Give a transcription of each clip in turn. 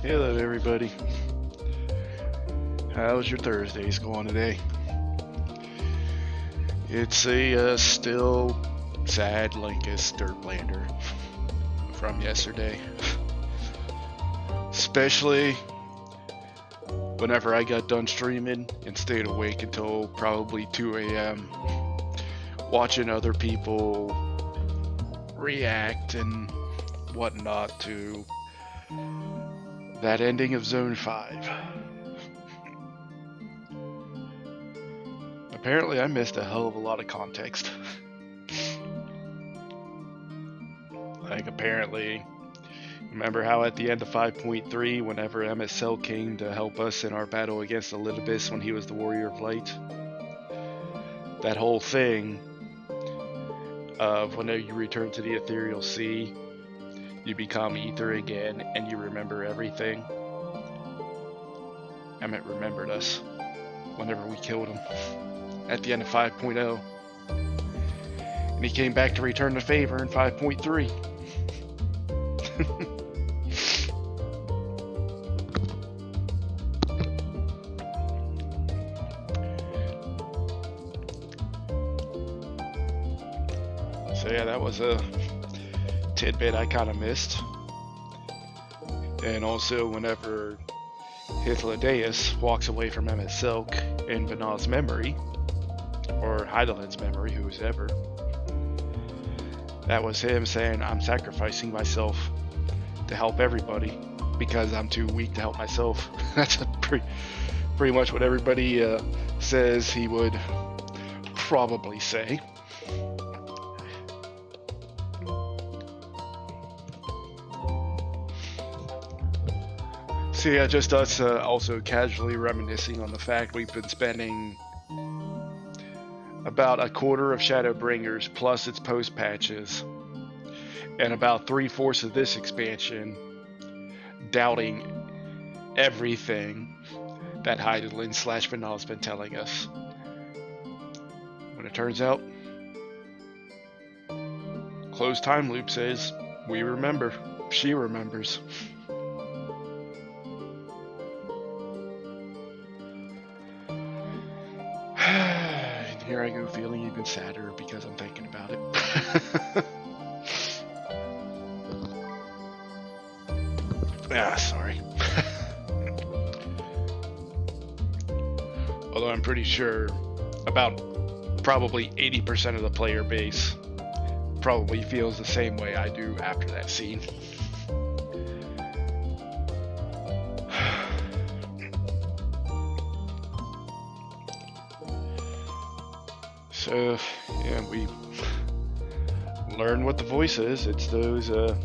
Hello everybody. How's your Thursdays going today? It's a still sad Linkus dirt blander from yesterday. Especially whenever I got done streaming and stayed awake until probably 2 a.m. watching other people react and whatnot to that ending of Zone 5. Apparently I missed a hell of a lot of context. Like apparently, remember how at the end of 5.3, whenever MSQ came to help us in our battle against Elidibus when he was the Warrior of Light? That whole thing of whenever you return to the Ethereal Sea, you become Ether again and you remember everything. Emmett remembered us whenever we killed him at the end of 5.0. And he came back to return the favor in 5.3. So yeah, that was a tidbit I kind of missed. And also whenever Hythlodaeus walks away from MSQ in Vanah's memory, or Heidelin's memory, whoever, that was him saying, I'm sacrificing myself to help everybody because I'm too weak to help myself. That's pretty much what everybody says he would probably say. So yeah, just us also casually reminiscing on the fact we've been spending about a quarter of Shadowbringers plus its post patches and about 3/4 of this expansion doubting everything that Heidelin / Vanah's been telling us. When it turns out, closed time loop says, we remember, she remembers. Here I go feeling even sadder because I'm thinking about it. Sorry. Although I'm pretty sure about probably 80% of the player base probably feels the same way I do after that scene. So, yeah, we learn what the voice is. It's those, I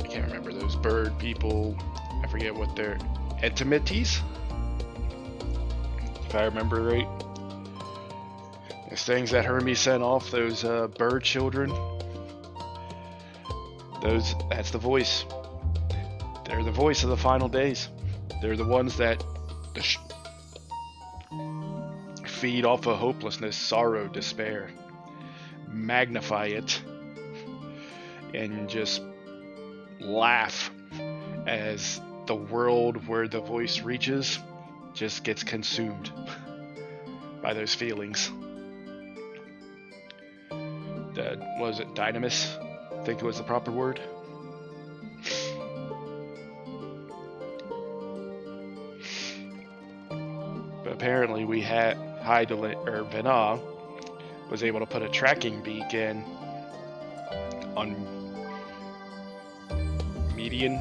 can't remember those bird people. I forget what they're, Entimetes? If I remember right. Those things that Hermes sent off, those bird children. That's the voice. They're the voice of the final days. They're the ones that feed off of hopelessness, sorrow, despair, magnify it, and just laugh as the world where the voice reaches just gets consumed by those feelings. Was it dynamis? I think it was the proper word. Apparently we had Vanah was able to put a tracking beacon on Median,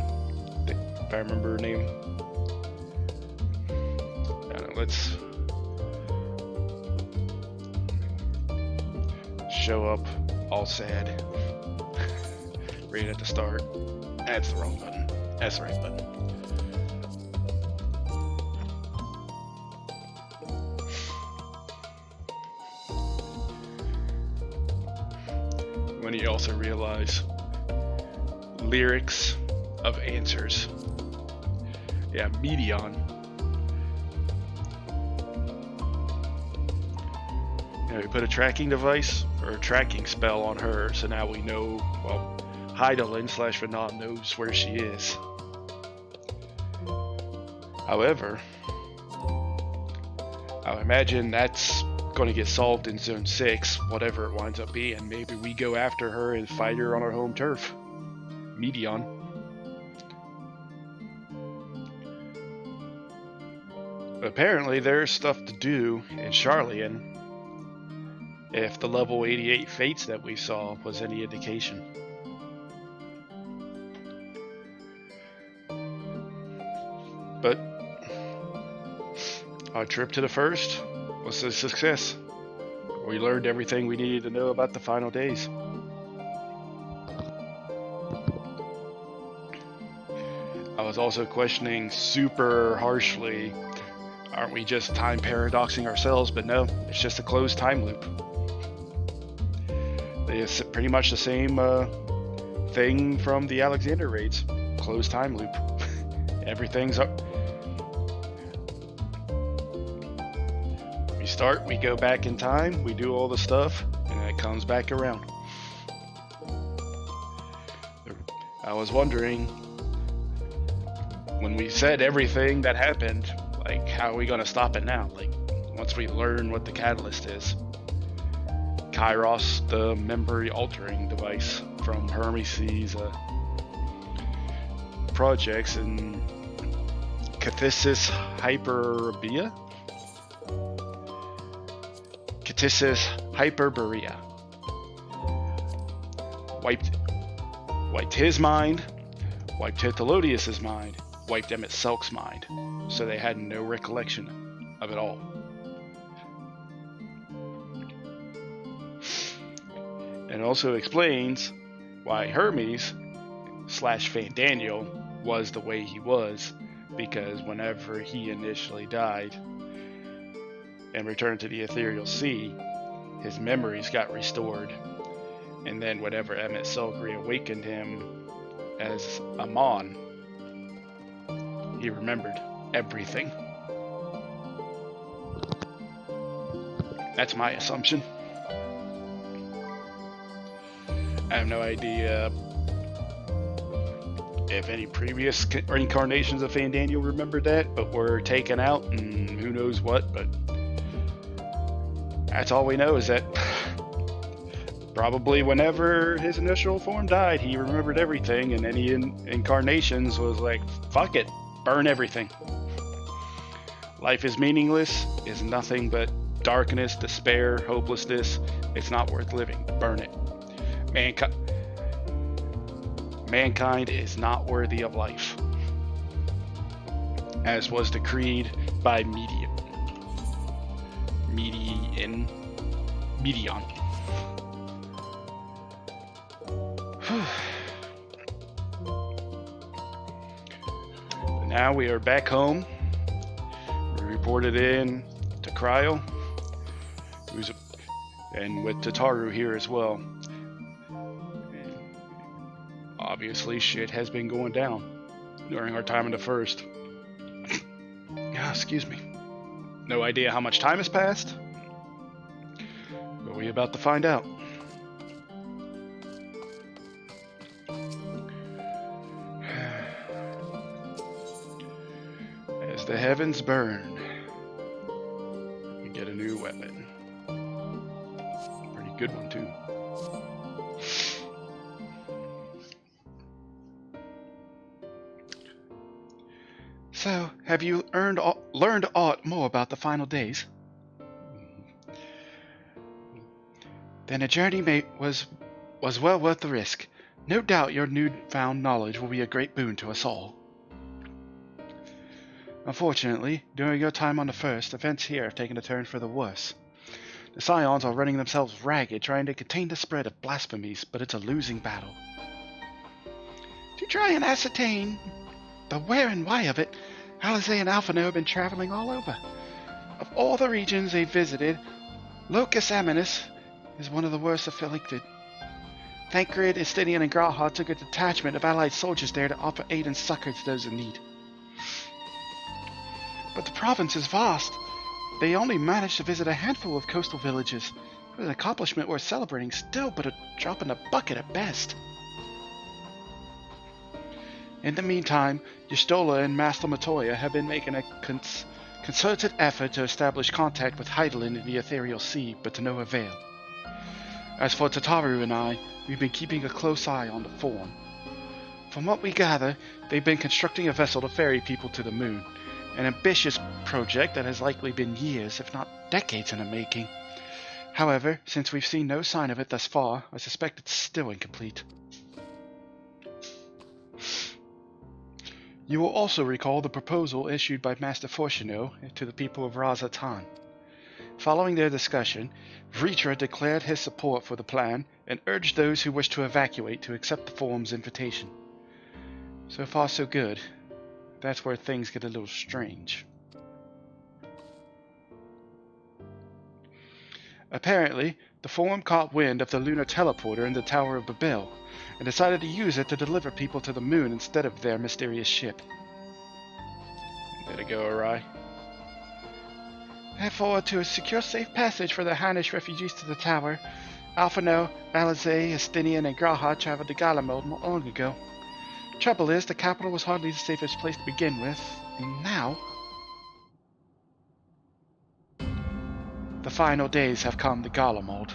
if I remember her name. Let's show up all sad right at the start. That's the wrong button. That's the right button. When you also realize lyrics of answers. Yeah, Medion. You know, you put a tracking device or a tracking spell on her, so now we know, well, Heidelin / Renan knows where she is. However, I imagine that's going to get solved in Zone 6, whatever it winds up being. Maybe we go after her and fight her on our home turf. Medion. Apparently there's stuff to do in Charlian, if the level 88 fates that we saw was any indication. But our trip to the first was a success. We learned everything we needed to know about the final days. I was also questioning super harshly, aren't we just time paradoxing ourselves? But no, it's just a closed time loop. It's pretty much the same thing from the Alexander raids. Closed time loop. Everything's up. We start, we go back in time, we do all the stuff, and then it comes back around. I was wondering, when we said everything that happened, like, how are we going to stop it now? Like, once we learn what the catalyst is. Kairos, the memory altering device from Hermes' projects, and Cathesis Hyperbia? Cathesis Hyperborea. Wiped his mind, wiped Tithalodius' mind, wiped Emmett Selk's mind, so they had no recollection of it all. And also explains why Hermes / Fandaniel was the way he was, because whenever he initially died and returned to the Ethereal Sea, his memories got restored, and then whenever Emmett Selk reawakened him as Amon, he remembered everything. That's my assumption. I have no idea if any previous incarnations of Fandaniel remembered that, but were taken out and who knows what, but that's all we know, is that probably whenever his initial form died, he remembered everything, and any incarnations was like, fuck it, burn everything. Life is meaningless, is nothing but darkness, despair, hopelessness. It's not worth living. Burn it. Mankind is not worthy of life, as was decreed by Medion. Now we are back home. We reported in to Cryo, and with Tataru here as well. Obviously, shit has been going down during our time in the first. Excuse me. No idea how much time has passed, but we're about to find out. As the heavens burn, we get a new weapon. Pretty good one, too. So, have you learned aught more about the final days? Then a journey was well worth the risk. No doubt your newfound knowledge will be a great boon to us all. Unfortunately, during your time on the first, events here have taken a turn for the worse. The Scions are running themselves ragged trying to contain the spread of blasphemies, but it's a losing battle. To try and ascertain the where and why of it, Alizé and Alphino have been traveling all over. Of all the regions they've visited, Locus Aminus is one of the worst afflicted. Thancred, Estinian, and Graha took a detachment of allied soldiers there to offer aid and succor to those in need. But the province is vast. They only managed to visit a handful of coastal villages. was an accomplishment worth celebrating still, but a drop in the bucket at best. In the meantime, Y'shtola and Master Matoya have been making a concerted effort to establish contact with Heidelin in the Ethereal Sea, but to no avail. As for Tataru and I, we've been keeping a close eye on the Form. From what we gather, they've been constructing a vessel to ferry people to the moon, an ambitious project that has likely been years, if not decades in the making. However, since we've seen no sign of it thus far, I suspect it's still incomplete. You will also recall the proposal issued by Master Fortuno to the people of Razatan. Following their discussion, Vritra declared his support for the plan and urged those who wish to evacuate to accept the Forum's invitation. So far so good. That's where things get a little strange. Apparently, the Forum caught wind of the lunar teleporter in the Tower of Babel, and decided to use it to deliver people to the moon instead of their mysterious ship. Did it go awry? Therefore, to secure safe passage for the Hainish refugees to the tower, Alphano, Alizé, Estinian, and Graha traveled to Galamode not long ago. Trouble is, the capital was hardly the safest place to begin with, and now the final days have come to Galamode.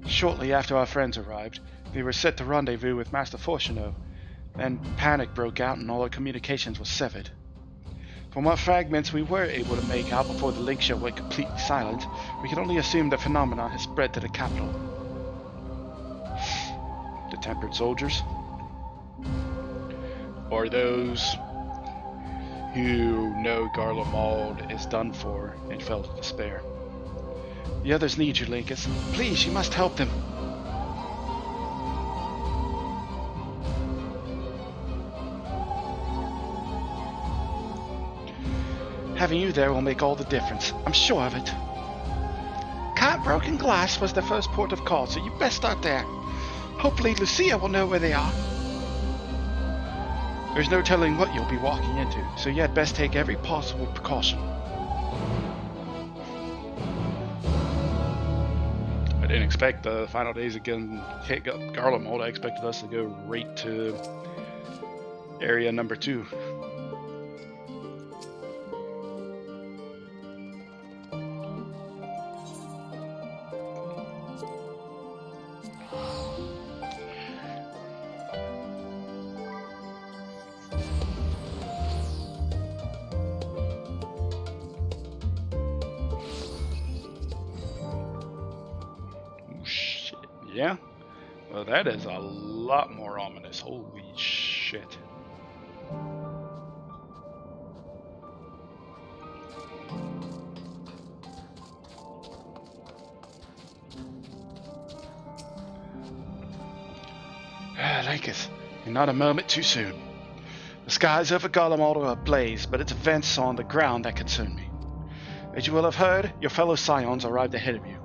Shortly after our friends arrived, they were set to rendezvous with Master Fortuno. Then panic broke out and all our communications were severed. From what fragments we were able to make out before the link show went completely silent, we can only assume the phenomenon has spread to the capital. The tempered soldiers? Or those who know Garlemald is done for and fell to despair. The others need you, Linkus. Please, you must help them. Having you there will make all the difference. I'm sure of it. Broken Glass was the first port of call, so you best start there. Hopefully Lucia will know where they are. There's no telling what you'll be walking into, so you had best take every possible precaution. I didn't expect the final days again hit Garlemald. I expected us to go right to area number 2. Yeah? Well, that is a lot more ominous. Holy shit. Linkus, you're not a moment too soon. The skies over Garlemald are ablaze, but it's events on the ground that concern me. As you will have heard, your fellow Scions arrived ahead of you.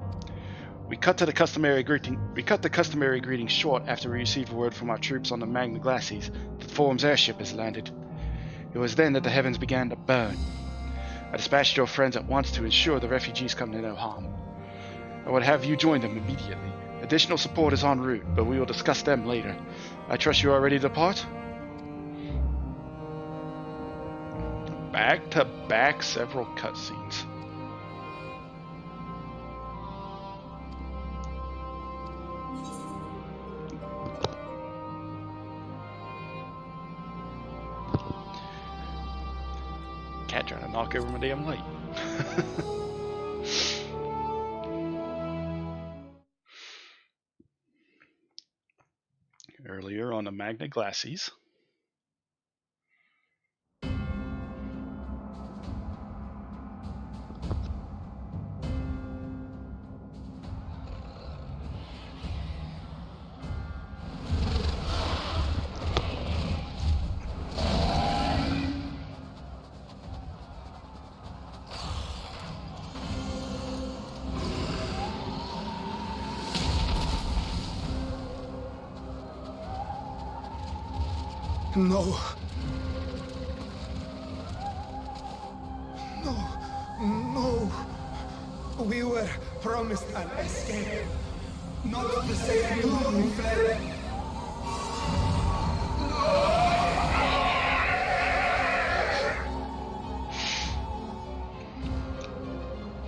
We cut the customary greeting short after we received word from our troops on the Magna Glacies that the Forum's airship has landed. It was then that the heavens began to burn. I dispatched your friends at once to ensure the refugees come to no harm. I would have you join them immediately. Additional support is en route, but we will discuss them later. I trust you are ready to depart? Back to back several cutscenes. Cat trying to knock over my damn light. Earlier on the Magna Glacies. No. No. We were promised an escape. Not the same doom we fled.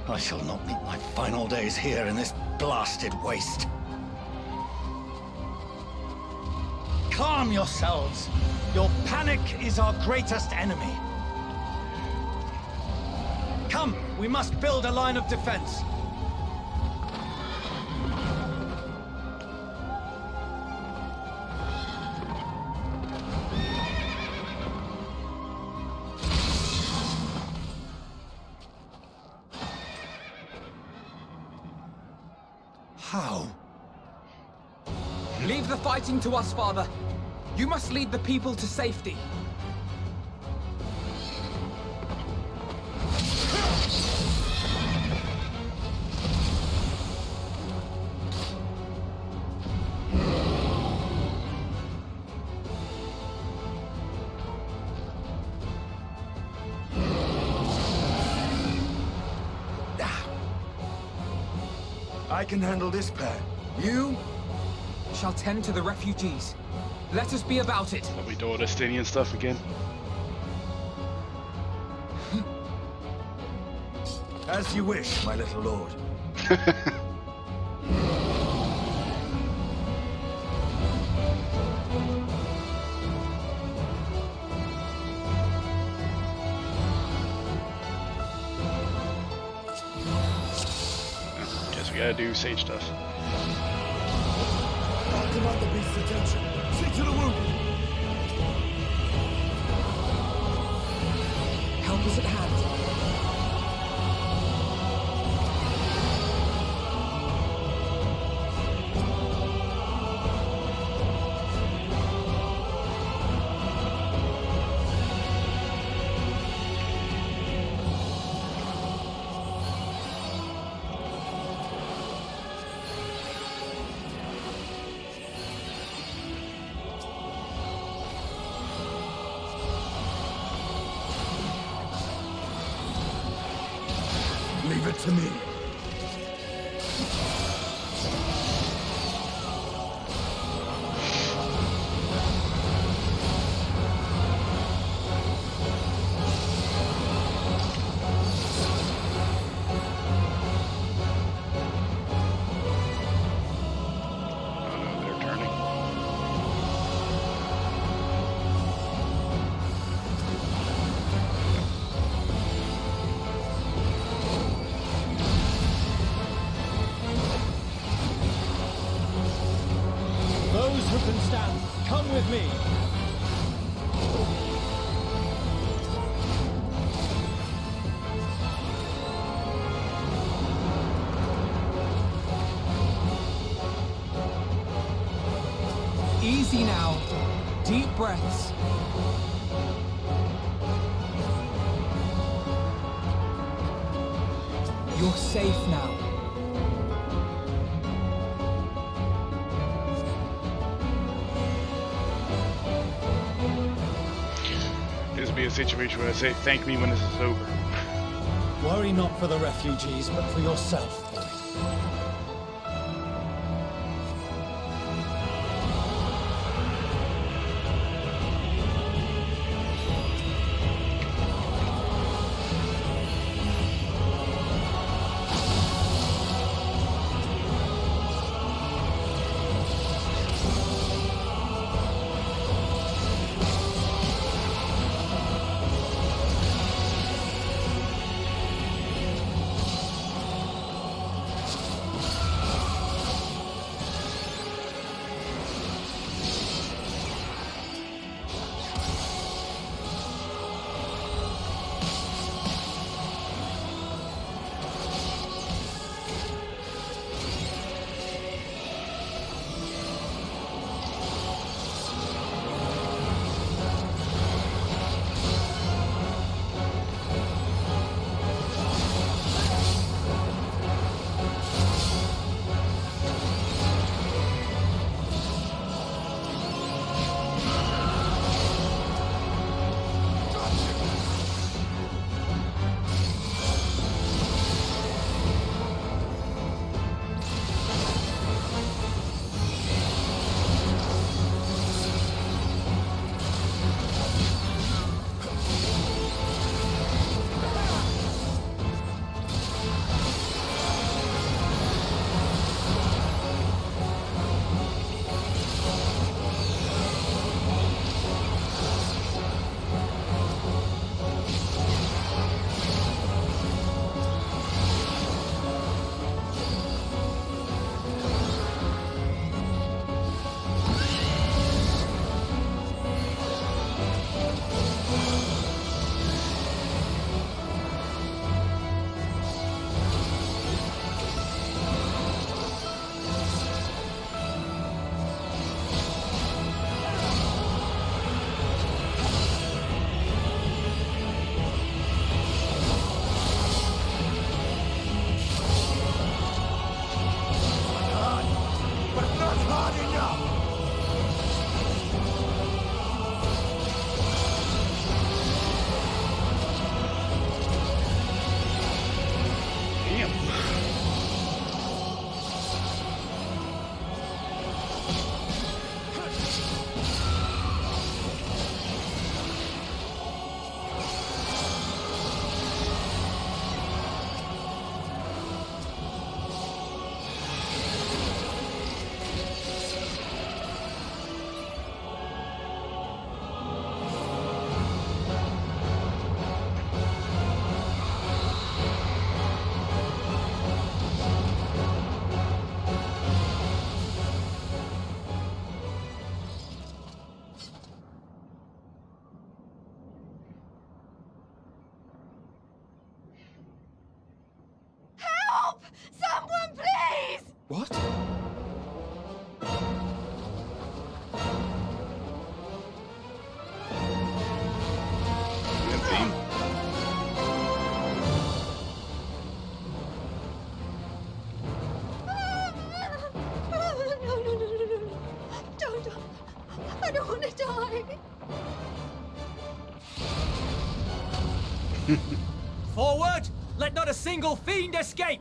I shall not meet my final days here in this blasted waste. Calm yourselves. Your panic is our greatest enemy. Come, we must build a line of defense. How? Leave the fighting to us, Father. You must lead the people to safety. I can handle this pair. You? Shall tend to the refugees. Let us be about it. Are we doing Estinian stuff again? As you wish, my little lord. Guess we gotta do sage stuff. I'll command the beast's attention. See to the wounded. Help is at hand. Leave it to me. Oh no, they're turning. Those who can stand, come with me. Easy now. Deep breaths. You're safe now. This will be a situation where I say, thank me when this is over. Worry not for the refugees, but for yourself, boy. Forward! Let not a single fiend escape!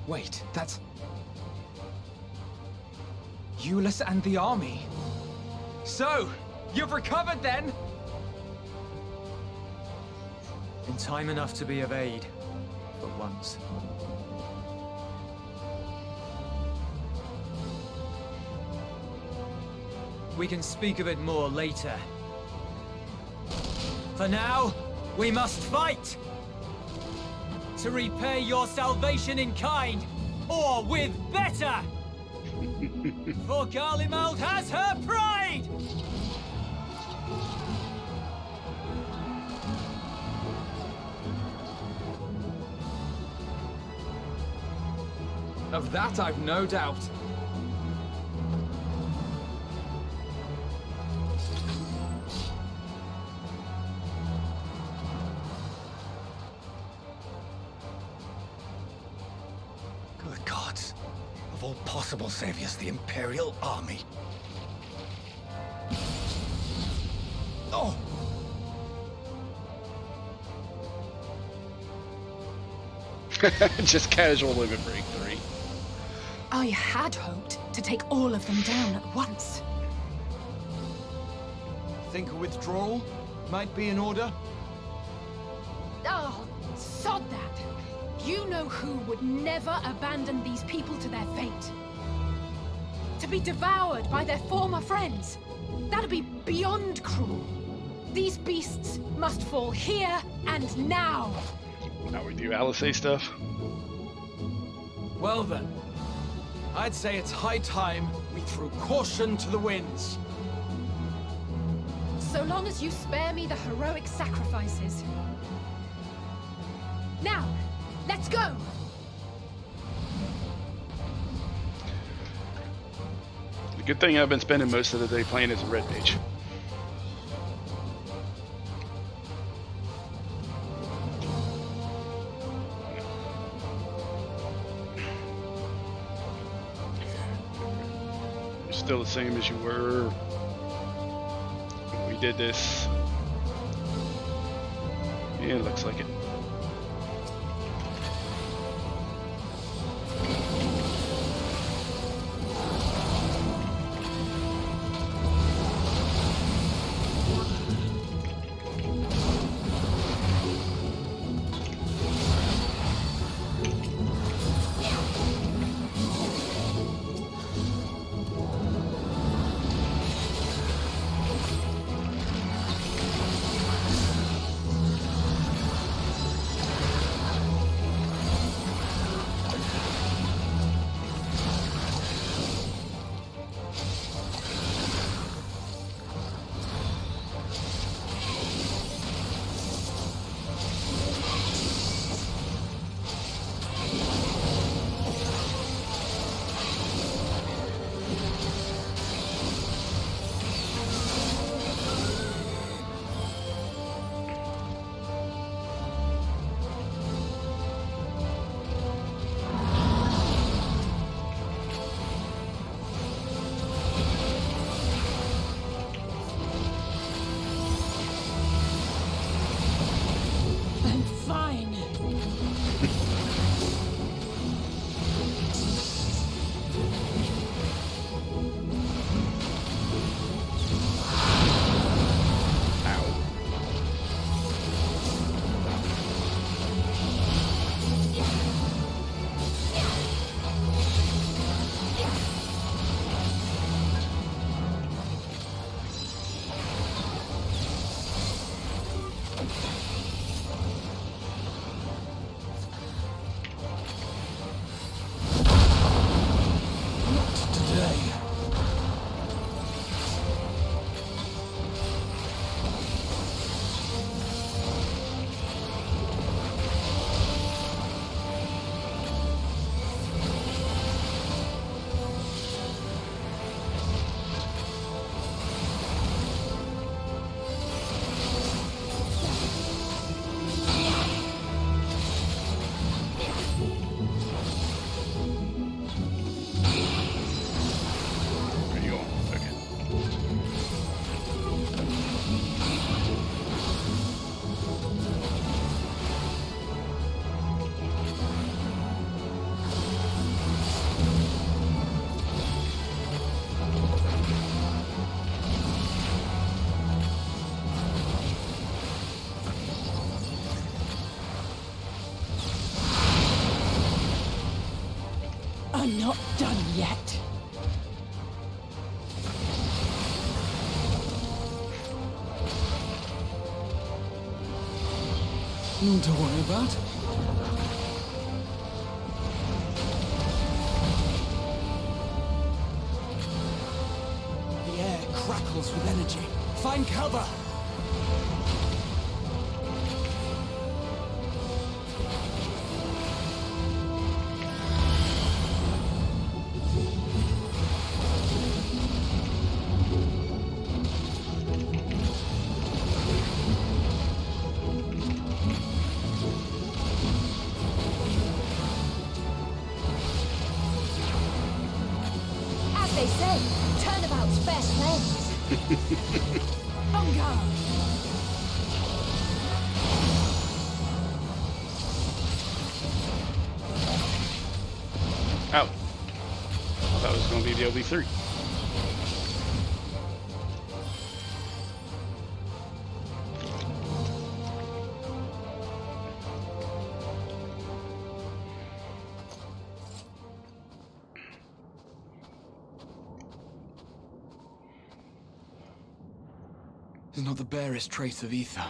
Wait, that's... Euless and the army. So, you've recovered then? In time enough to be of aid, for once. We can speak of it more later. For now, we must fight! To repay your salvation in kind, or with better! For Garlemald has her pride! Of that I've no doubt. Good gods. Of all possible saviors, the Imperial Army. Oh! Just casual limit break 3. I had hoped to take all of them down at once. Think a withdrawal might be in order? Oh, sod that. You know who would never abandon these people to their fate. To be devoured by their former friends. That'd be beyond cruel. These beasts must fall here and now. Now we do Alisei stuff. Well then, I'd say it's high time we threw caution to the winds. So long as you spare me the heroic sacrifices. Now, let's go! The good thing I've been spending most of the day playing is a red mage. You're still the same as you were when we did this. Yeah, it looks like it. I'm fine. None to worry about. The air crackles with energy. Find cover! As they say, turnabout's best friends. On guard! Out. That was going to be the LB3. There's not the barest trace of ether.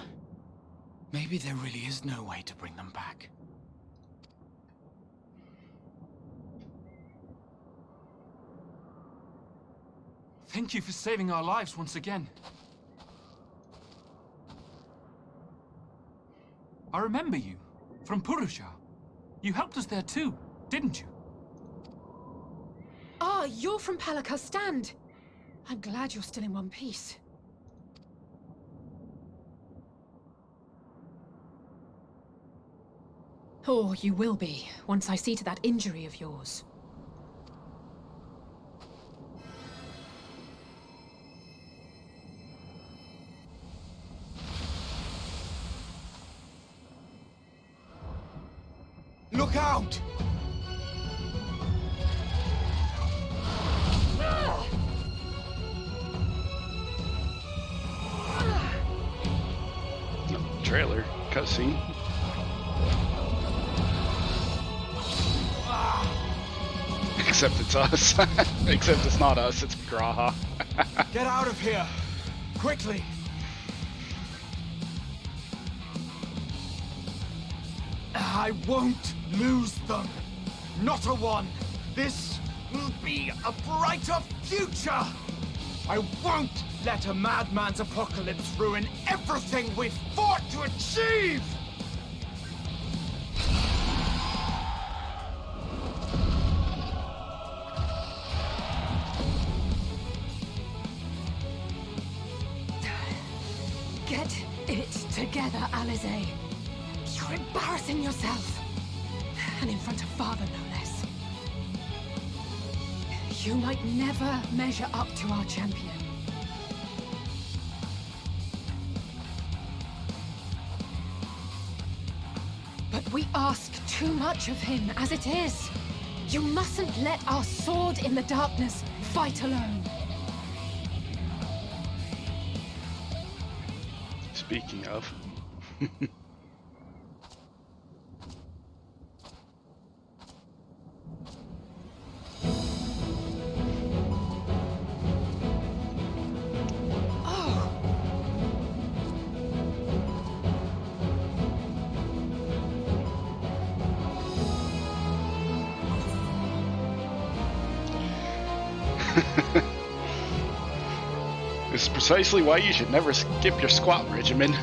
Maybe there really is no way to bring them back. Thank you for saving our lives once again. I remember you, from Purusha. You helped us there too, didn't you? Ah, you're from Palaka's stand. I'm glad you're still in one piece. Or you will be, once I see to that injury of yours. Look out! Trailer. Cutscene. Except it's us. Except it's not us, it's Graha. Get out of here! Quickly! I won't lose them! Not a one! This will be a brighter future! I won't let a madman's apocalypse ruin everything we've fought to achieve! Get it together, Alize. You're embarrassing yourself. And in front of father, no less. You might never measure up to our champion. But we ask too much of him as it is. You mustn't let our sword in the darkness fight alone. Speaking of. This is precisely why you should never skip your squat regimen.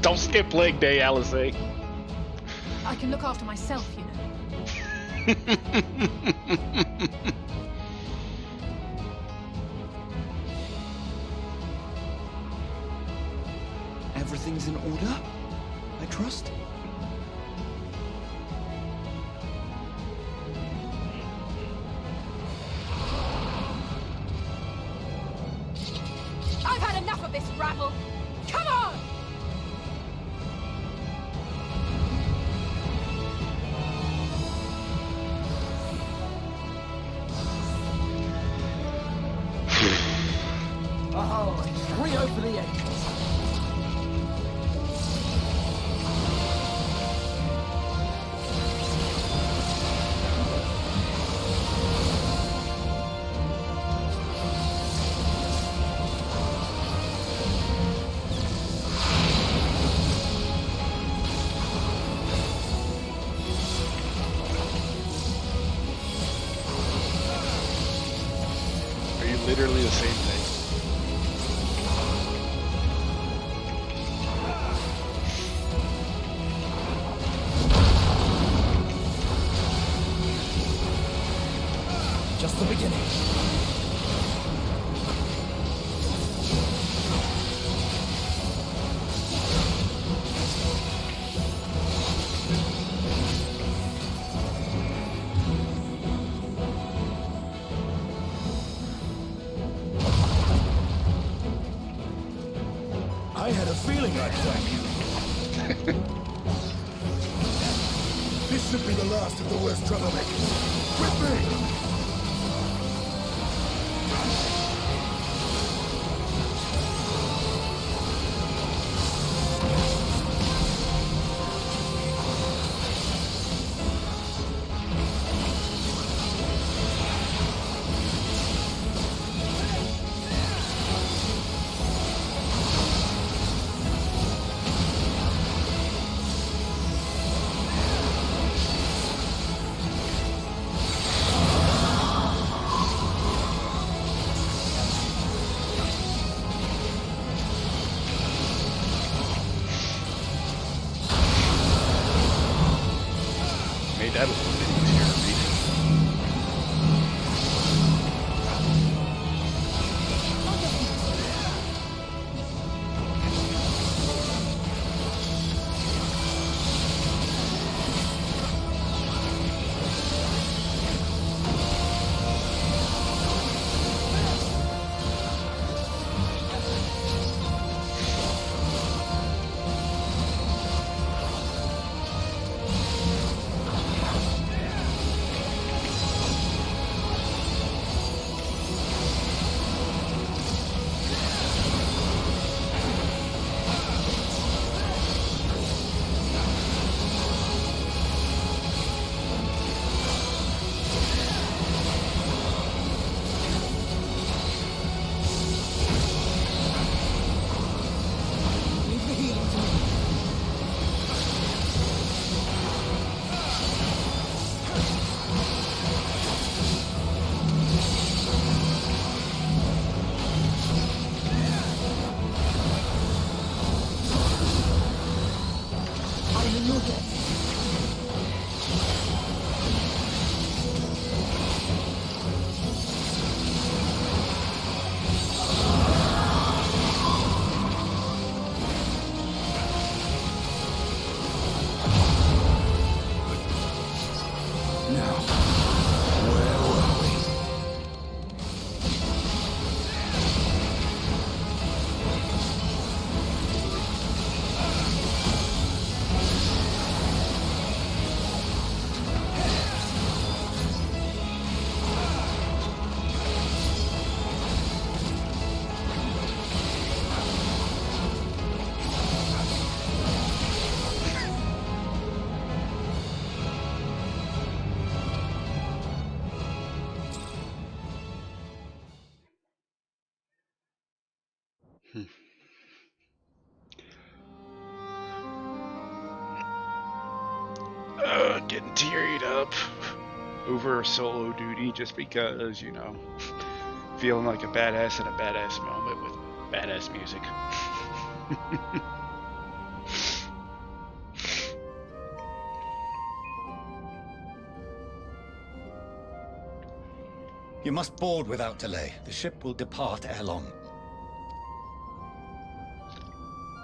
Don't skip leg day, Alize. I can look after myself, you know. Everything's in order, I trust? I've had enough of this rabble! Come on! Oh, Rio for the ages. literally the same thing. Just the beginning. I had a feeling I'd find you. This should be the last of the worst troublemakers. With me! Made that a little bit easier to read. Getting teared up over solo duty just because, you know, feeling like a badass in a badass moment with badass music. You must board without delay. The ship will depart ere long.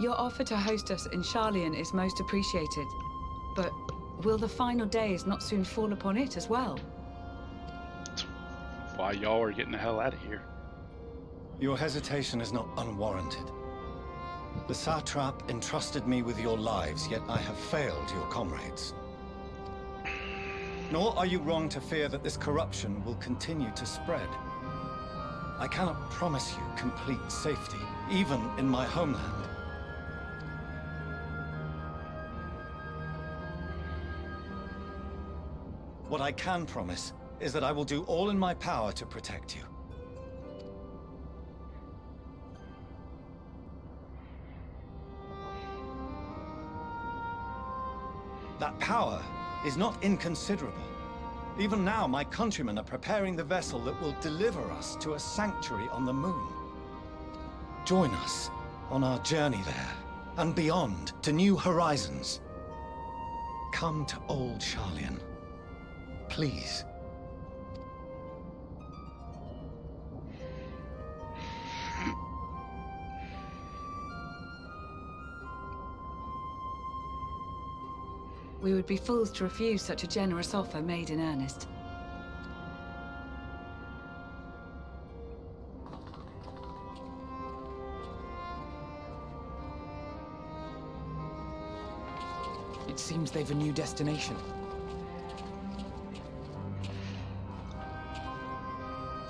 Your offer to host us in Sharlayan is most appreciated. But will the final days not soon fall upon it as well? That's why y'all are getting the hell out of here. Your hesitation is not unwarranted. The satrap entrusted me with your lives, yet I have failed your comrades. Nor are you wrong to fear that this corruption will continue to spread. I cannot promise you complete safety, even in my homeland. What I can promise is that I will do all in my power to protect you. That power is not inconsiderable. Even now, my countrymen are preparing the vessel that will deliver us to a sanctuary on the moon. Join us on our journey there, and beyond, to new horizons. Come to old Sharlayan. Please. We would be fools to refuse such a generous offer made in earnest. It seems they've a new destination.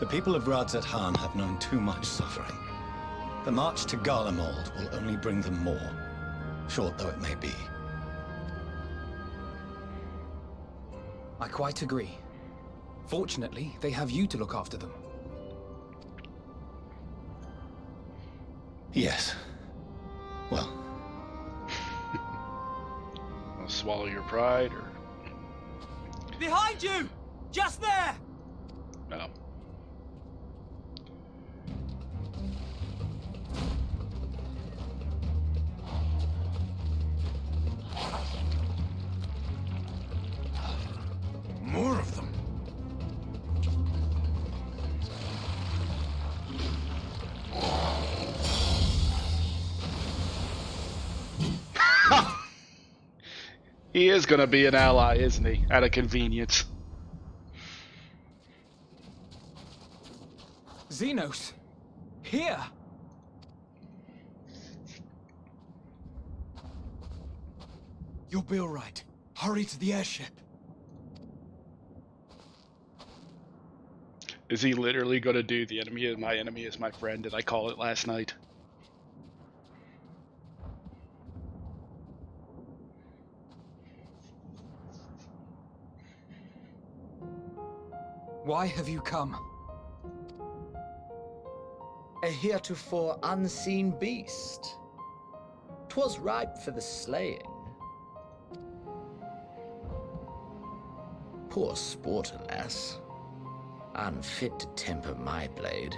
The people of Radzat-Han have known too much suffering. The march to Garlemald will only bring them more, short though it may be. I quite agree. Fortunately, they have you to look after them. Yes. Well. I'll swallow your pride, or... Behind you! Just there! No. More of them. He is gonna be an ally, isn't he? Out of convenience. Xenos! Here! You'll be all right. Hurry to the airship. Is he literally gonna do the enemy is my friend? Did I call it last night? Why have you come? A heretofore unseen beast. 'Twas ripe for the slaying. Poor sport, alas. Unfit to temper my blade.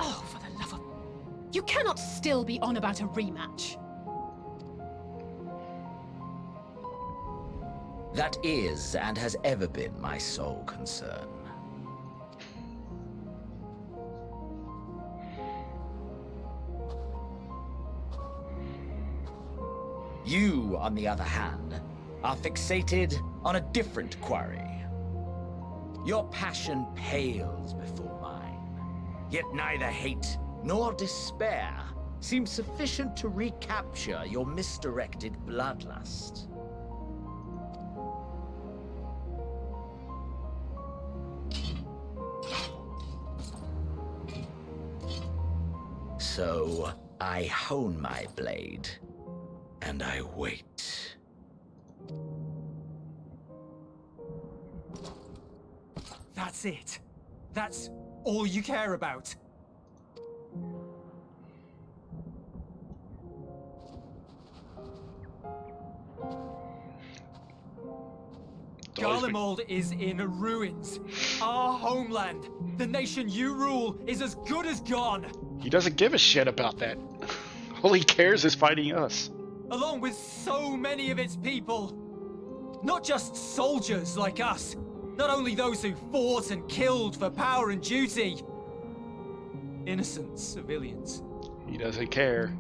Oh, for the love of... You cannot still be on about a rematch. That is, and has ever been, my sole concern. You, on the other hand, are fixated on a different quarry. Your passion pales before mine, yet neither hate nor despair seem sufficient to recapture your misdirected bloodlust. So, I hone my blade, and I wait. That's it. That's all you care about. Garlemald is in ruins. Our homeland, the nation you rule, is as good as gone. He doesn't give a shit about that. All he cares is fighting us. Along with so many of its people. Not just soldiers like us. Not only those who fought and killed for power and duty. Innocent civilians. He doesn't care.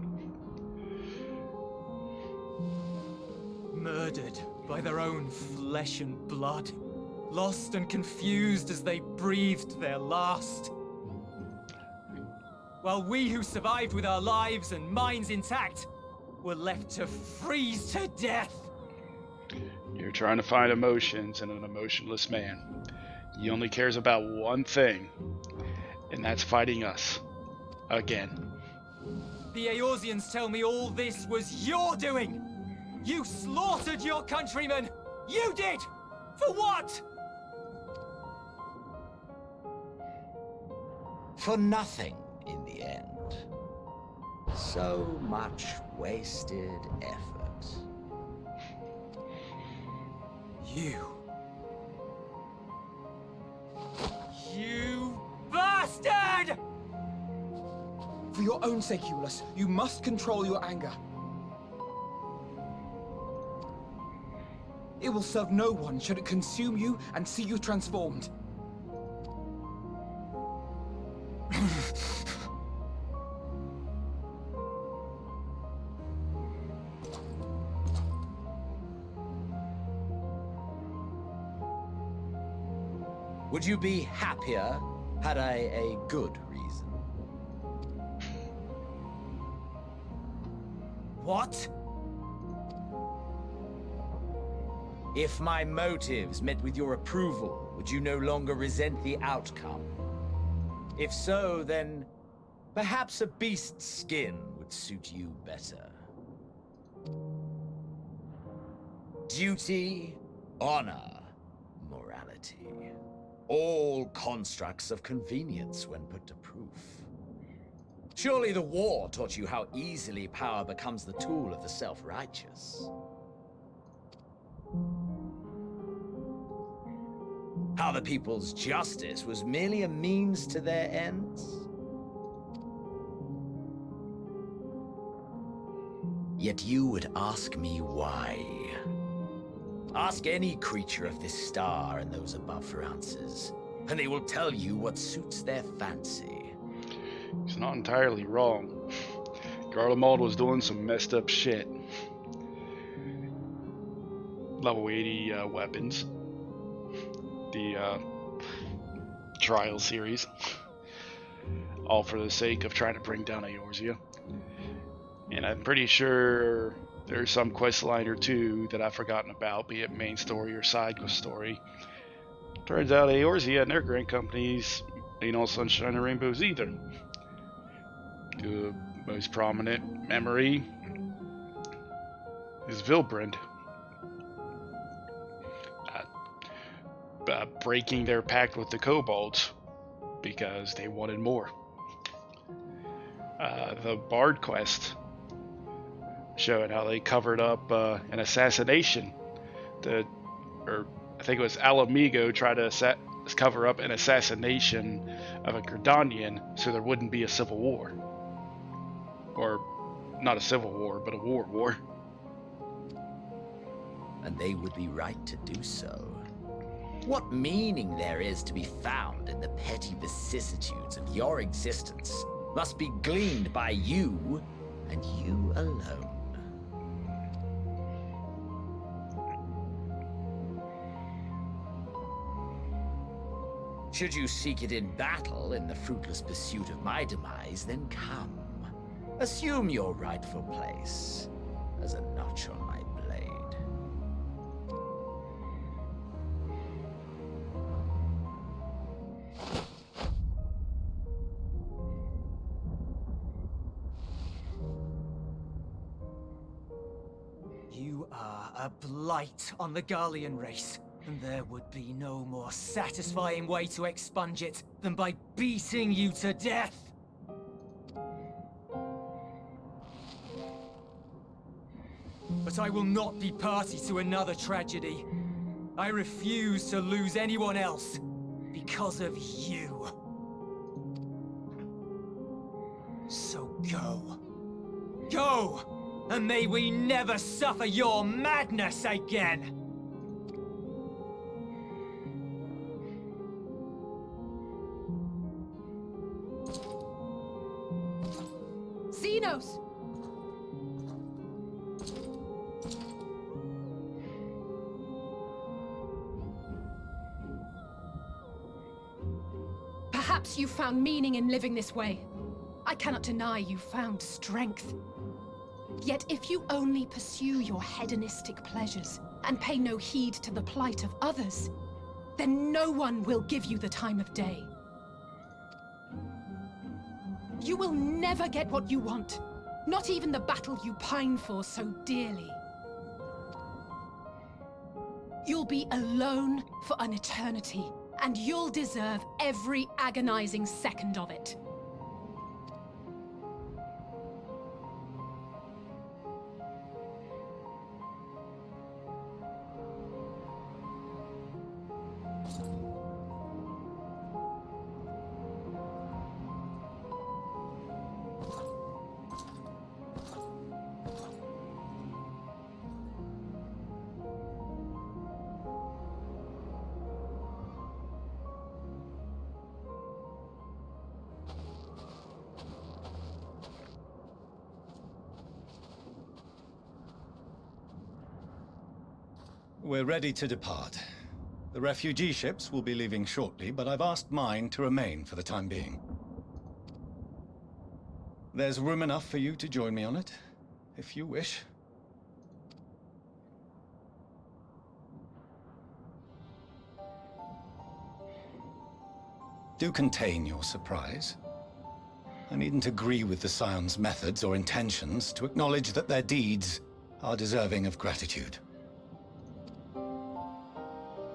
Murdered by their own flesh and blood. Lost and confused as they breathed their last. While we who survived with our lives and minds intact were left to freeze to death. You're trying to find emotions in an emotionless man. He only cares about one thing, and that's fighting us. Again. The Eorzeans tell me all this was your doing! You slaughtered your countrymen! You did! For what? For nothing, in the end. So much wasted effort. You bastard! For your own sake, Eulus, you must control your anger. It will serve no one should it consume you and see you transformed. Would you be happier had I a good reason? What? If my motives met with your approval, would you no longer resent the outcome? If so, then perhaps a beast's skin would suit you better. Duty, honor, morality. All constructs of convenience when put to proof. Surely the war taught you how easily power becomes the tool of the self-righteous. How the people's justice was merely a means to their ends. Yet you would ask me why. Ask any creature of this star and those above for answers, and they will tell you what suits their fancy. He's not entirely wrong. Garlemald was doing some messed up shit. Level 80 weapons. The trial series. All for the sake of trying to bring down Eorzea. And I'm pretty sure there's some quest line or two that I've forgotten about, be it main story or side story. Turns out Eorzea and their grand companies ain't all sunshine and rainbows either. The most prominent memory is Vilbrand. Breaking their pact with the kobolds because they wanted more. The Bard quest showing how they covered up an assassination. I think it was Alamigo tried to cover up an assassination of a Gridanian so there wouldn't be a civil war. Or not a civil war, but a war. And they would be right to do so. What meaning there is to be found in the petty vicissitudes of your existence must be gleaned by you and you alone. Should you seek it in battle in the fruitless pursuit of my demise, then come. Assume your rightful place as a notch on my blade. You are a blight on the Garlean race, and there would be no more satisfying way to expunge it than by beating you to death. But I will not be party to another tragedy. I refuse to lose anyone else because of you. So go. Go! And may we never suffer your madness again! Xenos! Perhaps you found meaning in living this way. I cannot deny you found strength. Yet if you only pursue your hedonistic pleasures and pay no heed to the plight of others, then no one will give you the time of day. You will never get what you want, not even the battle you pine for so dearly. You'll be alone for an eternity, and you'll deserve every agonizing second of it. We're ready to depart. The refugee ships will be leaving shortly, but I've asked mine to remain for the time being. There's room enough for you to join me on it, if you wish. Do contain your surprise. I needn't agree with the Scion's methods or intentions to acknowledge that their deeds are deserving of gratitude.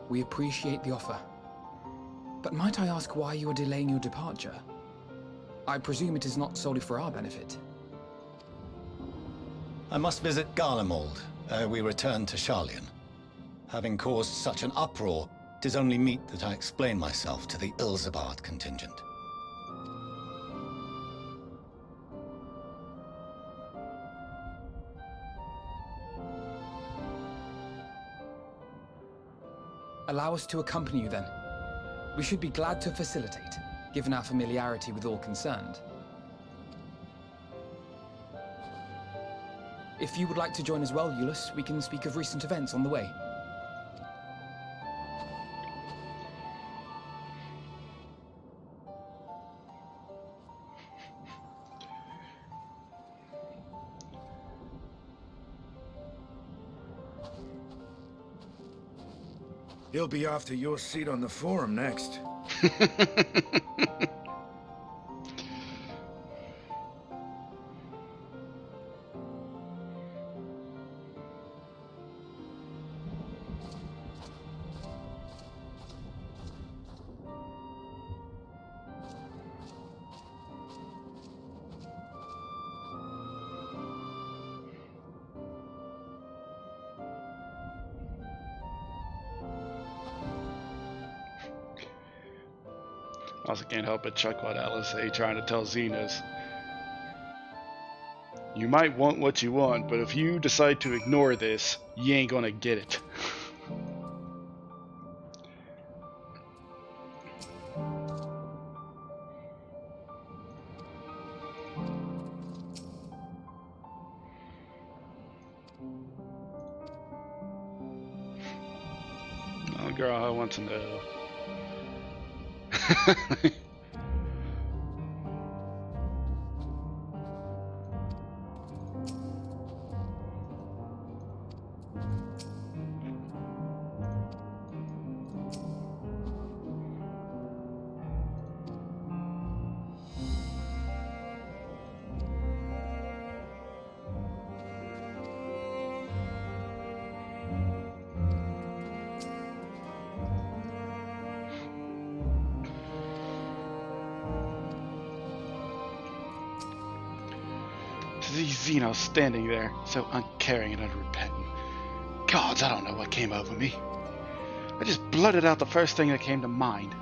We appreciate the offer. But might I ask why you are delaying your departure? I presume it is not solely for our benefit. I must visit Garlemald ere we return to Sharlayan. Having caused such an uproar, 'tis only meet that I explain myself to the Ilzabard contingent. Allow us to accompany you then. We should be glad to facilitate, given our familiarity with all concerned. If you would like to join as well, Eulus, we can speak of recent events on the way. He'll be after your seat on the forum next. I also can't help but chuckle at LSA trying to tell Xenos, you might want what you want, but if you decide to ignore this, you ain't gonna get it. Oh girl, I want to know. These Xenos standing there, so uncaring and unrepentant. Gods, I don't know what came over me. I just blurted out the first thing that came to mind.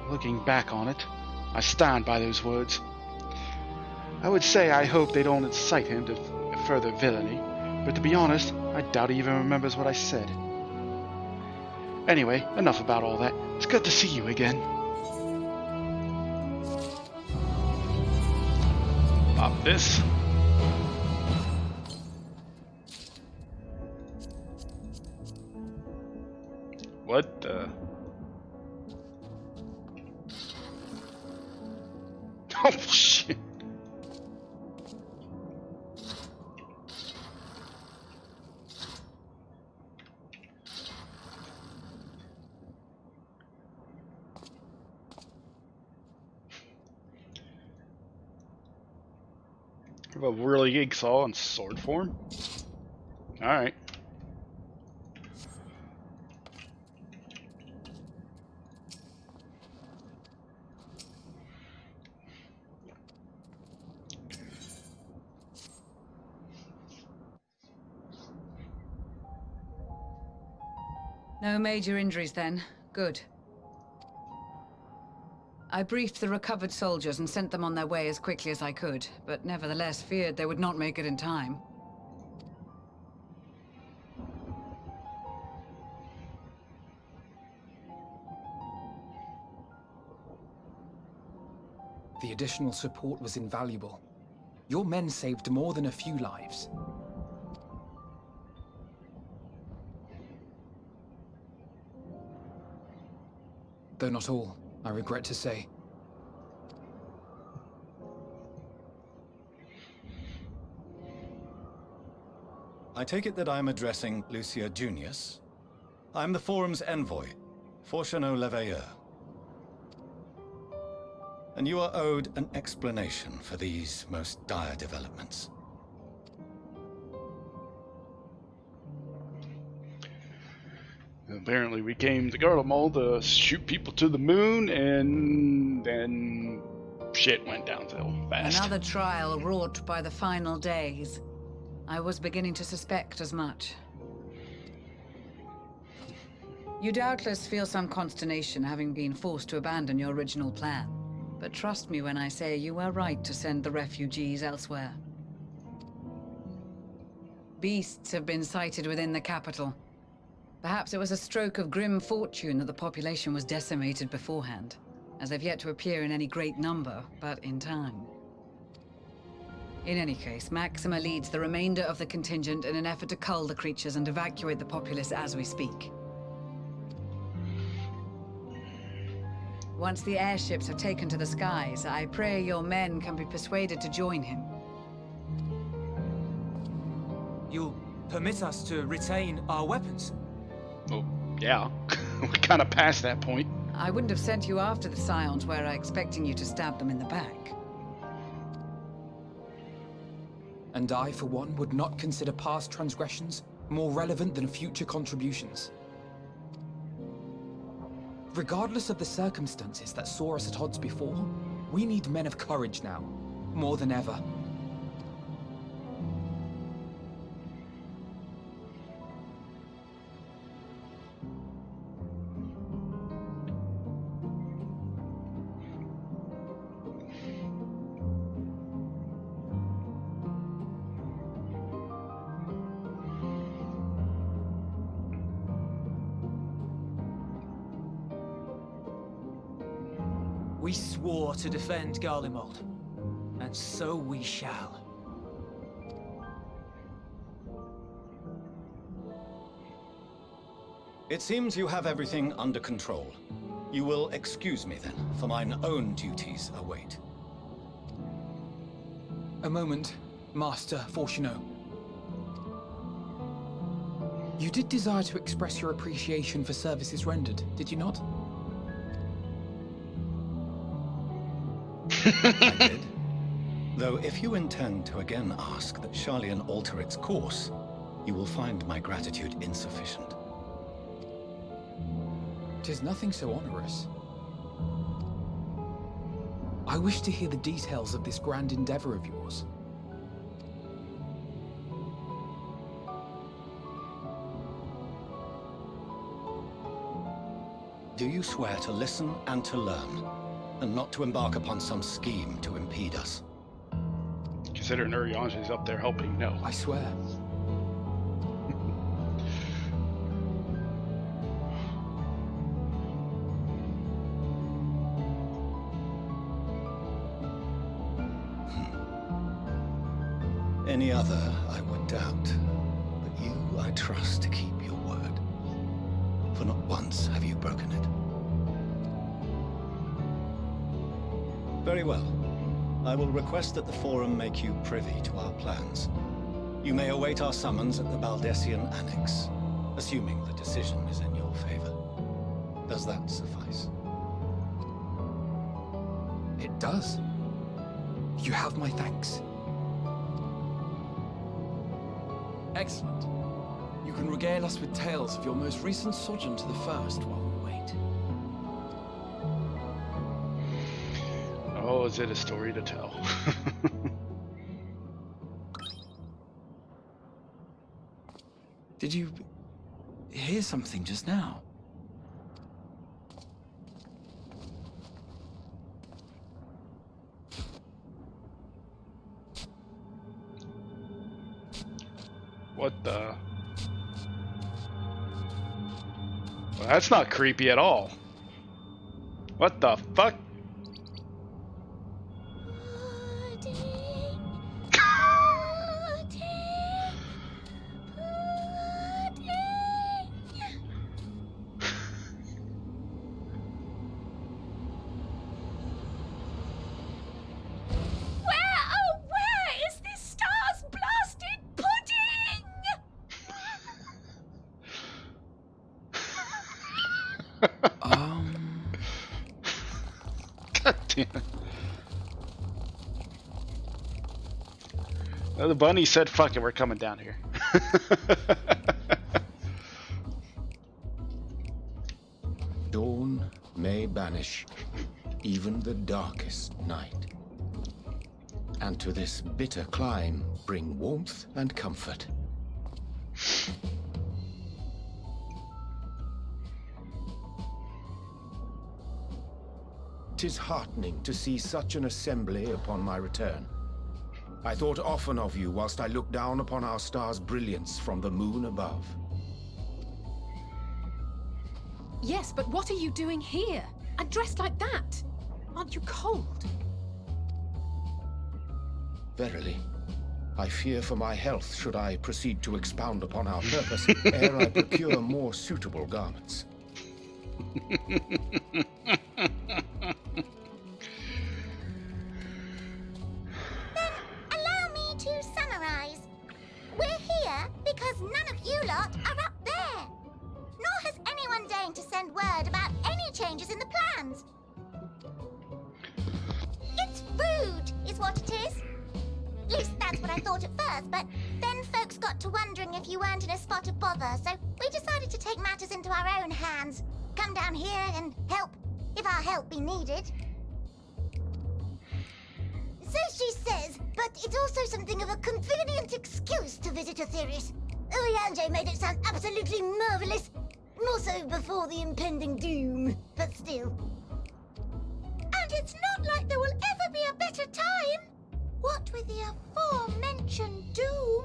Looking back on it, I stand by those words. I would say I hope they don't incite him to further villainy, but to be honest, I doubt he even remembers what I said. Anyway, enough about all that. It's good to see you again. Pop this. What the? Oh shit. Have a whirly jigsaw in sword form? Alright. No major injuries then. Good. I briefed the recovered soldiers and sent them on their way as quickly as I could, but nevertheless feared they would not make it in time. The additional support was invaluable. Your men saved more than a few lives. though not all, I regret to say. I take it that I'm addressing Lucia Junius. I'm the Forum's envoy, lv88. And you are owed an explanation for these most dire developments. Apparently we came to Garlemald to shoot people to the moon, and then shit went downhill fast. Another trial wrought by the final days. I was beginning to suspect as much. You doubtless feel some consternation having been forced to abandon your original plan. But trust me when I say you were right to send the refugees elsewhere. Beasts have been sighted within the capital. Perhaps it was a stroke of grim fortune that the population was decimated beforehand, as they've yet to appear in any great number, but in time. In any case, Maxima leads the remainder of the contingent in an effort to cull the creatures and evacuate the populace as we speak. Once the airships have taken to the skies, I pray your men can be persuaded to join him. You'll permit us to retain our weapons? Oh, yeah. We're kind of past that point. I wouldn't have sent you after the Scions were I expecting you to stab them in the back. And I, for one, would not consider past transgressions more relevant than future contributions. Regardless of the circumstances that saw us at odds before, we need men of courage now, more than ever. We swore to defend Garlemald, and so we shall. It seems you have everything under control. You will excuse me then, for mine own duties await. A moment, Master Fortuno. You did desire to express your appreciation for services rendered, did you not? I did. Though if you intend to again ask that Charlian alter its course, you will find my gratitude insufficient. 'Tis nothing so onerous. I wish to hear the details of this grand endeavor of yours. Do you swear to listen and to learn, and not to embark upon some scheme to impede us? Considering Urianger is up there helping, no. I swear. Any other I would doubt, but you I trust to keep your word. For not once have you broken it. Very well. I will request that the Forum make you privy to our plans. You may await our summons at the Baldessian Annex, assuming the decision is in your favor. Does that suffice? It does. You have my thanks. Excellent. You can regale us with tales of your most recent sojourn to the First while we wait. Oh, is it a story to tell? Did you hear something just now? What the? Well, that's not creepy at all. What the fuck? Well, the bunny said, fuck it, we're coming down here. Dawn may banish even the darkest night, and to this bitter clime bring warmth and comfort. 'Tis heartening to see such an assembly upon my return. I thought often of you whilst I looked down upon our star's brilliance from the moon above. Yes, but what are you doing here? And dressed like that? Aren't you cold? Verily, I fear for my health should I proceed to expound upon our purpose ere I procure more suitable garments. Allow me to summarize. We're here because none of you lot are up there. Nor has anyone deigned to send word about any changes in the plans. It's rude, is what it is. At least that's what I thought at first, but then folks got to wondering if you weren't in a spot of bother, so we decided to take matters into our own hands. Come down here and help, if our help be needed. So she says, but it's also something of a convenient excuse to visit Aetherius. Oriange made it sound absolutely marvelous. More so before the impending doom, but still. And it's not like there will ever be a better time. What with the aforementioned doom?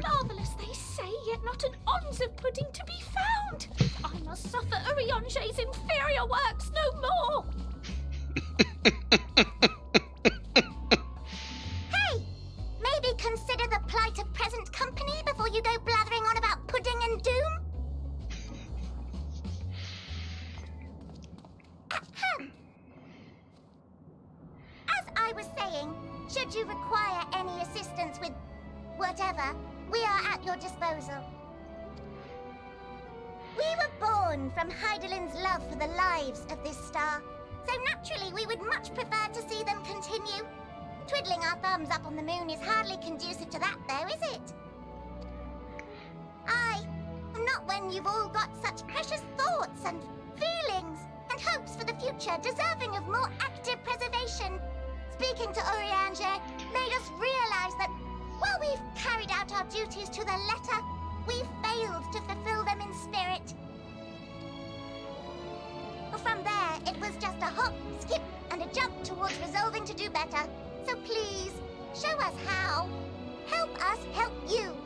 Marvellous, they say, yet not an ounce of pudding to be found. I must suffer Oriange's inferior works no more. Hey, maybe consider the plight of present company before you go blathering on about pudding and doom. Ahem. As I was saying, should you require any assistance with whatever, we are at your disposal. We were born from Hydaelyn's love for the lives of this star, so naturally we would much prefer to see them continue. Twiddling our thumbs up on the moon is hardly conducive to that, though, is it? Aye, not when you've all got such precious thoughts and feelings and hopes for the future deserving of more active preservation. Speaking to Oriange made us realize that while we've carried out our duties to the letter, we've failed to fulfill them in spirit. From there, it was just a hop, skip, and a jump towards resolving to do better. So please, show us how. Help us help you.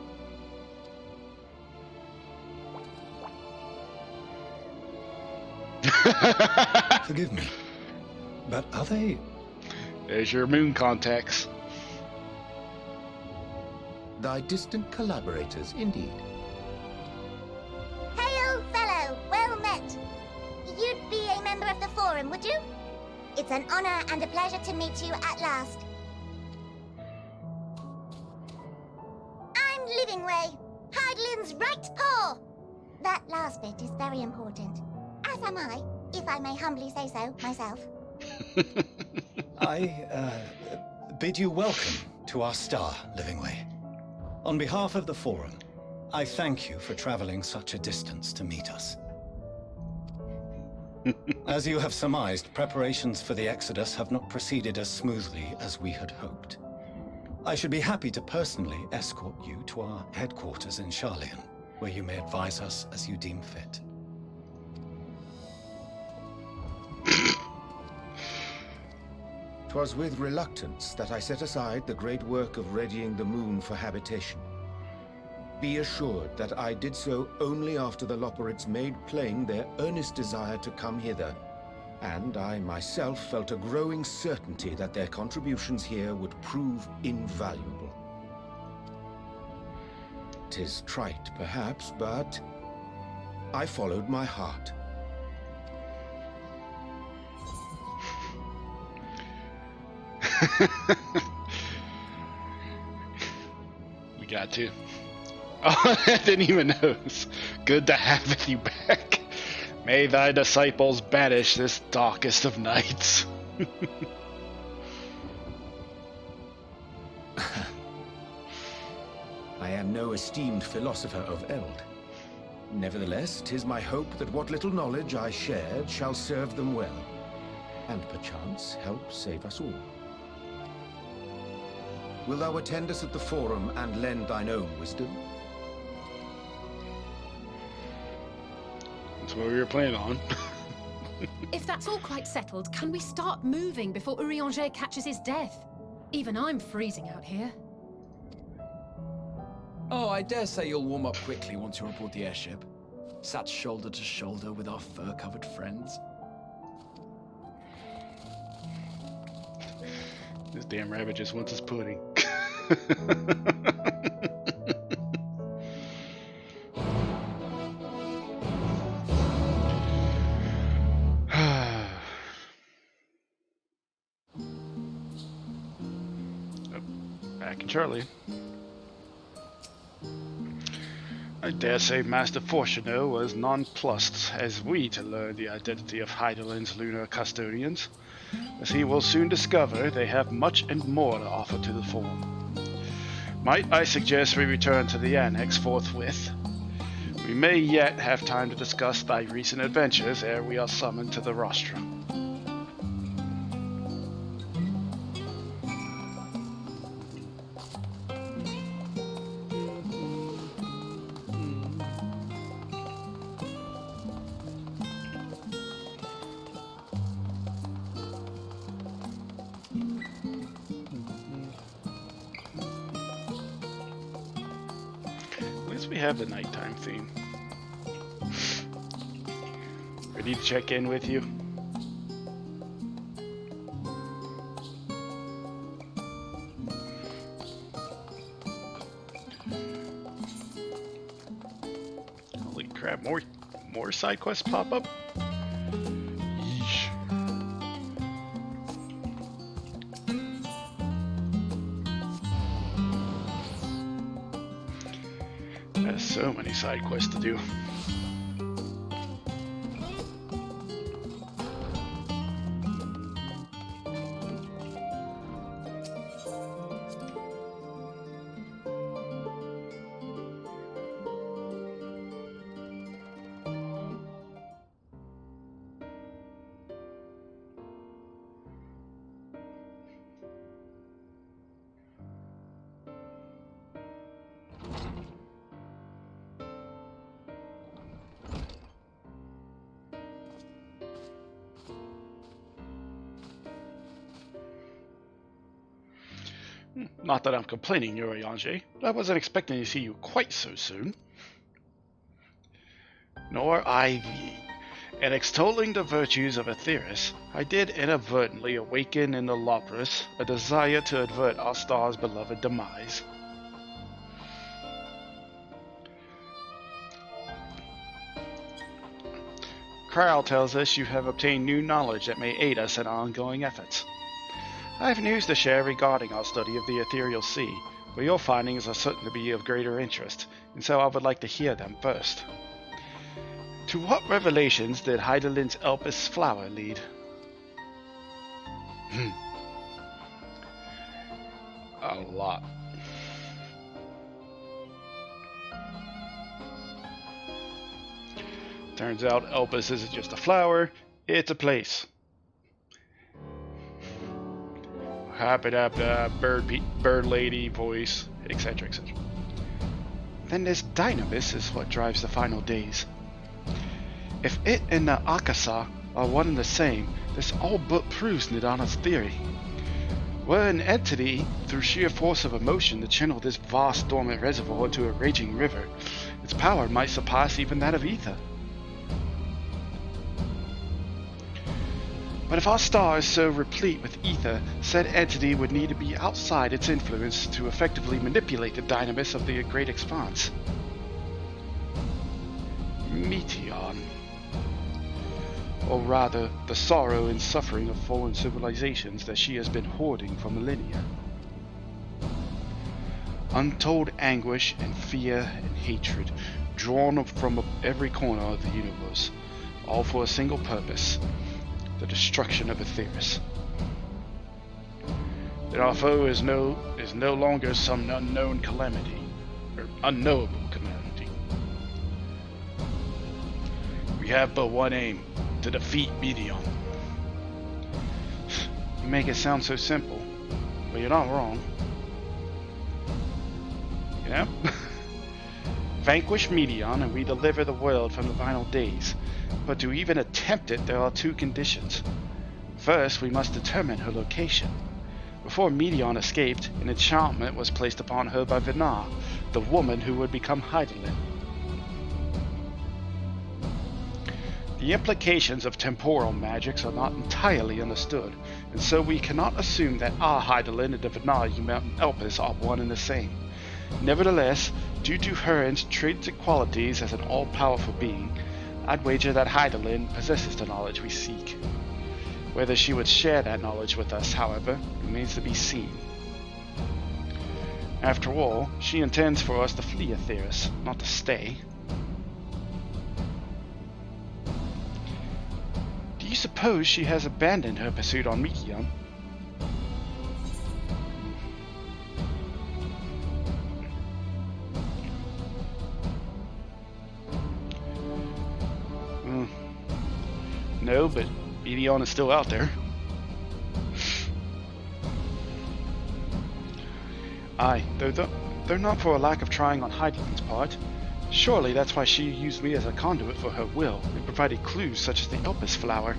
Forgive me, but are they... There's your moon contacts. Thy distant collaborators, indeed. Hail, fellow, well met. You'd be a member of the Forum, would you? It's an honor and a pleasure to meet you at last. I'm Livingway, Hydaelyn's right paw. That last bit is very important. As am I, if I may humbly say so myself. I bid you welcome to our star, Livingway. On behalf of the Forum, I thank you for traveling such a distance to meet us. As you have surmised, preparations for the Exodus have not proceeded as smoothly as we had hoped. I should be happy to personally escort you to our headquarters in Sharlayan, where you may advise us as you deem fit. 'Twas with reluctance that I set aside the great work of readying the moon for habitation. Be assured that I did so only after the Loperids made plain their earnest desire to come hither, and I myself felt a growing certainty that their contributions here would prove invaluable. 'Tis trite, perhaps, but I followed my heart. We got to. Oh, I didn't even know. It's good to have you back. May thy disciples banish this darkest of nights. I am no esteemed philosopher of Eld. Nevertheless, 'tis my hope that what little knowledge I shared shall serve them well, and perchance help save us all. Wilt thou attend us at the Forum and lend thine own wisdom? That's what we were planning on. If that's all quite settled, can we start moving before Urianger catches his death? Even I'm freezing out here. Oh, I dare say you'll warm up quickly once you're aboard the airship. Sat shoulder to shoulder with our fur-covered friends. This damn rabbit just wants his pudding. Back in Charlie. I dare say Master Fortuno was nonplussed as we to learn the identity of Heidelin's lunar custodians, as he will soon discover they have much and more to offer to the Forum. Might I suggest we return to the Annex forthwith? We may yet have time to discuss thy recent adventures ere we are summoned to the rostrum. We have the nighttime theme. Ready to check in with you? Holy crap, more side quests pop up? Yeesh. There's so many side quests to do. Not that I'm complaining, Urianger, but I wasn't expecting to see you quite so soon. Nor I thee. In extolling the virtues of Aetheris, I did inadvertently awaken in the Lopris a desire to avert our star's beloved demise. Kral tells us you have obtained new knowledge that may aid us in our ongoing efforts. I have news to share regarding our study of the Ethereal Sea, but your findings are certain to be of greater interest, and so I would like to hear them first. To what revelations did Heidelin's Elpis flower lead? A lot. Turns out Elpis isn't just a flower, it's a place. Bird lady voice, etc., etc. Then this dynamis is what drives the final days. If it and the Akasa are one and the same, this all but proves Nidana's theory. Were an entity, through sheer force of emotion, to channel this vast dormant reservoir into a raging river, its power might surpass even that of ether. But if our star is so replete with ether, said entity would need to be outside its influence to effectively manipulate the dynamis of the great expanse. Meteon. Or rather, the sorrow and suffering of fallen civilizations that she has been hoarding for millennia. Untold anguish and fear and hatred drawn from every corner of the universe, all for a single purpose: the destruction of Aetheris. That our foe is no longer some unknown calamity, or unknowable calamity. We have but one aim: to defeat Medion. You make it sound so simple, but you're not wrong. Yeah? Vanquish Medion and we deliver the world from the final days. But to even attempt it, there are two conditions. First, we must determine her location. Before Medion escaped, an enchantment was placed upon her by Vinar, the woman who would become Hydaelyn. The implications of temporal magics are not entirely understood, and so we cannot assume that our Hydaelyn and the Vinar Mountain Elpis are one and the same. Nevertheless, due to her intrinsic qualities as an all-powerful being, I'd wager that Hydaelyn possesses the knowledge we seek. Whether she would share that knowledge with us, however, remains to be seen. After all, she intends for us to flee Aetheris, not to stay. Do you suppose she has abandoned her pursuit on Medion? No, but Medion is still out there. Aye, though not for a lack of trying on Hydaelyn's part. Surely that's why she used me as a conduit for her will, and provided clues such as the Elpis flower.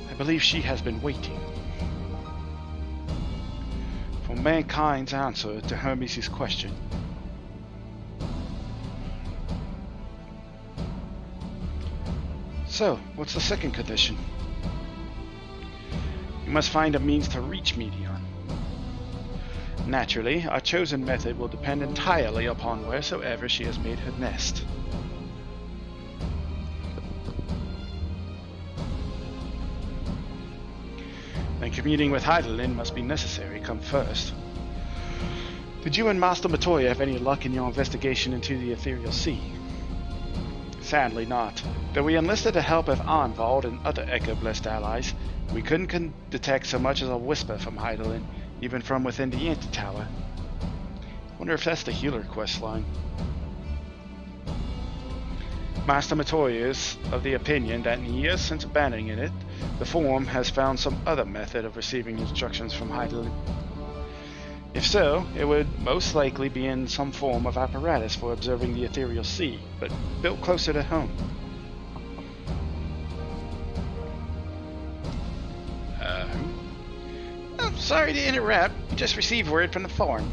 I believe she has been waiting for mankind's answer to Hermes' question. So, what's the second condition? We must find a means to reach Medion. Naturally, our chosen method will depend entirely upon wheresoever she has made her nest. Then communing with Hydaelyn must be necessary come first. Did you and Master Matoya have any luck in your investigation into the Ethereal Sea? Sadly not. Though we enlisted the help of Arnvald and other Echo-blessed allies, we couldn't detect so much as a whisper from Hydaelyn, even from within the Antitower. Wonder if that's the healer questline. Master Matoya is of the opinion that in the years since abandoning it, the Forum has found some other method of receiving instructions from Hydaelyn. If so, it would most likely be in some form of apparatus for observing the Ethereal Sea, but built closer to home. Oh, sorry to interrupt. We just received word from the Forum.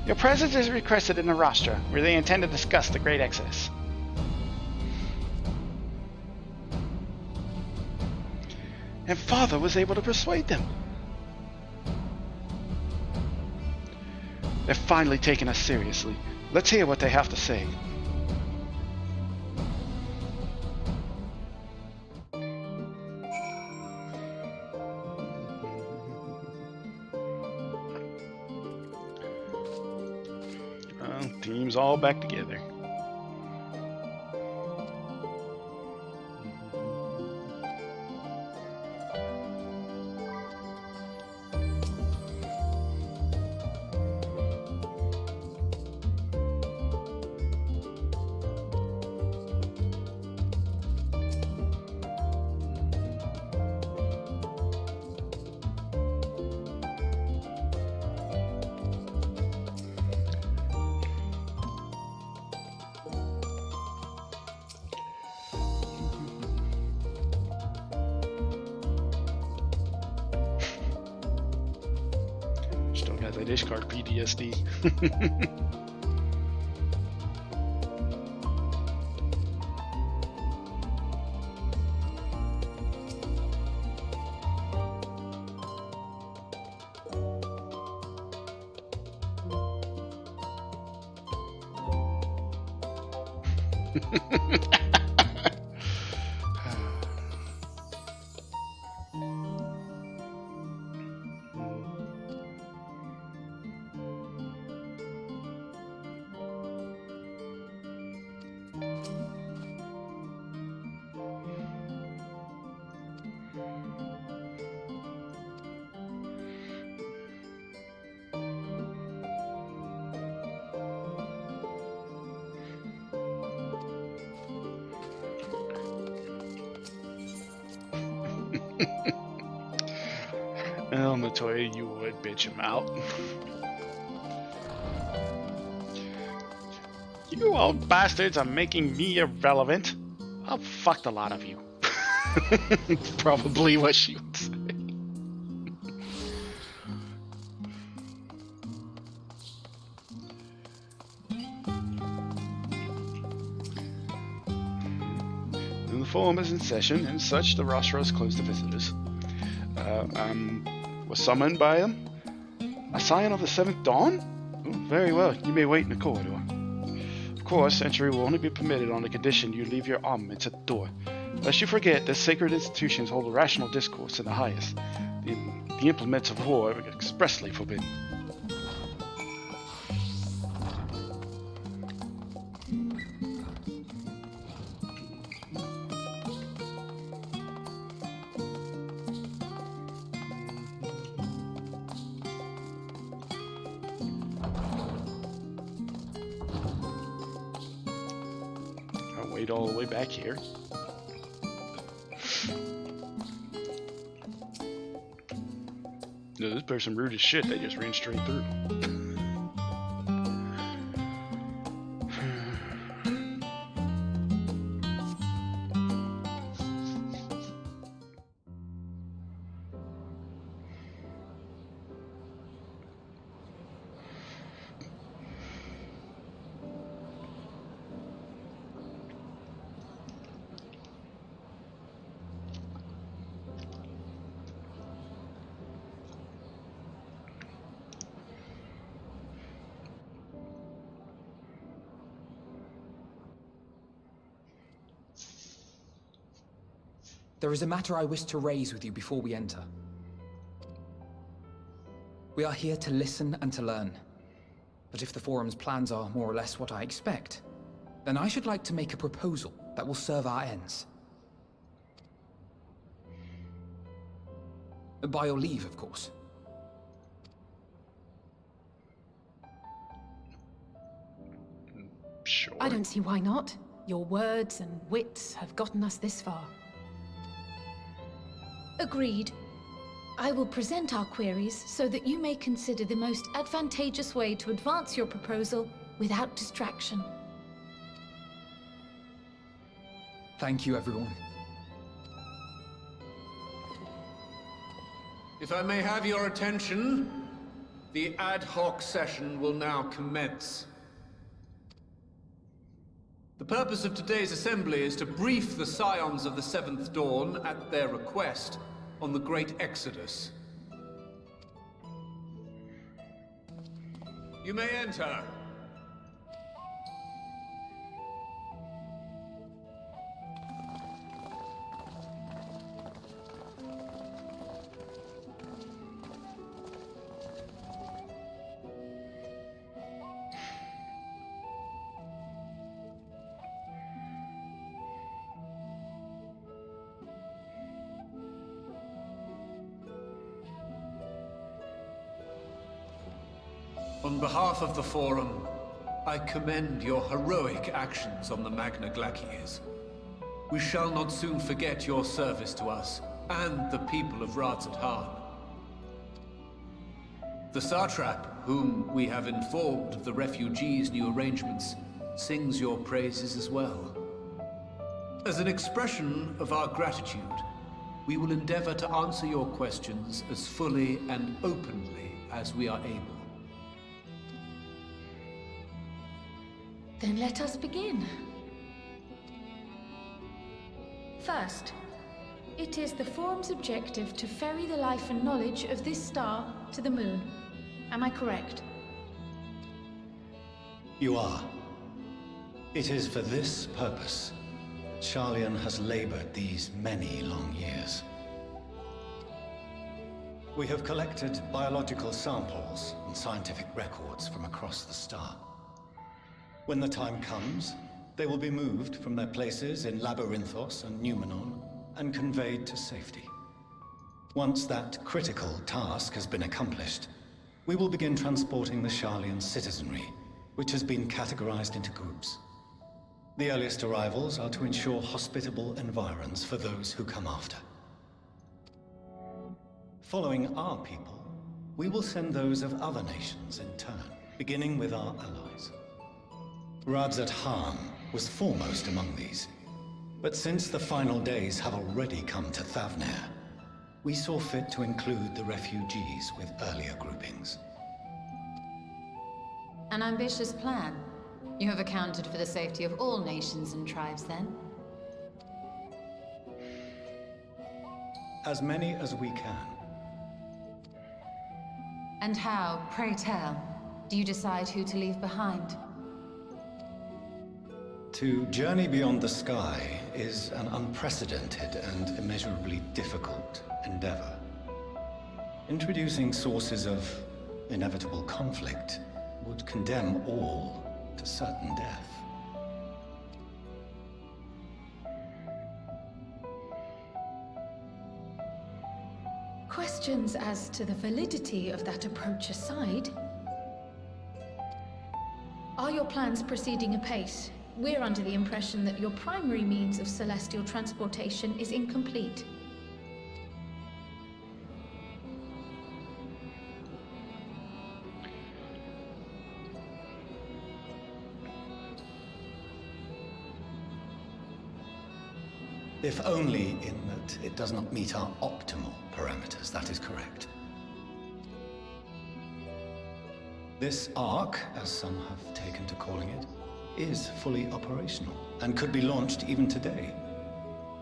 Your presence is requested in the Rostra, where they intend to discuss the Great Exodus. And Father was able to persuade them. They're finally taking us seriously. Let's hear what they have to say. Well, team's all back together. Still got that Ishkard PTSD. Well, Matoya, you would bitch him out. You old bastards are making me irrelevant. I've fucked a lot of you. Probably what she would say. The forum is in session, and such the rostro is closed to visitors. Was summoned by him? A scion of the 7th Dawn? Oh, very well, you may wait in the corridor. Of course, entry will only be permitted on the condition you leave your armaments at the door. Lest you forget that sacred institutions hold a rational discourse in the highest. The implements of war are expressly forbidden. All the way back here. No, this person rude as shit. They just ran straight through. There is a matter I wish to raise with you before we enter. We are here to listen and to learn. But if the forum's plans are more or less what I expect, then I should like to make a proposal that will serve our ends. By your leave, of course. Sure. I don't see why not. Your words and wits have gotten us this far. Agreed. I will present our queries so that you may consider the most advantageous way to advance your proposal without distraction. Thank you, everyone. If I may have your attention, the ad hoc session will now commence. The purpose of today's assembly is to brief the Scions of the 7th Dawn at their request on the Great Exodus. You may enter. On behalf of the Forum, I commend your heroic actions on the Magna Glacies. We shall not soon forget your service to us and the people of Radzat-Han. The Satrap, whom we have informed of the refugees' new arrangements, sings your praises as well. As an expression of our gratitude, we will endeavor to answer your questions as fully and openly as we are able. Then let us begin. First, it is the Forum's objective to ferry the life and knowledge of this star to the moon. Am I correct? You are. It is for this purpose Sharlayan has labored these many long years. We have collected biological samples and scientific records from across the star. When the time comes, they will be moved from their places in Labyrinthos and Numenon and conveyed to safety. Once that critical task has been accomplished, we will begin transporting the Sharlayan citizenry, which has been categorized into groups. The earliest arrivals are to ensure hospitable environs for those who come after. Following our people, we will send those of other nations in turn, beginning with our allies. Radzat Khan was foremost among these, but since the final days have already come to Thavnair, we saw fit to include the refugees with earlier groupings. An ambitious plan. You have accounted for the safety of all nations and tribes, then? As many as we can. And how, pray tell, do you decide who to leave behind? To journey beyond the sky is an unprecedented and immeasurably difficult endeavor. Introducing sources of inevitable conflict would condemn all to certain death. Questions as to the validity of that approach aside, are your plans proceeding apace? We're under the impression that your primary means of celestial transportation is incomplete. If only in that it does not meet our optimal parameters, that is correct. This Ark, as some have taken to calling it, is fully operational and could be launched even today.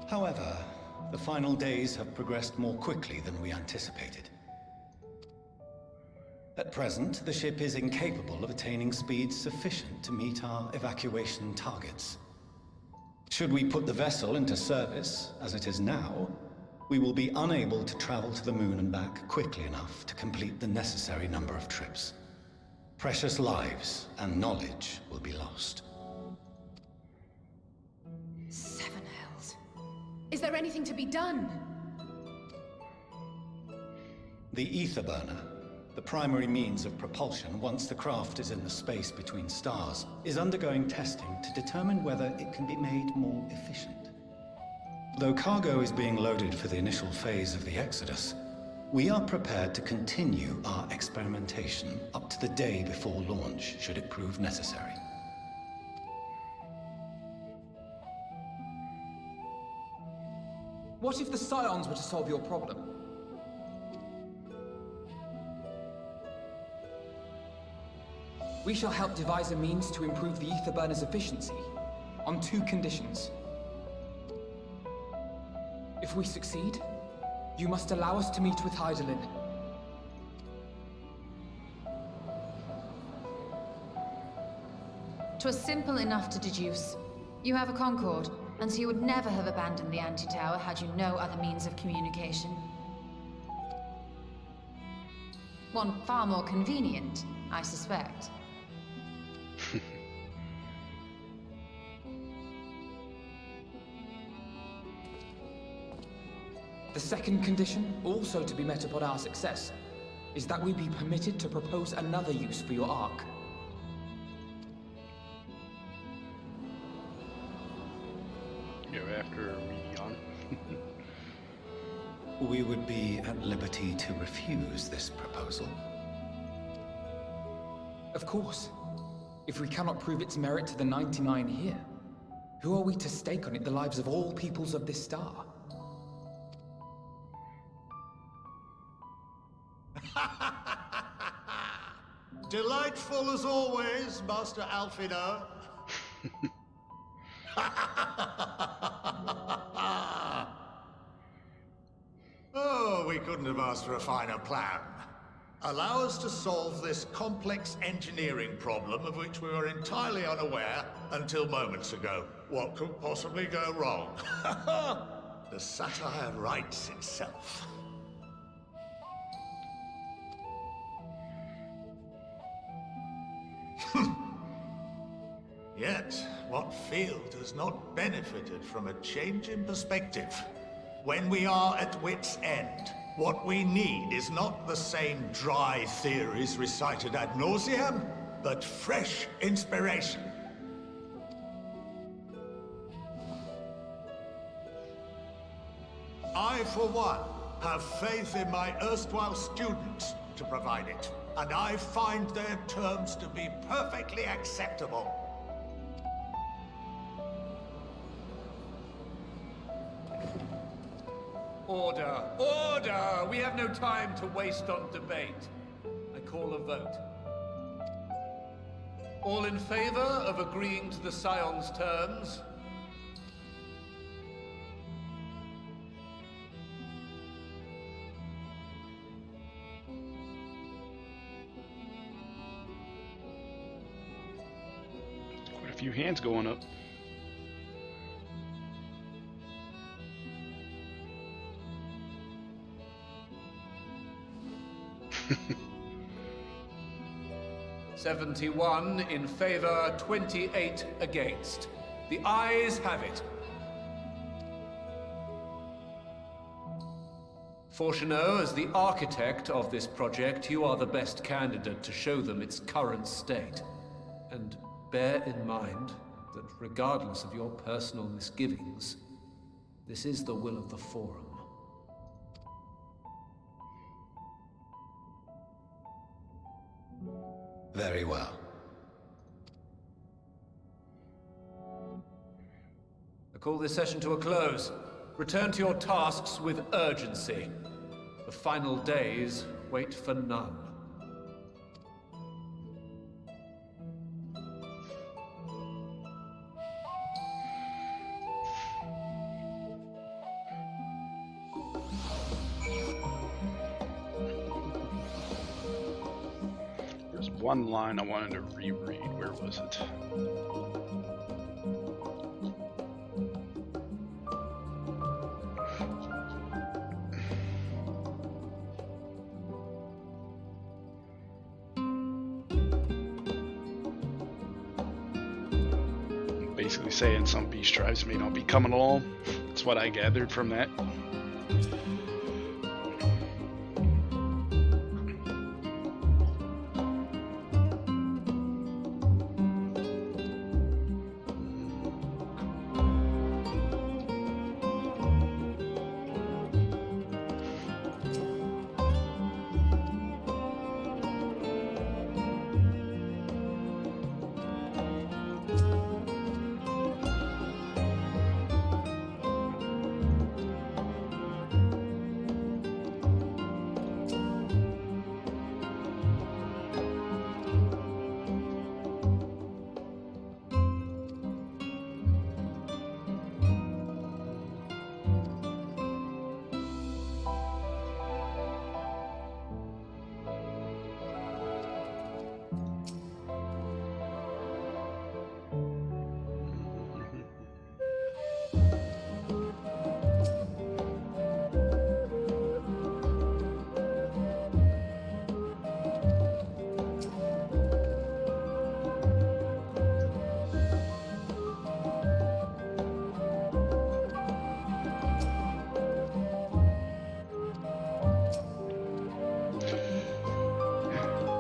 However, the final days have progressed more quickly than we anticipated. At present, the ship is incapable of attaining speeds sufficient to meet our evacuation targets. Should we put the vessel into service, as it is now, we will be unable to travel to the moon and back quickly enough to complete the necessary number of trips. Precious lives and knowledge will be lost. Seven hells. Is there anything to be done? The ether burner, the primary means of propulsion once the craft is in the space between stars, is undergoing testing to determine whether it can be made more efficient. Though cargo is being loaded for the initial phase of the Exodus, we are prepared to continue our experimentation up to the day before launch, should it prove necessary. What if the Scions were to solve your problem? We shall help devise a means to improve the ether burner's efficiency, on 2 conditions. If we succeed, you must allow us to meet with Hydaelyn. 'Twas simple enough to deduce. You have a Concord, and so you would never have abandoned the anti-tower had you no other means of communication. One far more convenient, I suspect. The second condition, also to be met upon our success, is that we be permitted to propose another use for your Ark. You're after Rion. We would be at liberty to refuse this proposal. Of course. If we cannot prove its merit to the 99 here, who are we to stake on it the lives of all peoples of this star? Delightful as always, Master Alfino. Oh, we couldn't have asked for a finer plan. Allow us to solve this complex engineering problem of which we were entirely unaware until moments ago. What could possibly go wrong? The satire writes itself. Yet, what field has not benefited from a change in perspective? When we are at wit's end, what we need is not the same dry theories recited ad nauseam, but fresh inspiration. I, for one, have faith in my erstwhile students to provide it, and I find their terms to be perfectly acceptable. Order! Order! We have no time to waste on debate. I call a vote. All in favor of agreeing to the Scion's terms? Quite a few hands going up. "71 in favor, 28 against. The ayes have it. Fortuneau, as the architect of this project, you are the best candidate to show them its current state. And bear in mind that regardless of your personal misgivings, this is the will of the Forum. Very well. I call this session to a close. Return to your tasks with urgency. The final days wait for none. There's one line I wanted to reread. Where was it? Basically saying some beast tribes may not be coming along. That's what I gathered from that.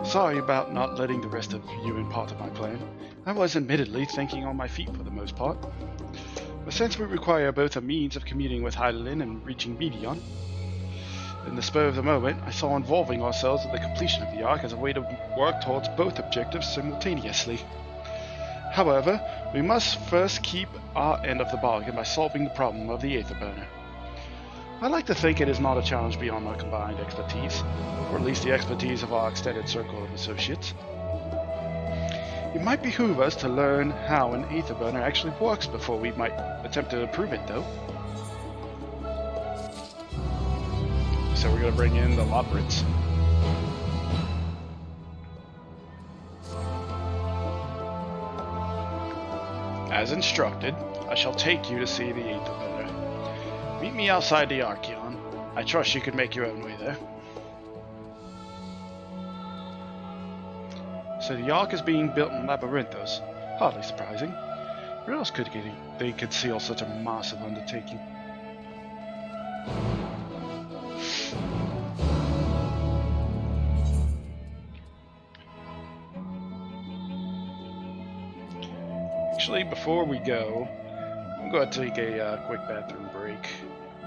Sorry about not letting the rest of you in part of my plan. I was admittedly thinking on my feet for the most part. But since we require both a means of commuting with Hydaelyn and reaching Medion, in the spur of the moment, I saw involving ourselves in the completion of the Ark as a way to work towards both objectives simultaneously. However, we must first keep our end of the bargain by solving the problem of the Aether Burner. I like to think it is not a challenge beyond our combined expertise, or at least the expertise of our extended circle of associates. It might behoove us to learn how an Aether Burner actually works before we might attempt to improve it, though. So we're going to bring in the Lobrits. As instructed, I shall take you to see the Aether Burner. Meet me outside the Archeon. I trust you could make your own way there. So the Ark is being built in Labyrinthos. Hardly surprising. Where else could they conceal such a massive undertaking? Actually, before we go, I'm going to take a quick bathroom break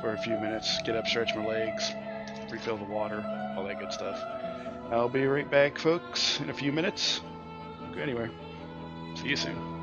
for a few minutes, get up, stretch my legs, refill the water, all that good stuff. I'll be right back, folks, in a few minutes. Don't go anywhere. See you soon.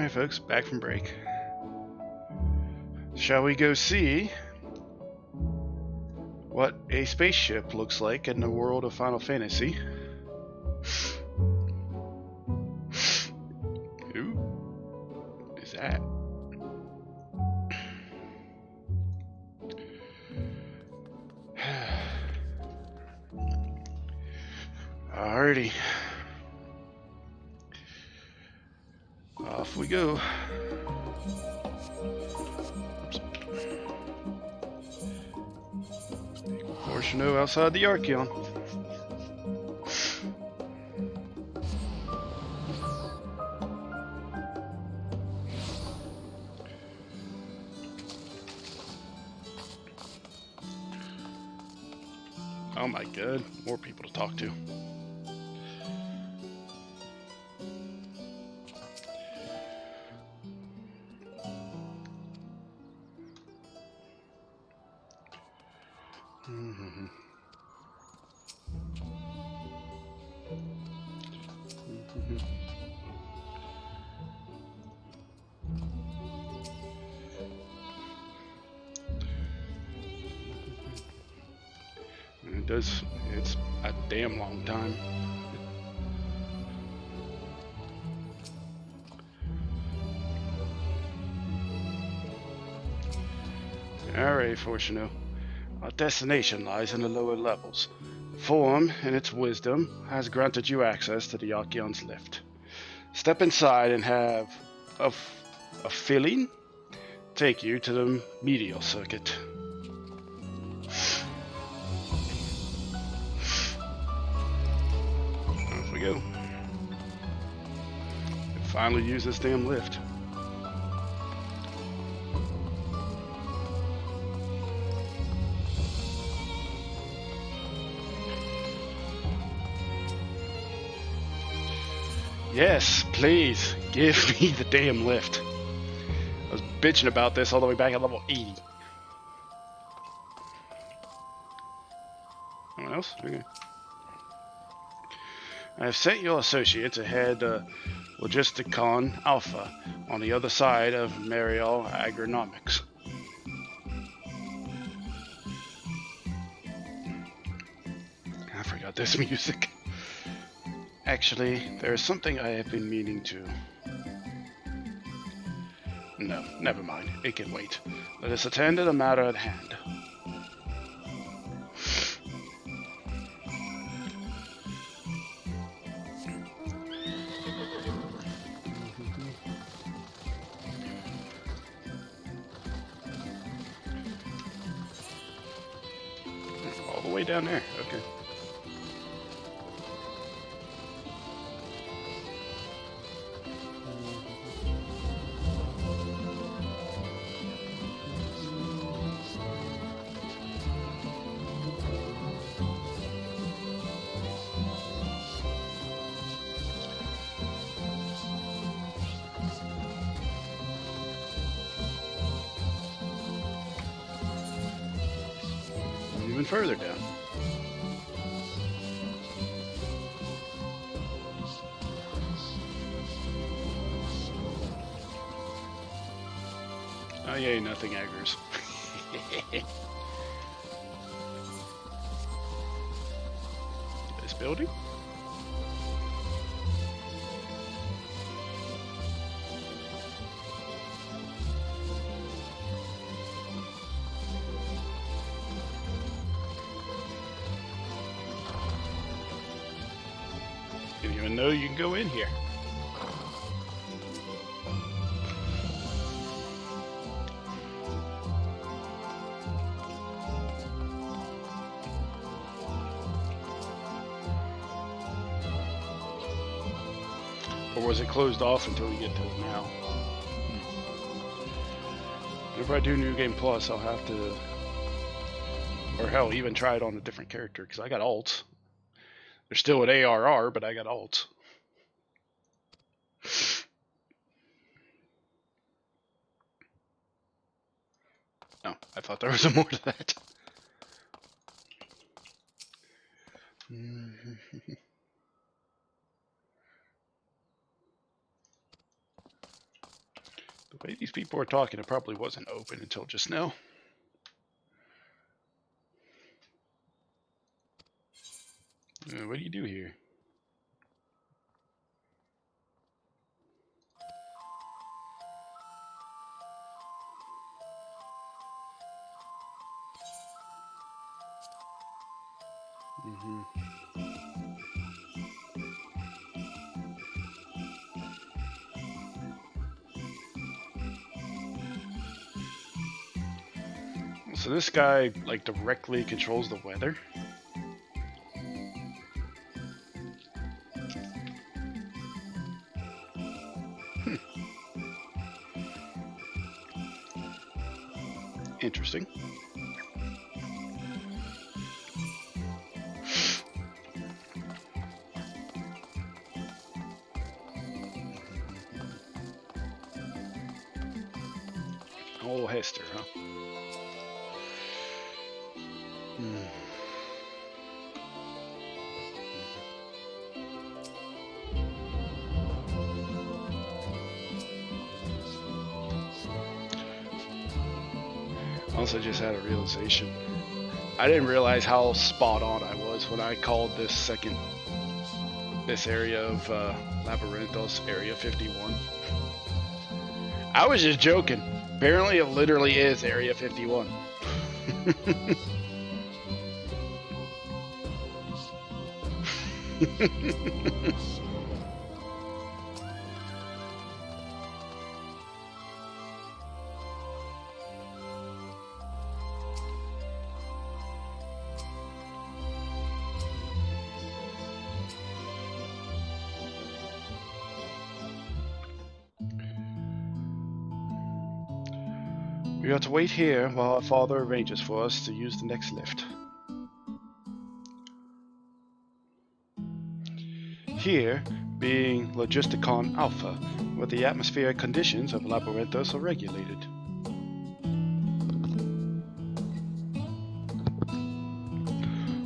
Alright folks, back from break. Shall we go see what a spaceship looks like in the world of Final Fantasy? Who is that? Alrighty. Off we go. Portion outside the Archeon. Oh my god, more people to talk to. It's a damn long time. Alright, Fortuno. Our destination lies in the lower levels. The Forum, in its wisdom, has granted you access to the Archeon's lift. Step inside and have a filling take you to the medial circuit. Off we go. Finally use this damn lift. Yes, please, give me the damn lift. I was bitching about this all the way back at level 80. Anyone else? Okay. I have sent your associate to head Logisticon Alpha on the other side of Mariel Agronomics. I forgot this music. Actually, there is something I have been meaning to... No, never mind. It can wait. Let us attend to the matter at hand. All the way down there. Okay. Even further down. Oh yay, nothing aggro's. This building? Didn't even know you can go in here. Or was it closed off until we get to it now? Whenever I do New Game Plus, I'll have to... Or hell, even try it on a different character, because I got alts. They're still at ARR, but I got alts. No, I thought there was more to that. The way these people are talking, it probably wasn't open until just now. What do you do here? So this guy, like, directly controls the weather? Interesting. Oh, Hester, huh? Also just had a realization. I didn't realize how spot on I was when I called this area of Labyrinthos Area 51. I was just joking. Apparently it literally is Area 51. We are to wait here while our father arranges for us to use the next lift. Here, being Logisticon Alpha, where the atmospheric conditions of Labyrinthos are regulated.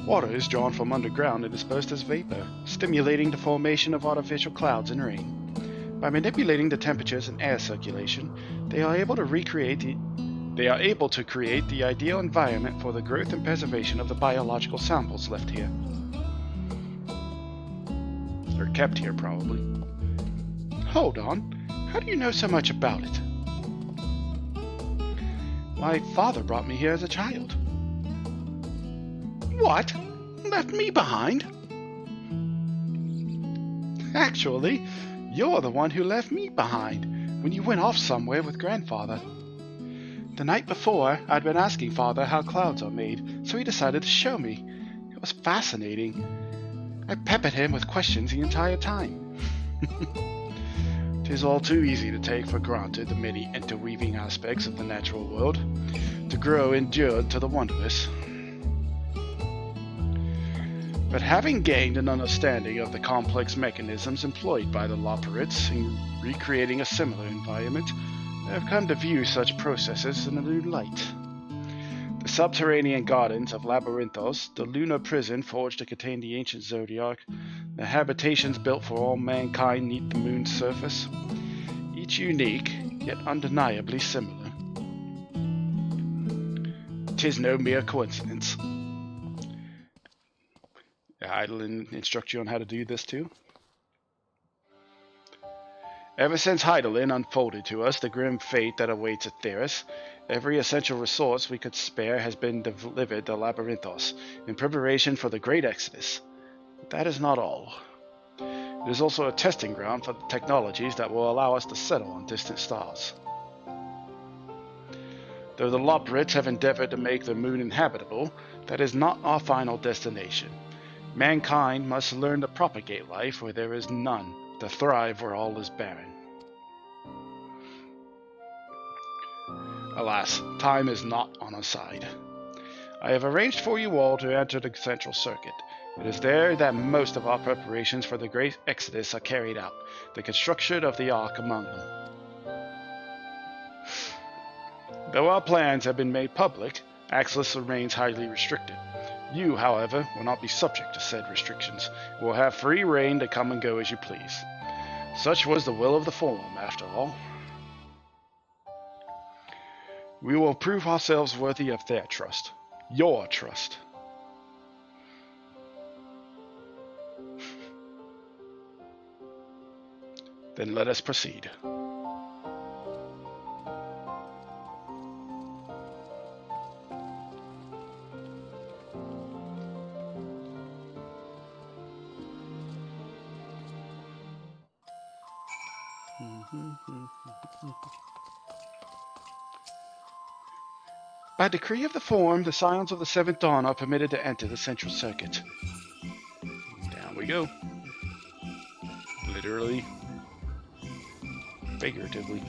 Water is drawn from underground and dispersed as vapor, stimulating the formation of artificial clouds and rain. By manipulating the temperatures and air circulation, they are able to create the ideal environment for the growth and preservation of the biological samples left here. Or kept here, probably. Hold on. How do you know so much about it? My father brought me here as a child. What? Left me behind? Actually, you're the one who left me behind when you went off somewhere with grandfather. The night before, I'd been asking father how clouds are made, so he decided to show me. It was fascinating. I peppered him with questions the entire time. 'Tis all too easy to take for granted the many interweaving aspects of the natural world, to grow endured to the wondrous. But having gained an understanding of the complex mechanisms employed by the Loporrits in recreating a similar environment, I have come to view such processes in a new light. The subterranean gardens of Labyrinthos, the lunar prison forged to contain the ancient Zodiac, the habitations built for all mankind neath the moon's surface, each unique, yet undeniably similar. 'Tis no mere coincidence. Heidelin instruct you on how to do this too? Ever since Heidelin unfolded to us the grim fate that awaits Atheris, every essential resource we could spare has been delivered to Labyrinthos in preparation for the Great Exodus. But that is not all. It is also a testing ground for the technologies that will allow us to settle on distant stars. Though the Loporrits have endeavored to make the moon inhabitable, that is not our final destination. Mankind must learn to propagate life where there is none, to thrive where all is barren. Alas, time is not on our side. I have arranged for you all to enter the central circuit. It is there that most of our preparations for the great exodus are carried out, the construction of the Ark among them. Though our plans have been made public, access remains highly restricted. You, however, will not be subject to said restrictions, and will have free reign to come and go as you please. Such was the will of the Forum, after all. We will prove ourselves worthy of their trust. Your trust. Then let us proceed. By decree of the Forum, the Scions of the Seventh Dawn are permitted to enter the Central Circuit. Down we go. Literally. Figuratively.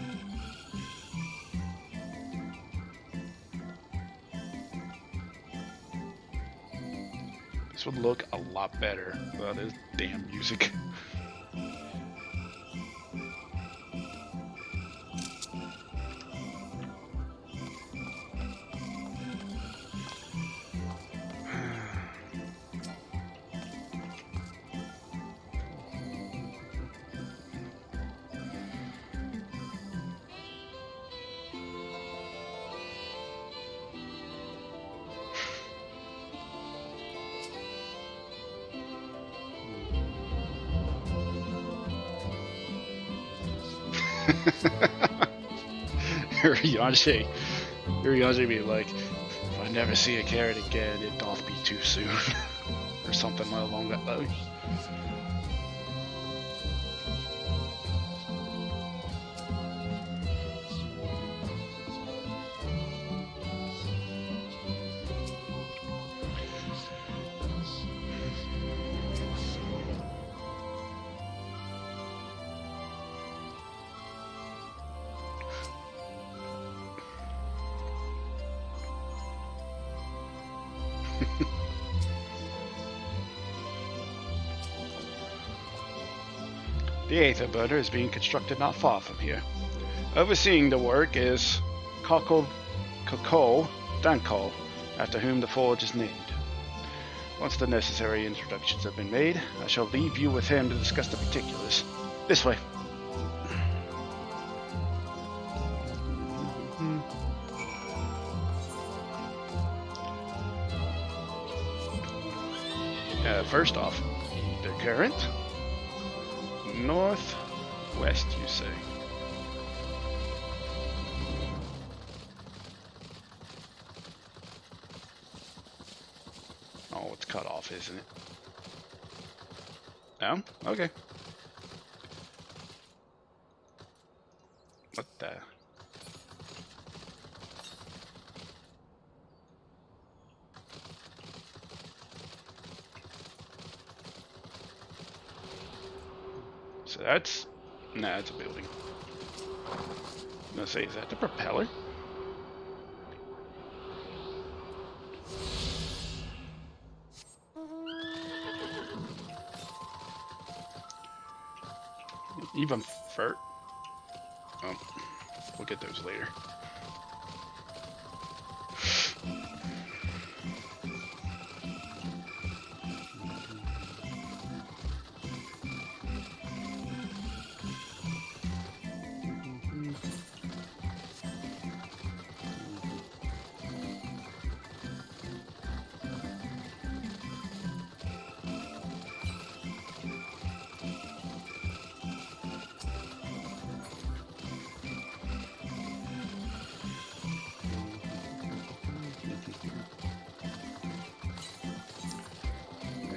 This would look a lot better without this damn music. Urianger be like, if I never see a carrot again, it doth be too soon. Or something along that line. The Aether Burner is being constructed not far from here. Overseeing the work is Kakol Dankol, after whom the forge is named. Once the necessary introductions have been made, I shall leave you with him to discuss the particulars. This way. First off, the current. Northwest, you say? Oh, it's cut off, isn't it? No? Okay. What the? So that's... Nah, it's a building. I'm gonna say, is that the propeller? Even fur... Oh, we'll get those later.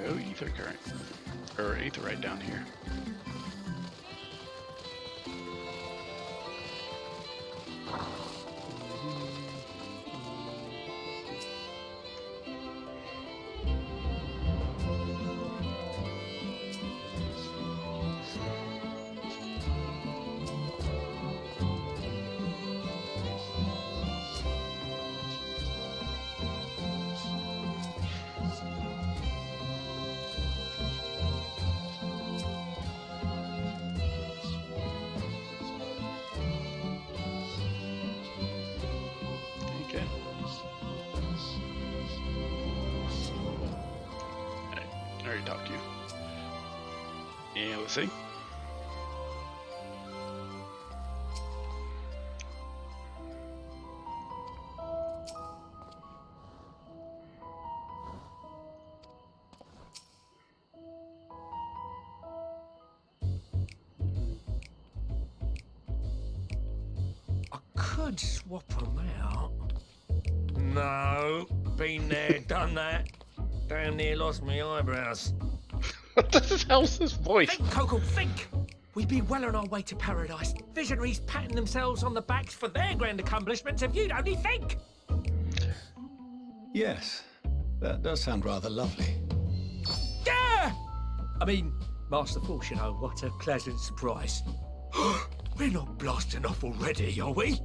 No ether current. Or ether right down here. Talk to you. And let's see. could swap them out. No, been there, done that. Damn near lost my eyebrows. What the hell's this voice? Think, Coco, think! We'd be well on our way to paradise. Visionaries patting themselves on the backs for their grand accomplishments if you'd only think! Yes, that does sound rather lovely. Yeah! I mean, Master Force, you know, what a pleasant surprise. We're not blasting off already, are we?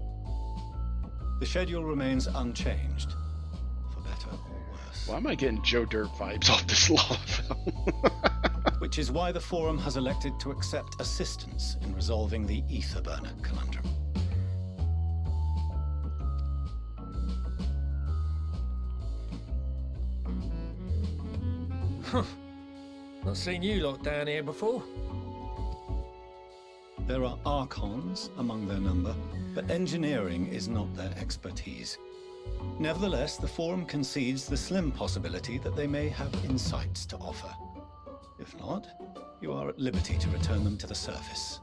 The schedule remains unchanged, for better or worse. Why am I getting Joe Dirt vibes off this lava film? Which is why the Forum has elected to accept assistance in resolving the ether burner conundrum. Not seen you lot down here before. There are Archons among their number, but engineering is not their expertise. Nevertheless, the Forum concedes the slim possibility that they may have insights to offer. If not, you are at liberty to return them to the surface,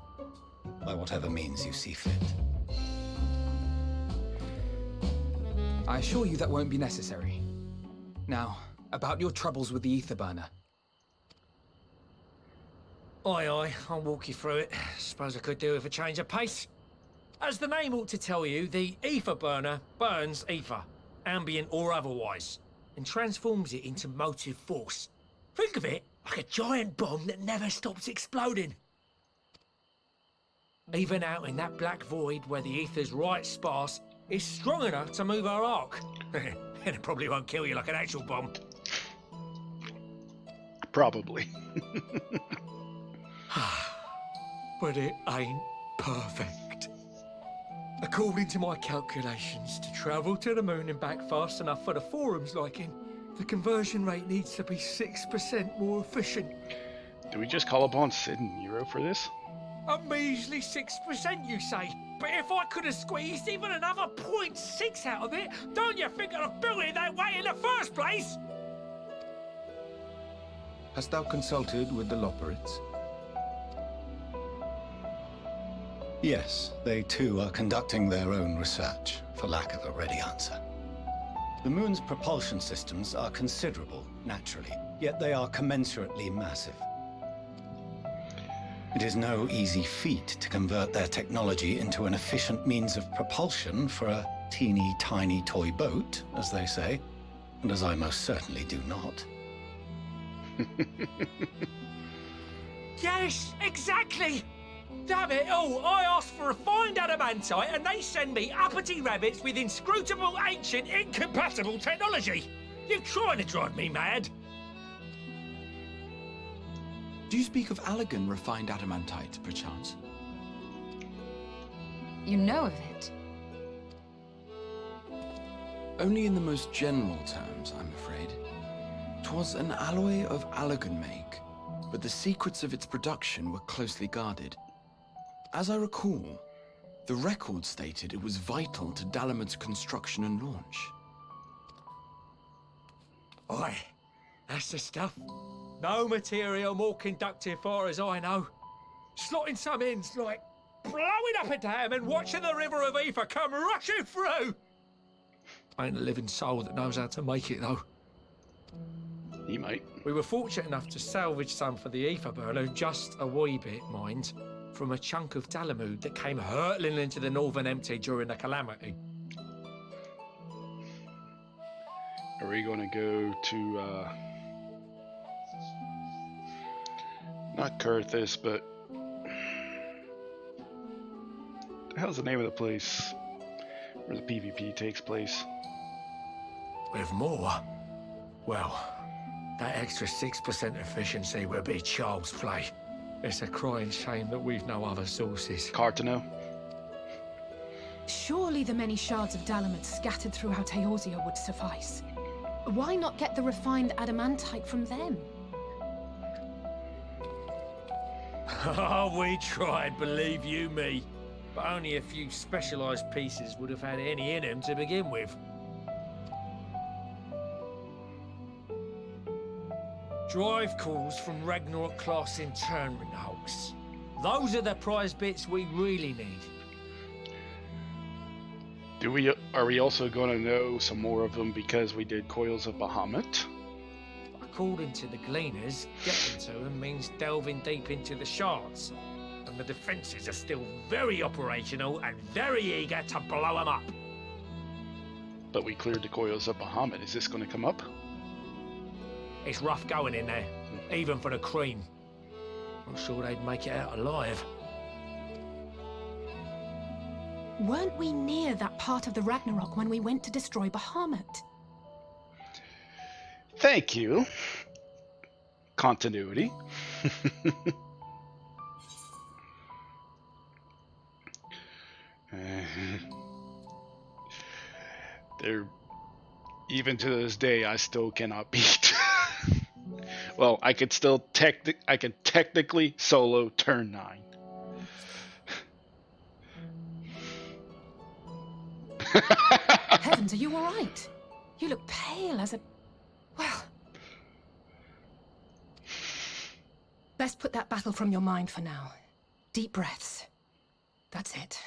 by whatever means you see fit. I assure you that won't be necessary. Now, about your troubles with the ether burner. Aye, I'll walk you through it. Suppose I could do with a change of pace. As the name ought to tell you, the ether burner burns ether, ambient or otherwise, and transforms it into motive force. Think of it like a giant bomb that never stops exploding. Even out in that black void where the ether's right sparse, it's strong enough to move our arc. And it probably won't kill you like an actual bomb. Probably. But it ain't perfect. According to my calculations, to travel to the moon and back fast enough for the Forum's liking, the conversion rate needs to be 6% more efficient. Do we just call upon Sid and Nero for this? A measly 6%, you say? But if I could have squeezed even another 0.6 out of it, don't you think I'd have built it that way in the first place? Hast thou consulted with the Loperids? Yes, they too are conducting their own research, for lack of a ready answer. The moon's propulsion systems are considerable, naturally, yet they are commensurately massive. It is no easy feat to convert their technology into an efficient means of propulsion for a teeny tiny toy boat, as they say, and as I most certainly do not. Yes, exactly! Damn it all, I asked for refined adamantite and they send me uppity rabbits with inscrutable, ancient, incompatible technology! You're trying to drive me mad! Do you speak of Allegan refined adamantite, perchance? You know of it? Only in the most general terms, I'm afraid. 'Twas an alloy of Allegan make, but the secrets of its production were closely guarded. As I recall, the record stated it was vital to Dalamud's construction and launch. Aye, that's the stuff. No material more conductive far as I know. Slotting some ends like blowing up a dam and watching the river of ether come rushing through. Ain't a living soul that knows how to make it though. He might. We were fortunate enough to salvage some for the ether burner, just a wee bit, mind, from a chunk of Dalamud that came hurtling into the Northern Empty during the calamity. Are we going to go to, not Kurthus, but the hell's the name of the place where the PvP takes place? With more? Well, that extra 6% efficiency would be child's play. It's a crying shame that we've no other sources. Cartano? Surely the many shards of Dalamud scattered throughout Eorzea would suffice. Why not get the refined adamantite from them? Oh, we tried, believe you me. But only a few specialised pieces would have had any in them to begin with. Drive calls from Ragnarok-class internment hulks. Those are the prize bits we really need. Are we also going to know some more of them because we did Coils of Bahamut? According to the Gleaners, getting to them means delving deep into the shards. And the defences are still very operational and very eager to blow them up. But we cleared the Coils of Bahamut. Is this going to come up? It's rough going in there, even for the cream. Not sure they'd make it out alive. Weren't we near that part of the Ragnarok when we went to destroy Bahamut? Thank you. Continuity. They're, even to this day, I still cannot beat. Well, I could still technically solo turn 9. Heavens, are you all right? You look pale as a... Well... Best put that battle from your mind for now. Deep breaths. That's it.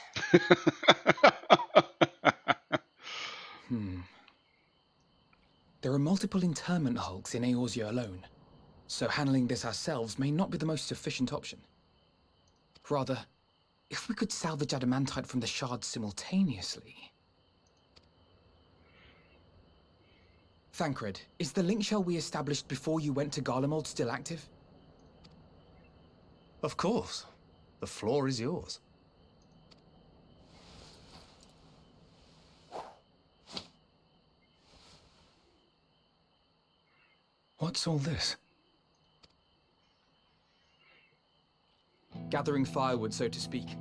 There are multiple internment hulks in Eorzea alone, so handling this ourselves may not be the most efficient option. Rather, if we could salvage adamantite from the shards simultaneously... Thancred, is the link shell we established before you went to Garlemald still active? Of course. The floor is yours. What's all this? Gathering firewood, so to speak.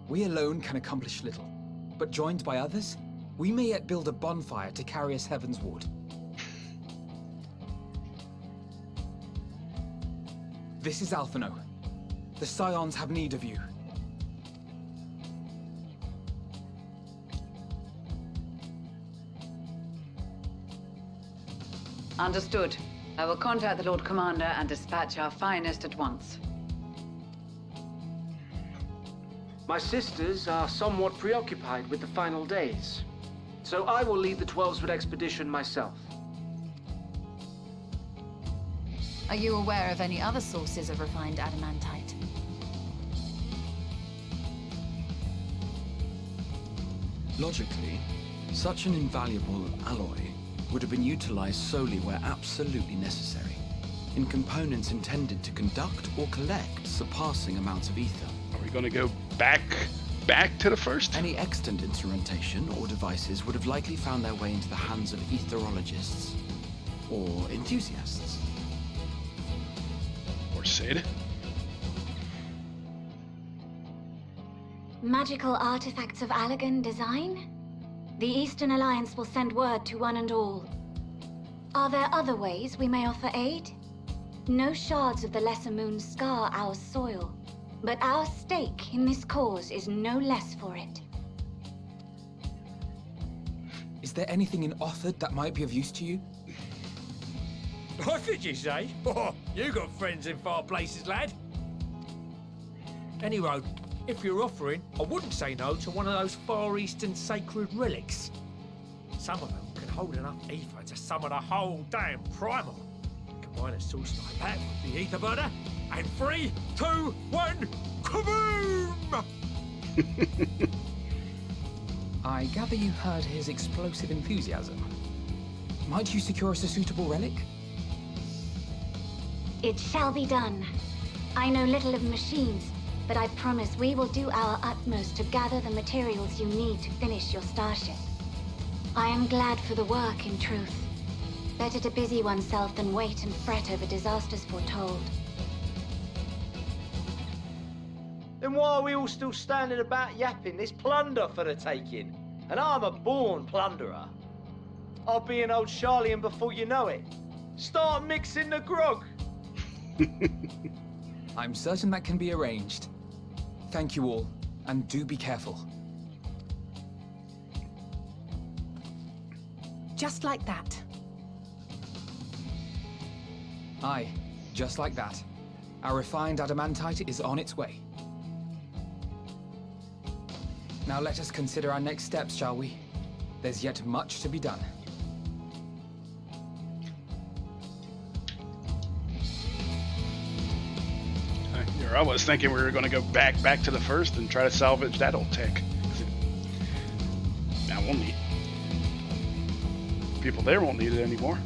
We alone can accomplish little, but joined by others, we may yet build a bonfire to carry us heavensward. This is Alphino. The Scions have need of you. Understood. I will contact the Lord Commander and dispatch our finest at once. My sisters are somewhat preoccupied with the final days, so I will lead the 12-foot expedition myself. Are you aware of any other sources of refined adamantite? Logically, such an invaluable alloy would have been utilized solely where absolutely necessary, in components intended to conduct or collect surpassing amounts of ether. Are we going to go back to the first? Any extant instrumentation or devices would have likely found their way into the hands of etherologists or enthusiasts. Or Sid. Magical artifacts of Allagan design? The Eastern Alliance will send word to one and all. Are there other ways we may offer aid? No shards of the Lesser Moon scar our soil, but our stake in this cause is no less for it. Is there anything in Othard that might be of use to you? What did you say? Oh, you got friends in far places, lad. Anyway, if you're offering, I wouldn't say no to one of those Far Eastern sacred relics. Some of them can hold enough ether to summon a whole damn primal. Combine a source like that with the ether burner, and 3, 2, 1, kaboom! I gather you heard his explosive enthusiasm. Might you secure us a suitable relic? It shall be done. I know little of machines, but I promise we will do our utmost to gather the materials you need to finish your starship. I am glad for the work, in truth. Better to busy oneself than wait and fret over disasters foretold. Then why are we all still standing about yapping? There's plunder for the taking, and I'm a born plunderer. I'll be an old Charlian before you know it. Start mixing the grog. I'm certain that can be arranged. Thank you all, and do be careful. Just like that. Aye, just like that. Our refined adamantite is on its way. Now let us consider our next steps, shall we? There's yet much to be done. I was thinking we were going to go back to the first and try to salvage that old tech. Now we'll need people there won't need it anymore.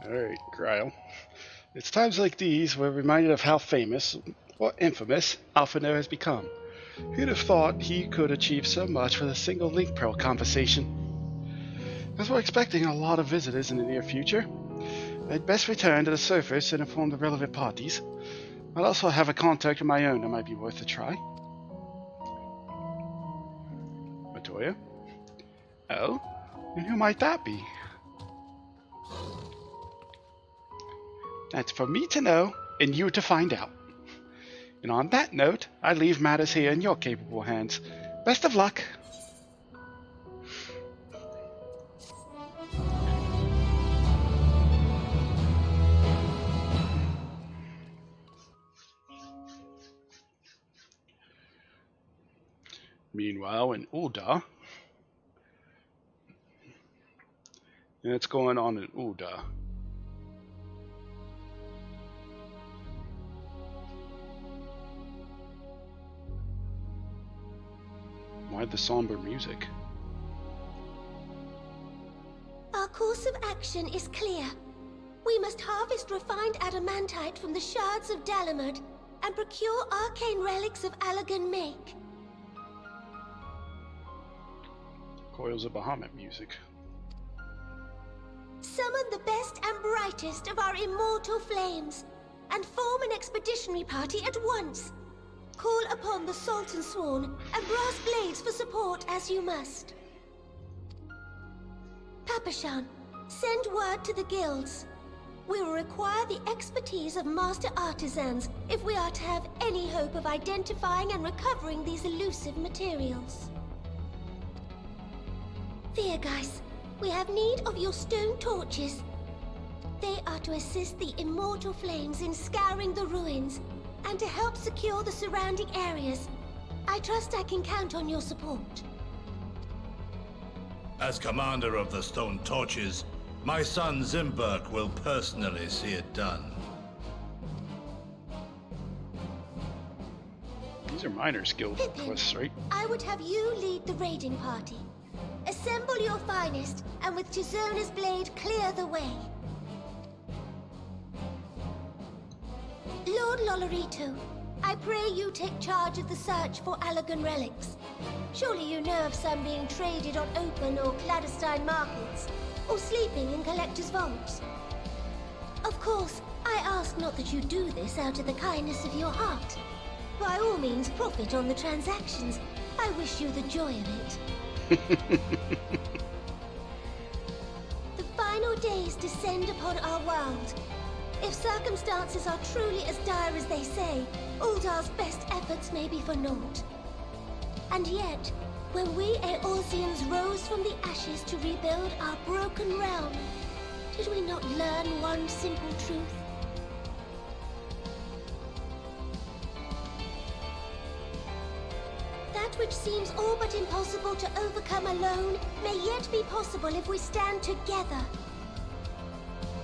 Alright, Gryle. It's times like these we're reminded of how famous, or infamous, Alphino has become. Who'd have thought he could achieve so much with a single link pearl conversation? As we're expecting a lot of visitors in the near future, I'd best return to the surface and inform the relevant parties. I'll also have a contact of my own that might be worth a try. Matoya? Oh? And who might that be? That's for me to know, and you to find out. And on that note, I leave matters here in your capable hands. Best of luck. Meanwhile, in Ulda, and what's going on in Ulda? Why the somber music? Our course of action is clear. We must harvest refined adamantite from the shards of Dalamud and procure arcane relics of Allagan make. Coils of Bahamut music. Summon the best and brightest of our immortal flames, and form an expeditionary party at once. Call upon the Sultan Sworn and Brass Blades for support as you must. Papashan, send word to the guilds. We will require the expertise of master artisans if we are to have any hope of identifying and recovering these elusive materials. Viergeist, we have need of your stone torches. They are to assist the immortal flames in scouring the ruins and to help secure the surrounding areas. I trust I can count on your support. As commander of the Stone Torches, my son Zimberk will personally see it done. These are minor skill quests, right? I would have you lead the raiding party. Assemble your finest, and with Chizona's blade clear the way. Lord Lolorito, I pray you take charge of the search for Allagan relics. Surely you know of some being traded on open or clandestine markets, or sleeping in collectors' vaults. Of course, I ask not that you do this out of the kindness of your heart. By all means, profit on the transactions. I wish you the joy of it. The final days descend upon our world. If circumstances are truly as dire as they say, Uldar's best efforts may be for naught. And yet, when we Eorzeans rose from the ashes to rebuild our broken realm, did we not learn one simple truth? That which seems all but impossible to overcome alone may yet be possible if we stand together.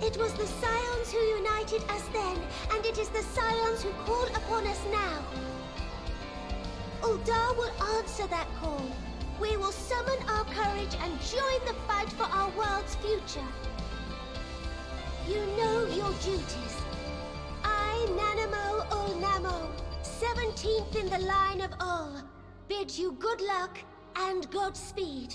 It was the Scions who united us then, and it is the Scions who call upon us now. Uldar will answer that call. We will summon our courage and join the fight for our world's future. You know your duties. I, Nanamo Ulnamo, 17th in the line of Ul, bid you good luck and Godspeed.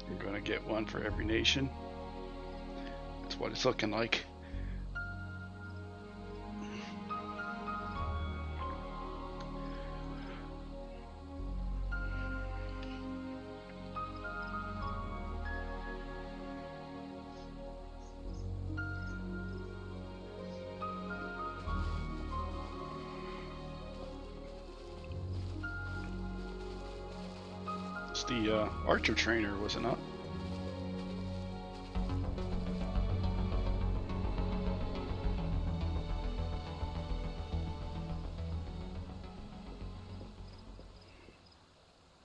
You're gonna get one for every nation. That's what it's looking like. It's the archer trainer, was it not?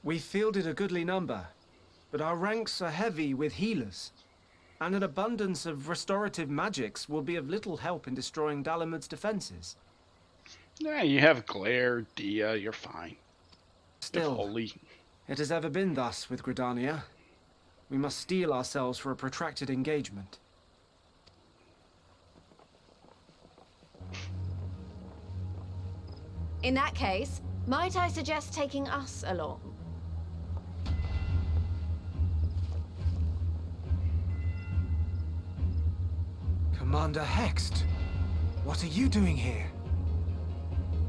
We fielded a goodly number, but our ranks are heavy with healers, and an abundance of restorative magics will be of little help in destroying Dalamud's defenses. Yeah, you have Glare, Dia, you're fine. Still, holy. It has ever been thus with Gridania. We must steel ourselves for a protracted engagement. In that case, might I suggest taking us along? Commander Hext, what are you doing here?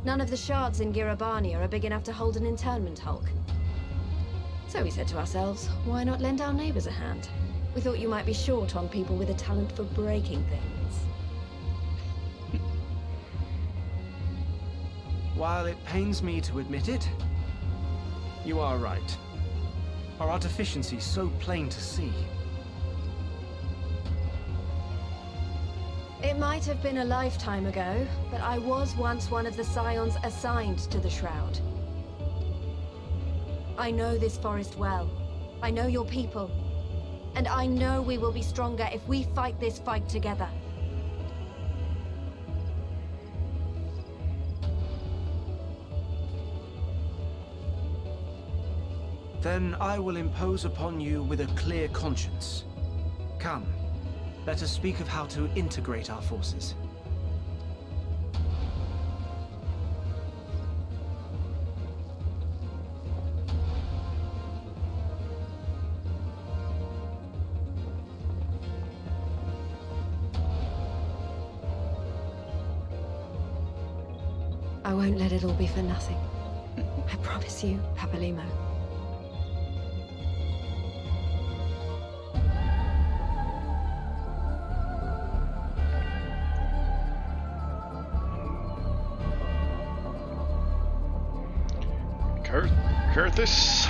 None of the shards in Girabania are big enough to hold an internment hulk. So we said to ourselves, why not lend our neighbors a hand? We thought you might be short on people with a talent for breaking things. While it pains me to admit it, you are right. Our deficiency so plain to see. It might have been a lifetime ago, but I was once one of the Scions assigned to the Shroud. I know this forest well. I know your people. And I know we will be stronger if we fight this fight together. Then I will impose upon you with a clear conscience. Come, let us speak of how to integrate our forces. I won't let it all be for nothing. I promise you, Papalimo. Curthus.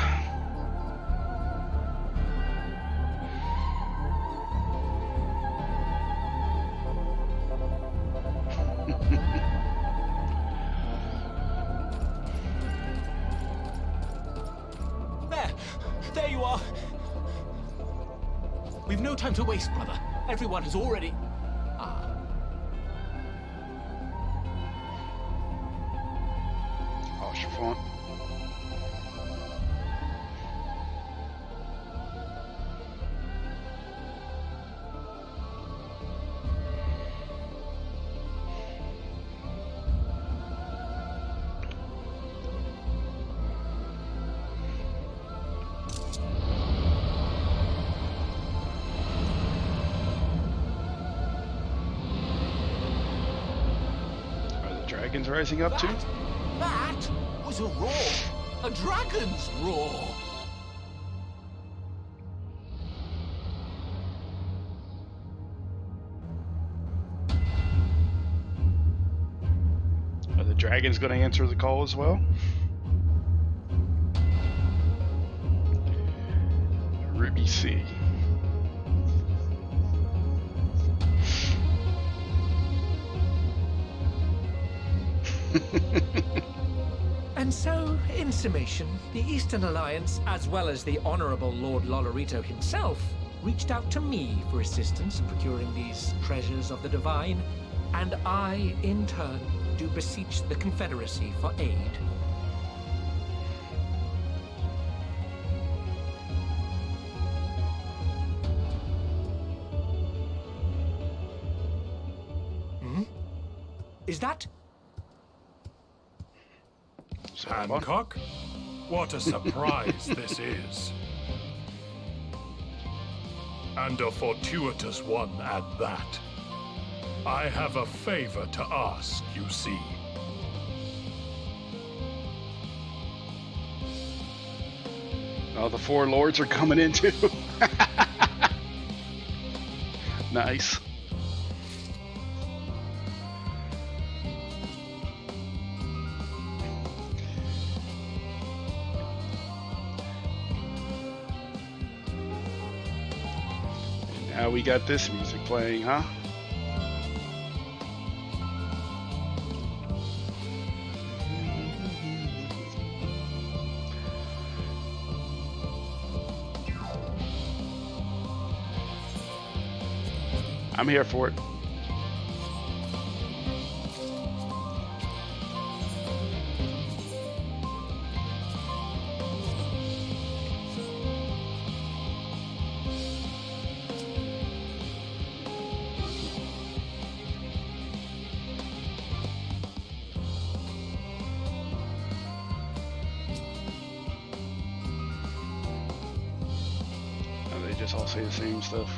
There you are. We've no time to waste, brother. Everyone has already... Oh, Chiffon. Dragons rising up too? That was a roar. A dragon's roar. Are the dragons going to answer the call as well? Ruby C. And so, in summation, the Eastern Alliance, as well as the Honorable Lord Lolorito himself, reached out to me for assistance in procuring these treasures of the divine, and I, in turn, do beseech the Confederacy for aid. Is that? Hancock? What a surprise this is. And a fortuitous one at that. I have a favor to ask, you see. Oh, the four lords are coming in too. Nice. Now we got this music playing, huh? I'm here for it. Oh, they just all say the same stuff.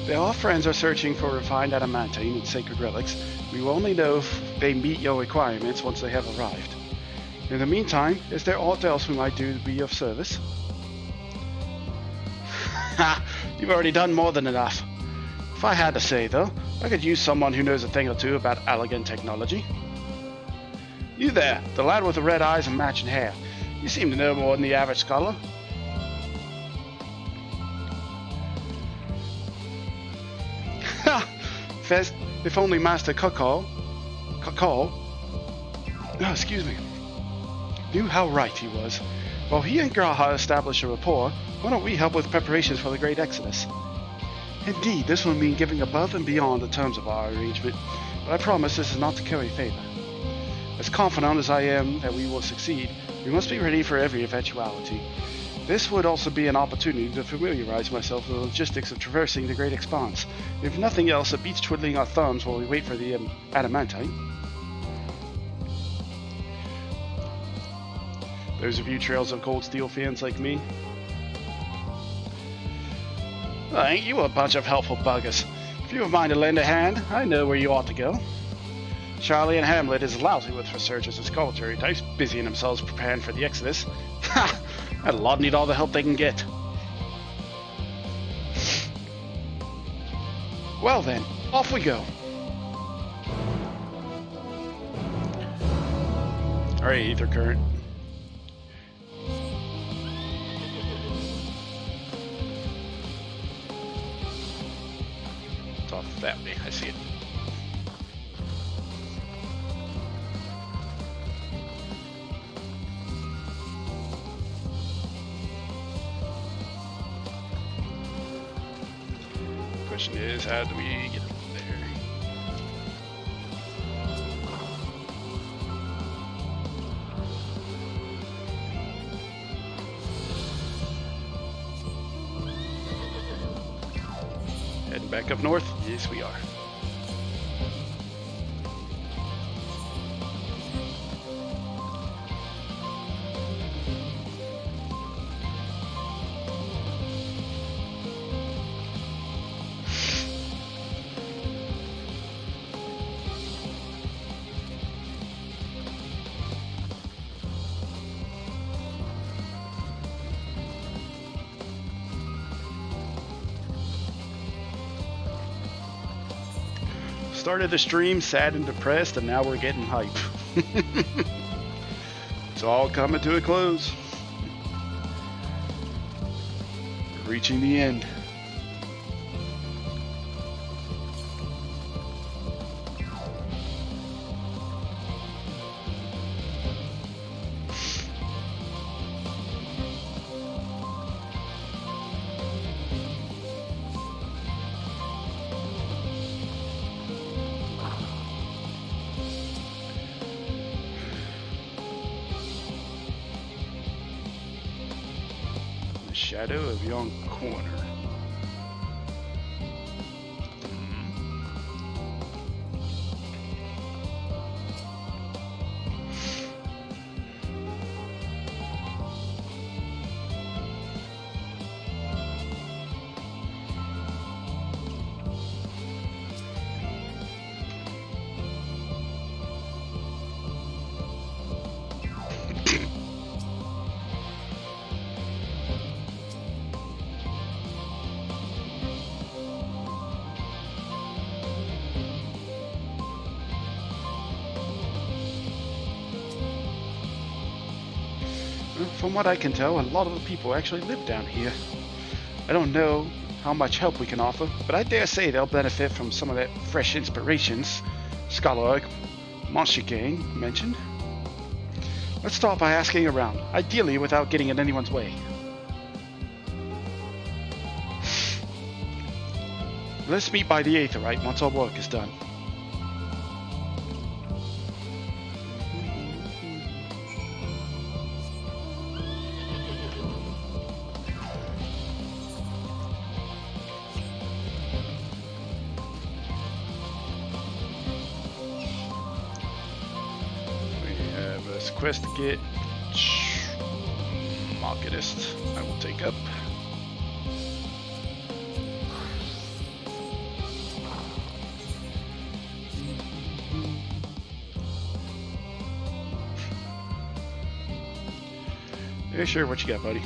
If all friends are searching for refined adamantine and sacred relics, we will only know if they meet your requirements once they have arrived. In the meantime, is there aught else we might do to be of service? Ha! You've already done more than enough. If I had to say, though, I could use someone who knows a thing or two about elegant technology. You there, the lad with the red eyes and matching hair. You seem to know more than the average scholar. Fez, if only Master Kakal, excuse me, knew how right he was. While he and Graha establish a rapport, why don't we help with preparations for the Great Exodus? Indeed, this will mean giving above and beyond the terms of our arrangement, but I promise this is not to curry favor. As confident as I am that we will succeed, we must be ready for every eventuality. This would also be an opportunity to familiarize myself with the logistics of traversing the Great Expanse. If nothing else, it beats twiddling our thumbs while we wait for the adamantine. Those of you Trails of Cold Steel fans like me? Well, ain't you a bunch of helpful buggers? If you have mind to lend a hand, I know where you ought to go. Charlie and Hamlet is lousy with researchers and scholarly types, busying themselves preparing for the Exodus. Ha! That lot need all the help they can get. Well then, off we go. Alright, ether current. It's off that way, I see it. Question is, how do we get up there? Heading back up north? Yes, we are. Started the stream sad and depressed, and now we're getting hype. It's all coming to a close. We're reaching the end. Shadow of yon corner. From what I can tell, a lot of the people actually live down here. I don't know how much help we can offer, but I dare say they'll benefit from some of that fresh inspirations Scholar Monster Gang mentioned. Let's start by asking around, ideally without getting in anyone's way. Let's meet by the Aetherite once our work is done. Quest to get Marketist. I will take up. Yeah, sure. What you got, buddy?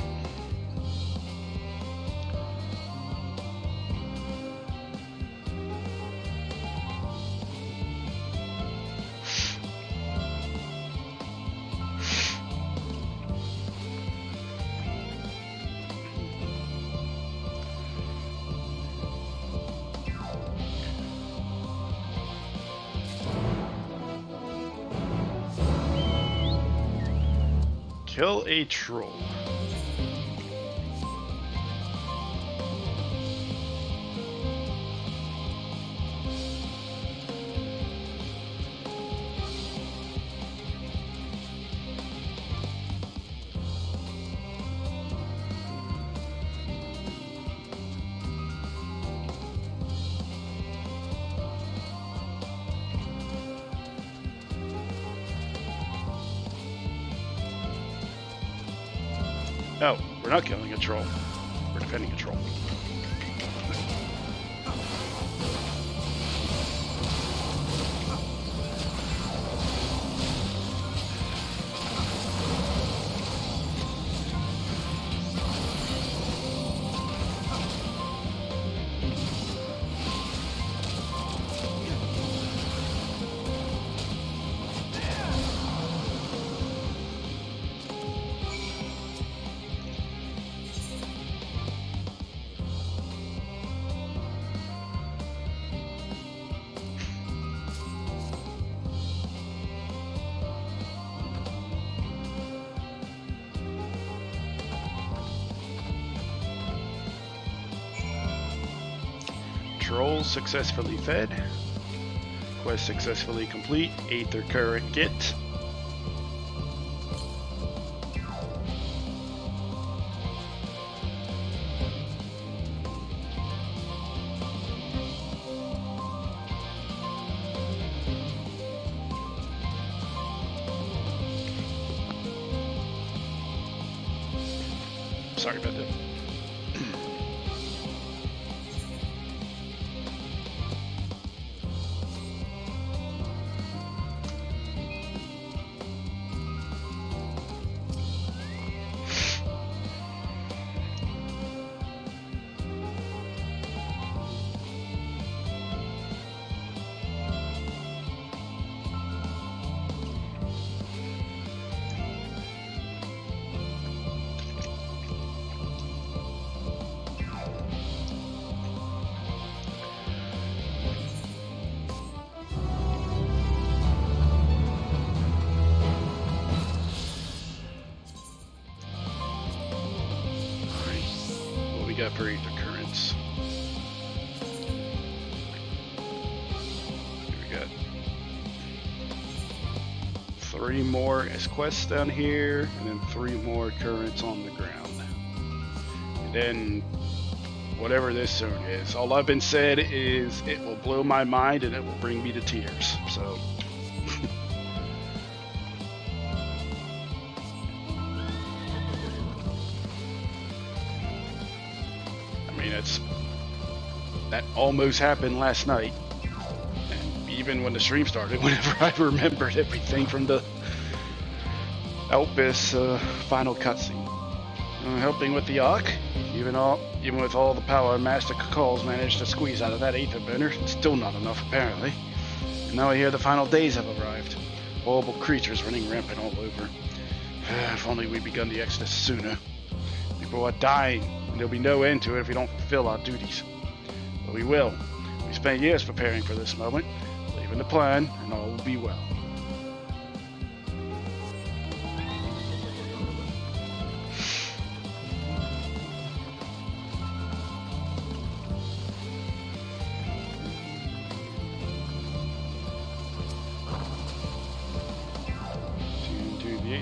Kill a troll. No, we're not killing a troll. We're defending a troll. Troll successfully fed. Quest successfully complete. Aether current get. Sorry about that. separate the currents. We got 3 more as quests down here, and then 3 more currents on the ground. And then whatever this zone is, all I've been said is it will blow my mind and it will bring me to tears. So I mean, that almost happened last night, and even when the stream started, whenever I remembered everything from the Elpis final cutscene. Helping with the Ark, even with all the power Master Cakal's managed to squeeze out of that ether burner, it's still not enough apparently. And now I hear the final days have arrived. Horrible creatures running rampant all over. If only we'd begun the exodus sooner. People are dying, and there'll be no end to it if we don't fulfill our duties. But we will. We spent years preparing for this moment. Believe in the plan, and all will be well.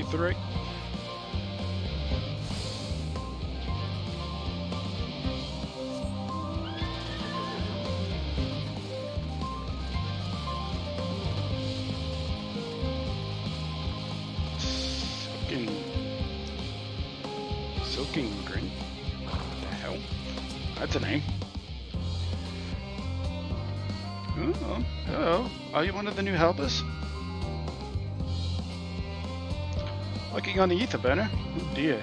Three. Soaking green. What the hell? That's a name. Oh, hello. Are you one of the new helpers? Working on the ether burner? Oh dear.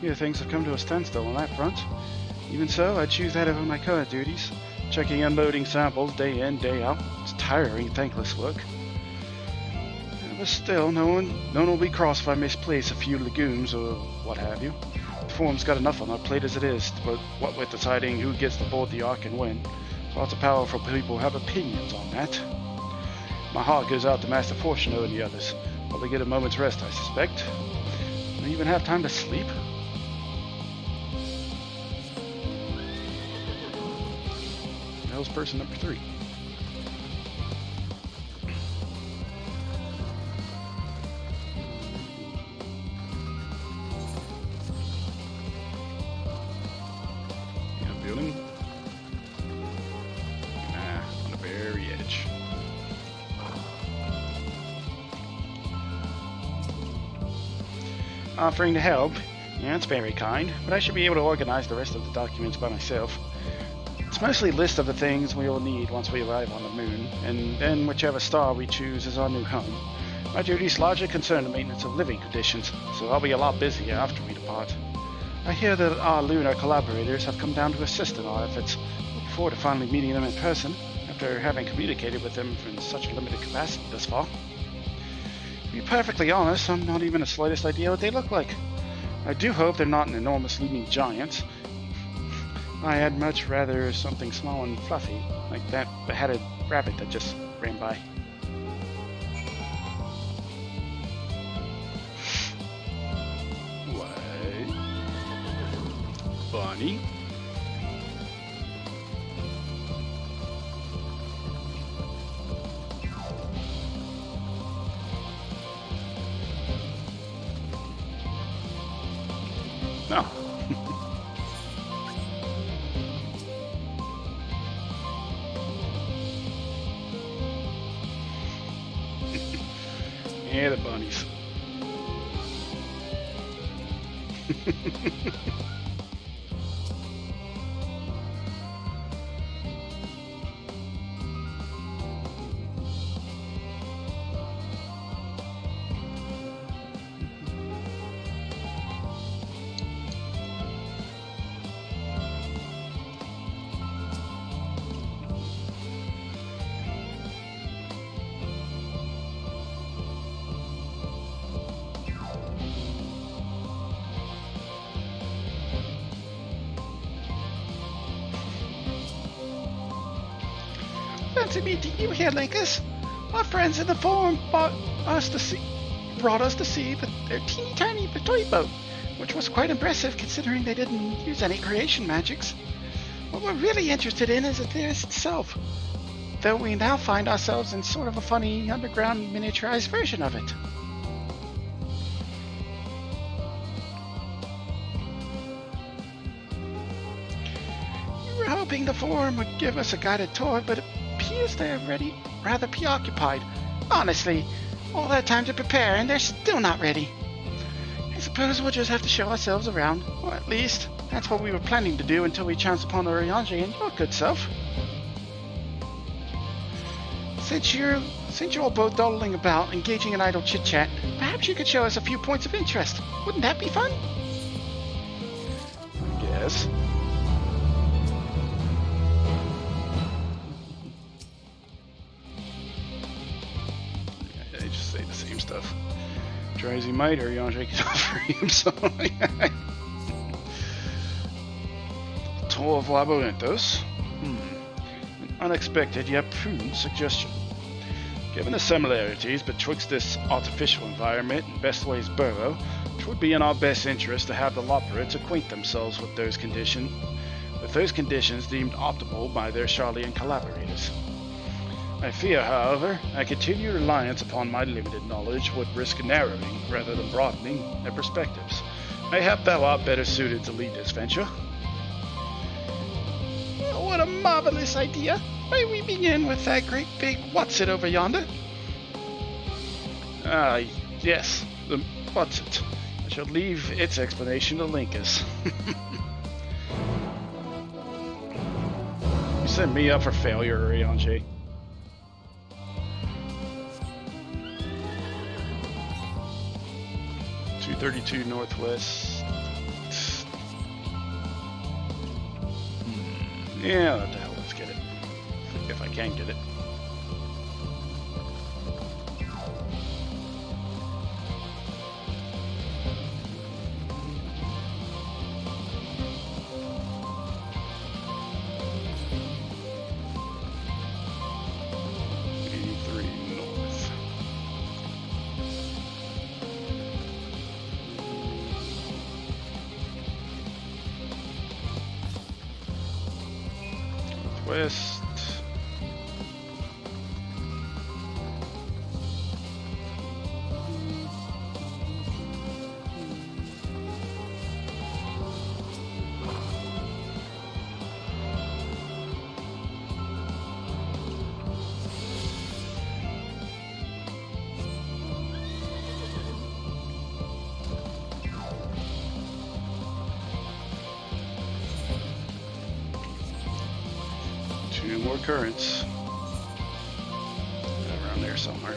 Here things have come to a standstill on that front. Even so, I'd choose that over my current duties. Checking and loading samples day in, day out. It's tiring, thankless work. But still, no one will be cross if I misplace a few legumes or what have you. The form's got enough on our plate as it is, but what with deciding who gets to board the Ark and when, lots of powerful people have opinions on that. My heart goes out to Master Fortuno and the others. Probably get a moment's rest, I suspect. Don't even have time to sleep. That was person number 3. Yeah, building. Nah, on the very edge. Offering to help. Yeah, it's very kind, but I should be able to organize the rest of the documents by myself. It's mostly a list of the things we will need once we arrive on the moon, and then whichever star we choose is our new home. My duties largely concern the maintenance of living conditions, so I'll be a lot busier after we depart. I hear that our lunar collaborators have come down to assist in our efforts. Look forward to finally meeting them in person, after having communicated with them in such a limited capacity thus far. To be perfectly honest, I'm not even the slightest idea what they look like. I do hope they're not an enormous looming giants. I had much rather something small and fluffy, like that beheaded rabbit that just ran by. What? Bunny? No. Yeah, the bunnies. Fancy meeting you here, Linkus. My friends in the forum brought us to sea their teeny tiny toy boat. which was quite impressive considering they didn't use any creation magics. What we're really interested in is Aetheris itself, though we now find ourselves in sort of a funny underground miniaturized version of it. We were hoping the forum would give us a guided tour, but it appears they're already rather preoccupied. Honestly, all that time to prepare and they're still not ready. I suppose we'll just have to show ourselves around, or at least that's what we were planning to do until we chanced upon Oriange and your good self. Since you're all both dawdling about, engaging in idle chit-chat, perhaps you could show us a few points of interest. Wouldn't that be fun? Yes. They just say the same stuff. Try as he might, Oriange can offer him something. Toll of Labyrinthos. An unexpected yet prudent suggestion. Given the similarities betwixt this artificial environment and Bestway's burrow, it would be in our best interest to have the Loporrids acquaint themselves with those conditions deemed optimal by their Charlian collaborators. I fear, however, a continued reliance upon my limited knowledge would risk narrowing rather than broadening their perspectives. Mayhap thou art better suited to lead this venture. Oh, what a marvelous idea! May we begin with that great big what's-it over yonder? Ah, yes, the what's-it. I shall leave its explanation to Linkus. You set me up for failure, Oriange. .232 northwest. Yeah, what the hell, let's get it. If I can get it. West. Two more currents. Around there somewhere.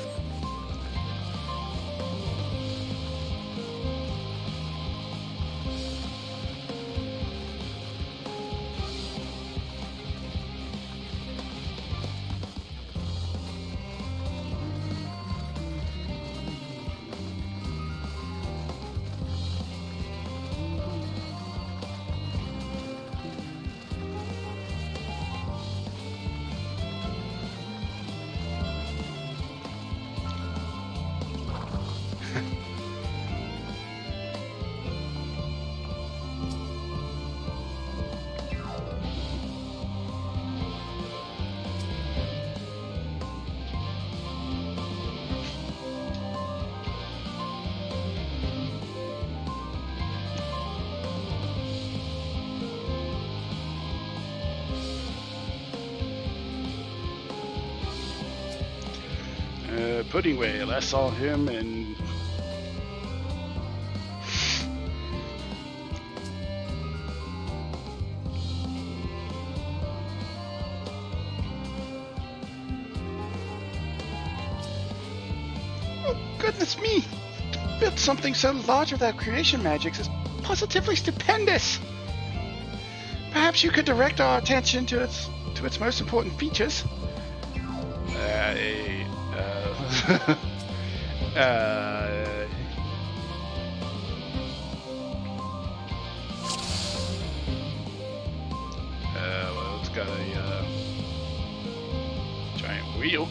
Pudding Whale, I saw him in... Oh, goodness me! To build something so large without creation magics is positively stupendous! Perhaps you could direct our attention to its most important features. Well, it's got a giant wheel.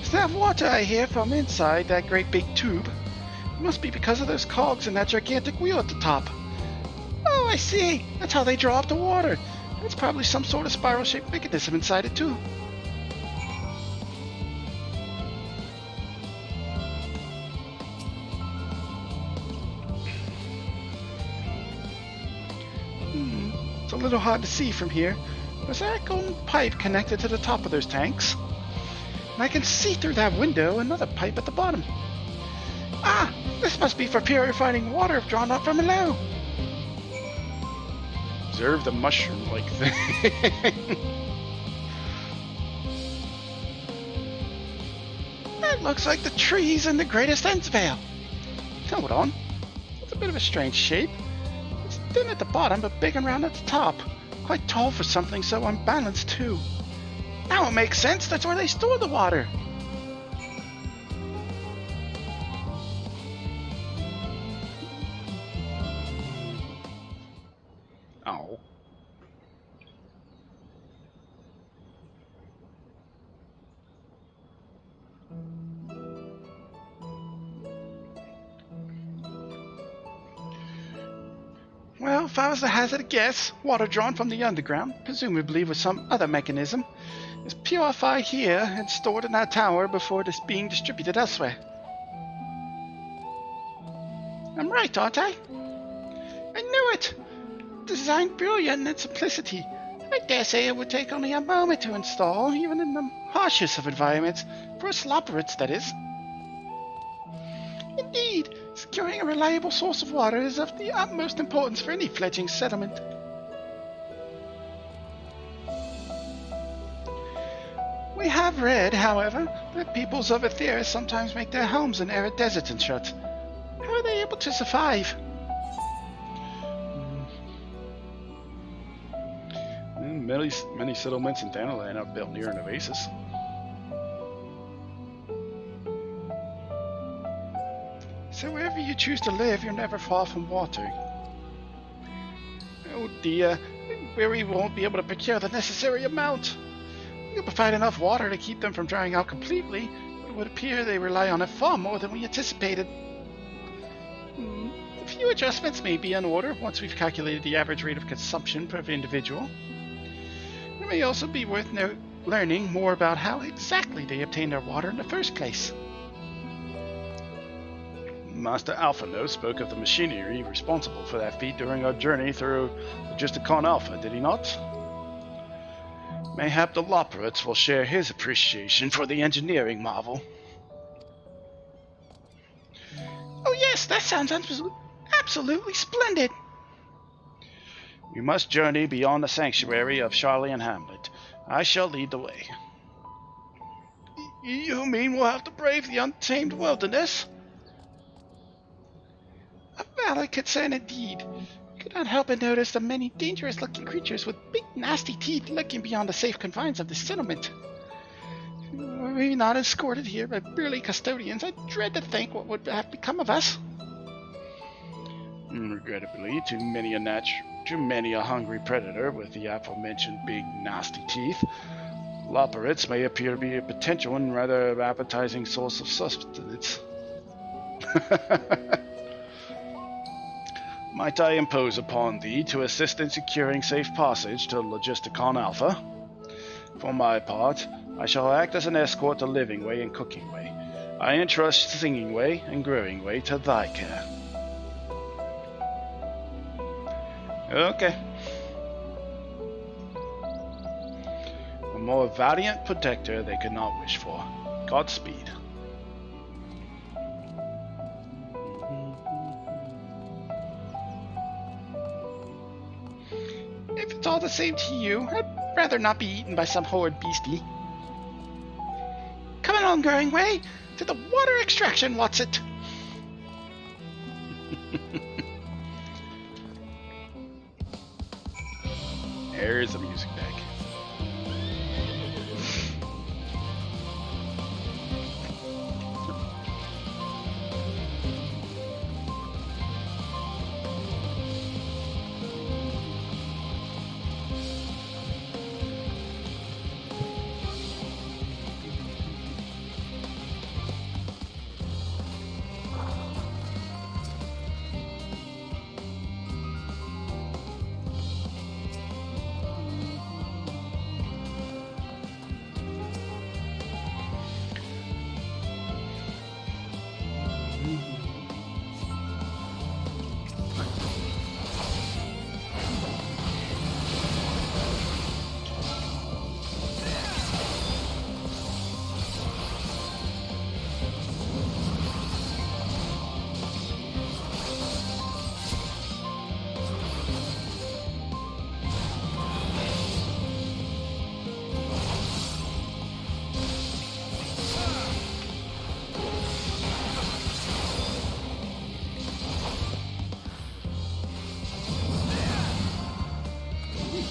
Is that water I hear from inside that great big tube. It must be because of those cogs and that gigantic wheel at the top. Oh, I see. That's how they draw up the water. There's probably some sort of spiral-shaped mechanism inside it, too. It's a little hard to see from here. There's that golden pipe connected to the top of those tanks. And I can see through that window another pipe at the bottom. Ah! This must be for purifying water drawn up from below. Observe the mushroom-like thing. That looks like the trees in the Greatest Endsvale. Hold on. It's a bit of a strange shape. It's thin at the bottom, but big and round at the top. Quite tall for something so unbalanced, too. Now it makes sense. That's where they store the water. Oh. Well, if I was to hazard a guess, water drawn from the underground, presumably with some other mechanism, is purified here and stored in that tower before it's being distributed elsewhere. I'm right, aren't I? I knew it! Designed brilliant in its simplicity. I dare say it would take only a moment to install, even in the harshest of environments, for us Loporits, that is. Indeed, securing a reliable source of water is of the utmost importance for any fledgling settlement. We have read, however, that peoples of Aetheris sometimes make their homes in arid deserts and such. How are they able to survive? Many settlements in Danaland are built near an oasis. So wherever you choose to live, you're never far from water. Oh dear, we won't be able to procure the necessary amount. We'll provide enough water to keep them from drying out completely, but it would appear they rely on it far more than we anticipated. A few adjustments may be in order once we've calculated the average rate of consumption per individual. It may also be worth learning more about how exactly they obtain their water in the first place. Master Alphino spoke of the machinery responsible for that feat during our journey through Logisticon Alpha, did he not? Mayhap the Loporits will share his appreciation for the engineering marvel. Oh yes, that sounds absolutely splendid! We must journey beyond the sanctuary of Charlie and Hamlet. I shall lead the way. You mean we'll have to brave the untamed wilderness? A valid concern indeed. Could not help but notice the many dangerous-looking creatures with big, nasty teeth lurking beyond the safe confines of this settlement. Were we not escorted here by burly custodians, I dread to think what would have become of us. Regrettably, too many a hungry predator with the aforementioned big, nasty teeth. Loporits may appear to be a potential and rather appetizing source of sustenance. Might I impose upon thee to assist in securing safe passage to Logisticon Alpha? For my part, I shall act as an escort to Living Way and Cooking Way. I entrust Singing Way and Growing Way to thy care. Okay. A more valiant protector they could not wish for. Godspeed. If it's all the same to you, I'd rather not be eaten by some horrid beastie. Come along, Growing Way, to the water extraction, what's it? There's the music back.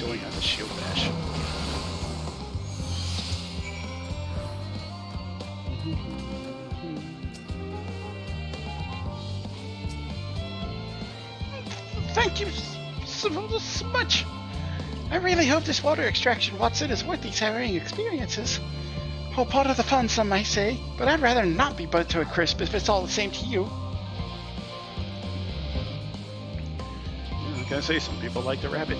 doing at the shield bash? Thank you so much. I really hope this water extraction, Watson, is worth these harrowing experiences. All part of the fun, some might say, but I'd rather not be burnt to a crisp if it's all the same to you. I was gonna say, some people like the rabbit.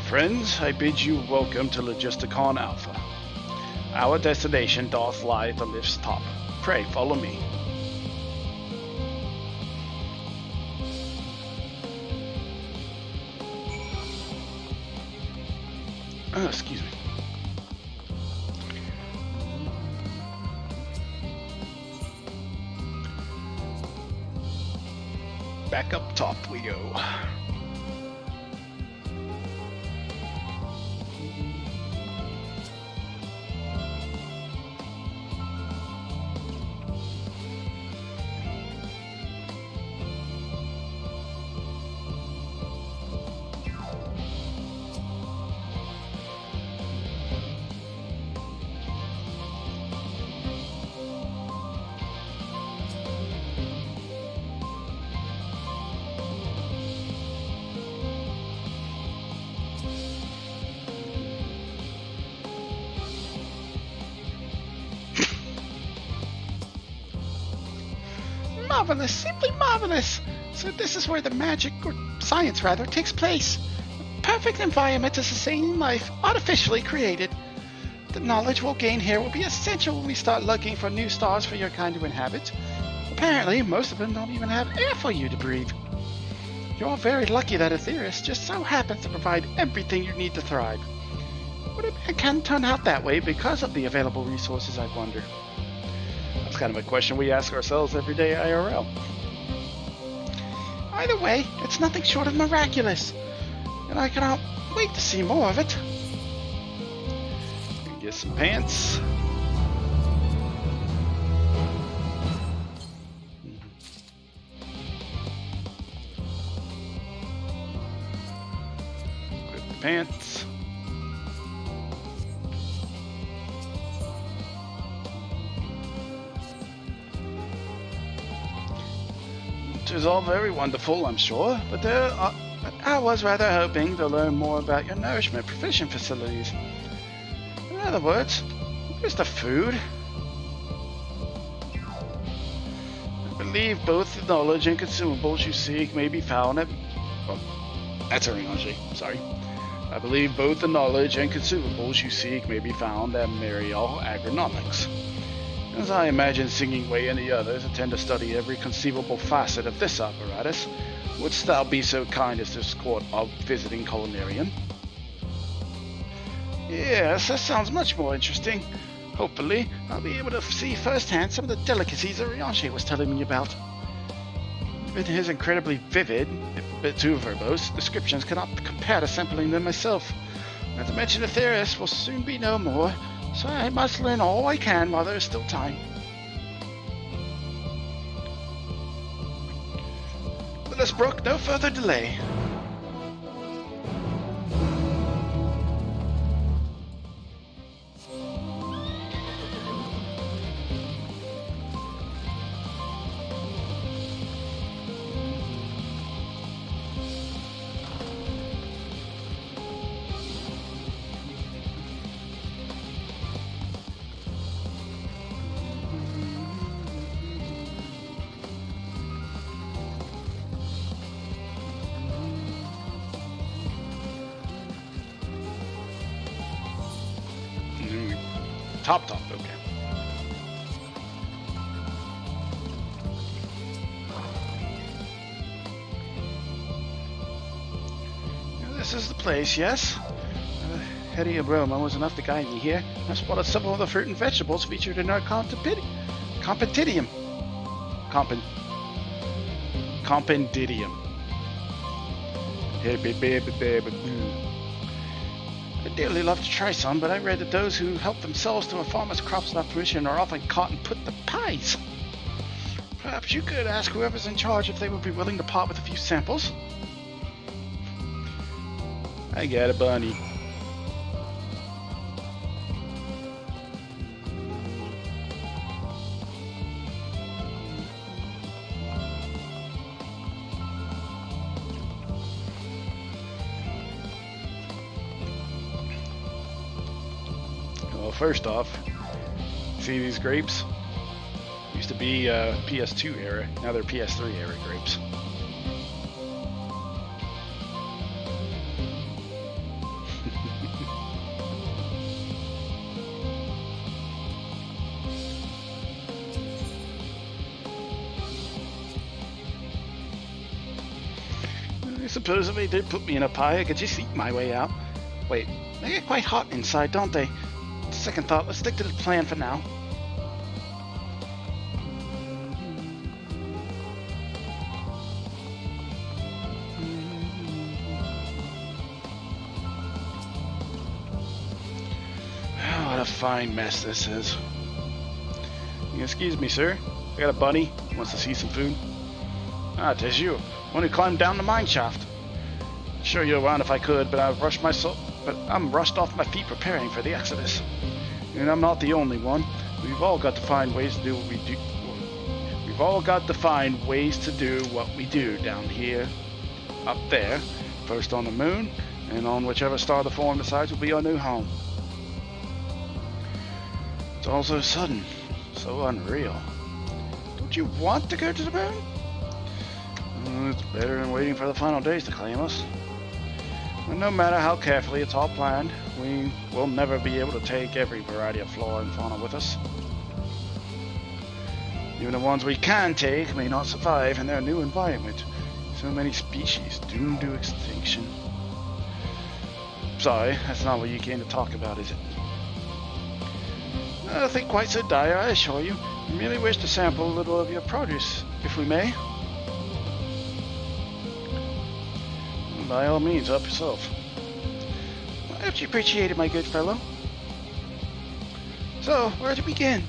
Friends, I bid you welcome to Logisticon Alpha. Our destination doth lie at the lift's top. Pray follow me. Oh, excuse me. Back up top we go. Marvelous, simply marvelous. So this is where the magic, or science rather, takes place. A perfect environment to sustain life, artificially created. The knowledge we'll gain here will be essential when we start looking for new stars for your kind to inhabit. Apparently, most of them don't even have air for you to breathe. You're very lucky that Aetherius just so happens to provide everything you need to thrive. But it can turn out that way because of the available resources, I wonder. That's kind of a question we ask ourselves every day IRL. Either way, it's nothing short of miraculous, and I cannot wait to see more of it. Get some pants. Equip the pants. It is all very wonderful, I'm sure, but I was rather hoping to learn more about your nourishment provision facilities. In other words, where's the food? I believe both the knowledge and consumables you seek may be found at... Oh, that's a Rinanji, sorry. I believe both the knowledge and consumables you seek may be found at Mariel Agronomics. As I imagine Singing-Way and the others intend to study every conceivable facet of this apparatus, wouldst thou be so kind as to escort our visiting culinarian? Yes, that sounds much more interesting. Hopefully, I'll be able to see firsthand some of the delicacies that Rianche was telling me about. Even his incredibly vivid, if a bit too verbose, descriptions cannot compare to sampling them myself. Not to mention Aetherius will soon be no more, so I must learn all I can while there is still time. Let us brook no further delay. Top, okay. Now, this is the place, yes? Heady aroma was enough to guide me here. I spotted several of the fruit and vegetables featured in our compendium. Compendium. I'd dearly love to try some, but I read that those who help themselves to a farmer's crops without permission are often caught and put to pies. Perhaps you could ask whoever's in charge if they would be willing to part with a few samples. I got a bunny. Well, first off, see these grapes? Used to be PS2 era, now they're PS3 era grapes. I suppose if they did put me in a pie, I could just eat my way out. Wait, they get quite hot inside, don't they? Second thought, let's stick to the plan for now. Oh, what a fine mess this is. Excuse me, sir. I got a bunny. Wants to see some food. Ah, 'tis you. One who climbed down the mine shaft. I'd show you around if I could, but I'm rushed off my feet preparing for the exodus. And I'm not the only one. We've all got to find ways to do what we do. We've all got to find ways to do what we do down here, up there, first on the moon, and on whichever star the form decides will be our new home. It's all so sudden, so unreal. Don't you want to go to the moon? It's better than waiting for the final days to claim us. And no matter how carefully it's all planned, we will never be able to take every variety of flora and fauna with us. Even the ones we can take may not survive in their new environment. So many species doomed to extinction. Sorry, that's not what you came to talk about, is it? Nothing quite so dire, I assure you. We merely wish to sample a little of your produce, if we may. By all means, help yourself. Much appreciated, my good fellow. So, where to begin?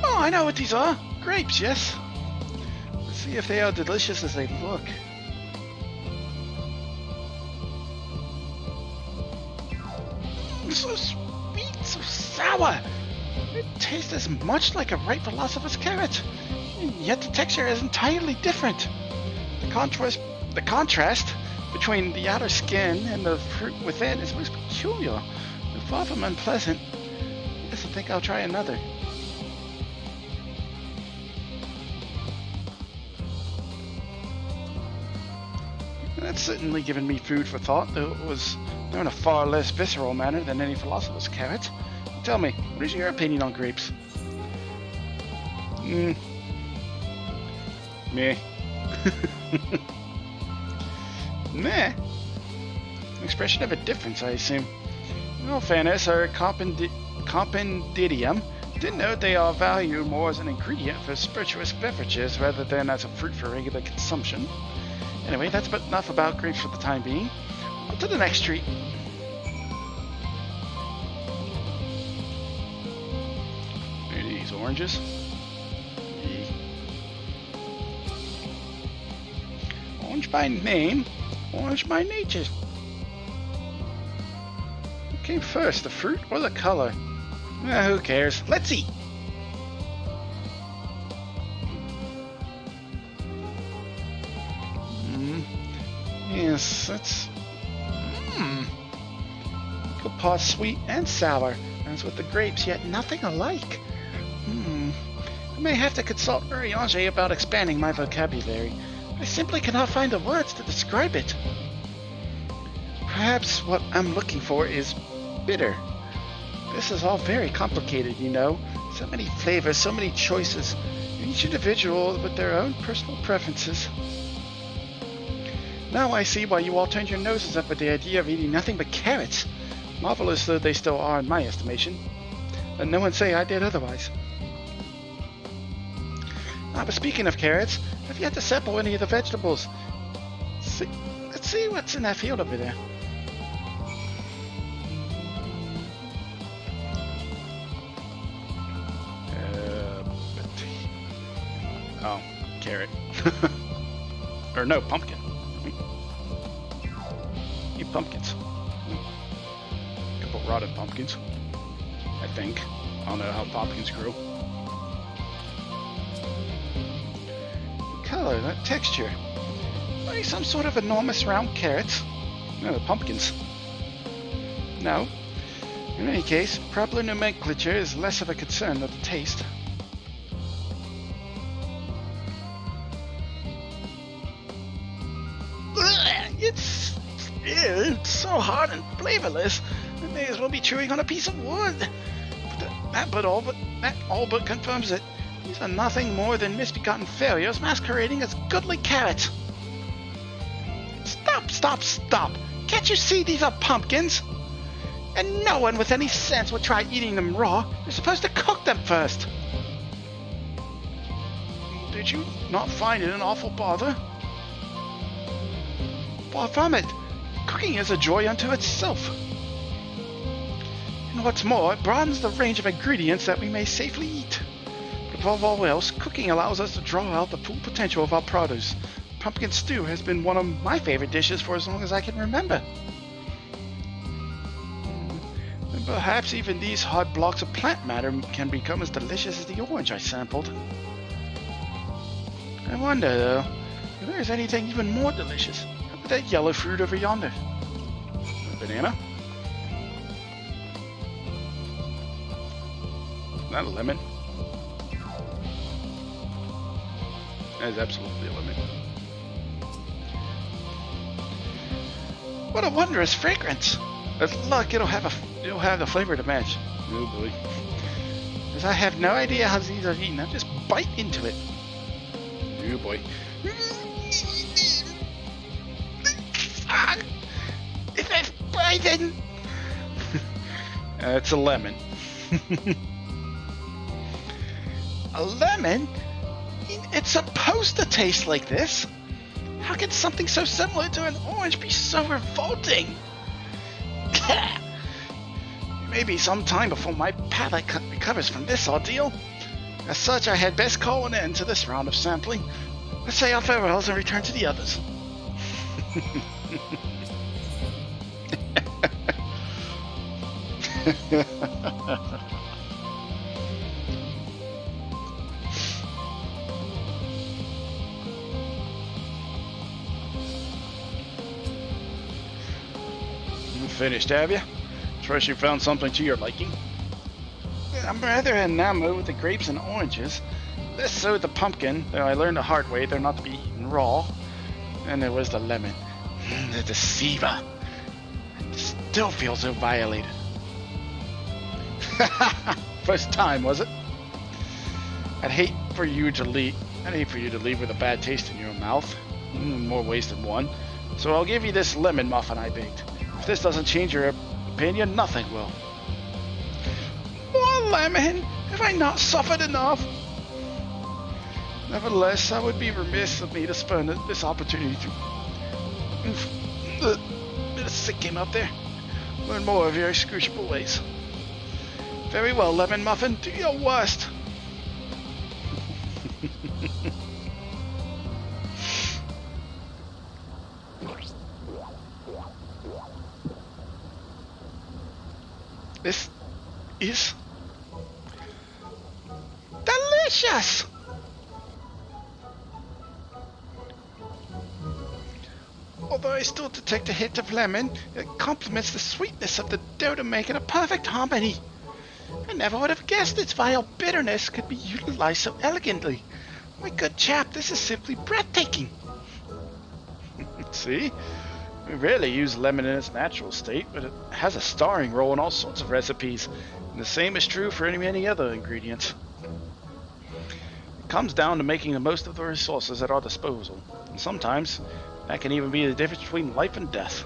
Oh, I know what these are. Grapes, yes. Let's see if they are delicious as they look. So sweet, so sour. It tastes as much like a ripe philosopher's carrot, and yet the texture is entirely different. The contrast between the outer skin and the fruit within is most peculiar, and far from unpleasant. Yes, I think I'll try another. That's certainly given me food for thought, though it was done in a far less visceral manner than any philosopher's carrot. Tell me, what is your opinion on grapes? Meh. Meh? An expression of a difference, I assume. In all fairness, our compendium did note they are valued more as an ingredient for spirituous beverages rather than as a fruit for regular consumption. Anyway, that's about enough about grapes for the time being. On to the next treat. Are these oranges? Yeah. Orange by name, orange by nature. What came first, the fruit or the color? Who cares? Let's eat! Yes, that's... Equal parts sweet and sour. As with the grapes, yet nothing alike. I may have to consult Urianger about expanding my vocabulary. I simply cannot find the words to describe it. Perhaps what I'm looking for is bitter. This is all very complicated, you know. So many flavors, so many choices. Each individual with their own personal preferences. Now I see why you all turned your noses up at the idea of eating nothing but carrots. Marvelous though they still are in my estimation. Let no one say I did otherwise. But speaking of carrots, I've yet to sample any of the vegetables. Let's see what's in that field over there. Oh, carrot. Or no, pumpkin. You pumpkins. A couple rotted pumpkins. I think. I don't know how pumpkins grew. Color, that texture. Like some sort of enormous round carrots. No, pumpkins. No. In any case, proper nomenclature is less of a concern than the taste. It's so hard and flavorless. I may as well be chewing on a piece of wood. That all but confirms it. These are nothing more than misbegotten failures masquerading as goodly carrots. Stop! Can't you see these are pumpkins? And no one with any sense would try eating them raw. You're supposed to cook them first. Did you not find it an awful bother? Far from it. Cooking is a joy unto itself. And what's more, it broadens the range of ingredients that we may safely eat. But above all else, cooking allows us to draw out the full potential of our produce. Pumpkin stew has been one of my favorite dishes for as long as I can remember. And perhaps even these hard blocks of plant matter can become as delicious as the orange I sampled. I wonder, though, if there's anything even more delicious. How about that yellow fruit over yonder? A banana? Not a lemon. That is absolutely a lemon. What a wondrous fragrance! With luck, it'll have the flavor to match. Oh boy. Because I have no idea how these are eaten. I just bite into it. Oh boy. If that's biting. It's a lemon. A lemon? It's supposed to taste like this. How can something so similar to an orange be so revolting? Maybe some time before my palate recovers from this ordeal. As such, I had best call an end to this round of sampling. Let's say our farewells and return to the others. Finished, have you? Trust you found something to your liking? I'm rather enamored with the grapes and oranges. Less so the pumpkin, though I learned the hard way they're not to be eaten raw. And there was the lemon. The deceiver. It still feels so violated. First time, was it? I'd hate for you to leave with a bad taste in your mouth. More ways than one. So I'll give you this lemon muffin I baked. If this doesn't change your opinion, nothing will. More lemon? Have I not suffered enough? Nevertheless, I would be remiss of me to spurn this opportunity to... bit of sick came up there. Learn more of your excruciable ways. Very well, lemon muffin, do your worst. This is delicious! Although I still detect a hint of lemon, it complements the sweetness of the dough to make it a perfect harmony. I never would have guessed its vile bitterness could be utilized so elegantly. My good chap, this is simply breathtaking. See? We rarely use lemon in its natural state, but it has a starring role in all sorts of recipes. And the same is true for any other ingredient. It comes down to making the most of the resources at our disposal. And sometimes, that can even be the difference between life and death.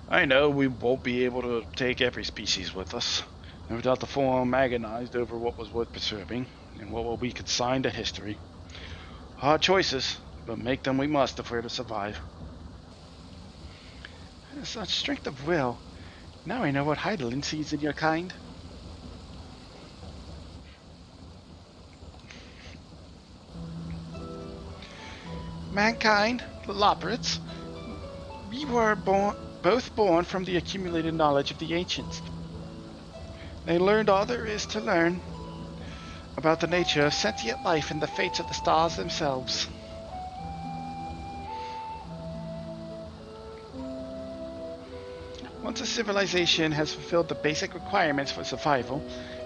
I know we won't be able to take every species with us. No doubt the Forum agonized over what was worth preserving, and what will be consigned to history. Hard choices, but make them we must if we're to survive. Such strength of will. Now I know what Heidelin sees in your kind. Mankind, the Loporits, we were both born from the accumulated knowledge of the ancients. They learned all there is to learn about the nature of sentient life and the fates of the stars themselves. Once a civilization has fulfilled the basic requirements for survival,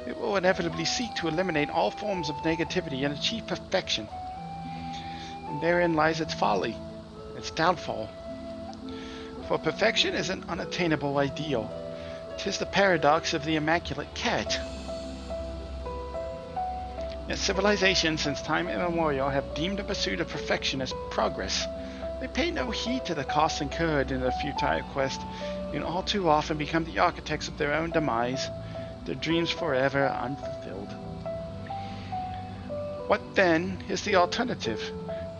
it will inevitably seek to eliminate all forms of negativity and achieve perfection. And therein lies its folly, its downfall. For perfection is an unattainable ideal. 'Tis the paradox of the immaculate cat. Yet civilizations since time immemorial have deemed the pursuit of perfection as progress. They pay no heed to the costs incurred in the futile quest, and all too often become the architects of their own demise, their dreams forever unfulfilled. What then is the alternative?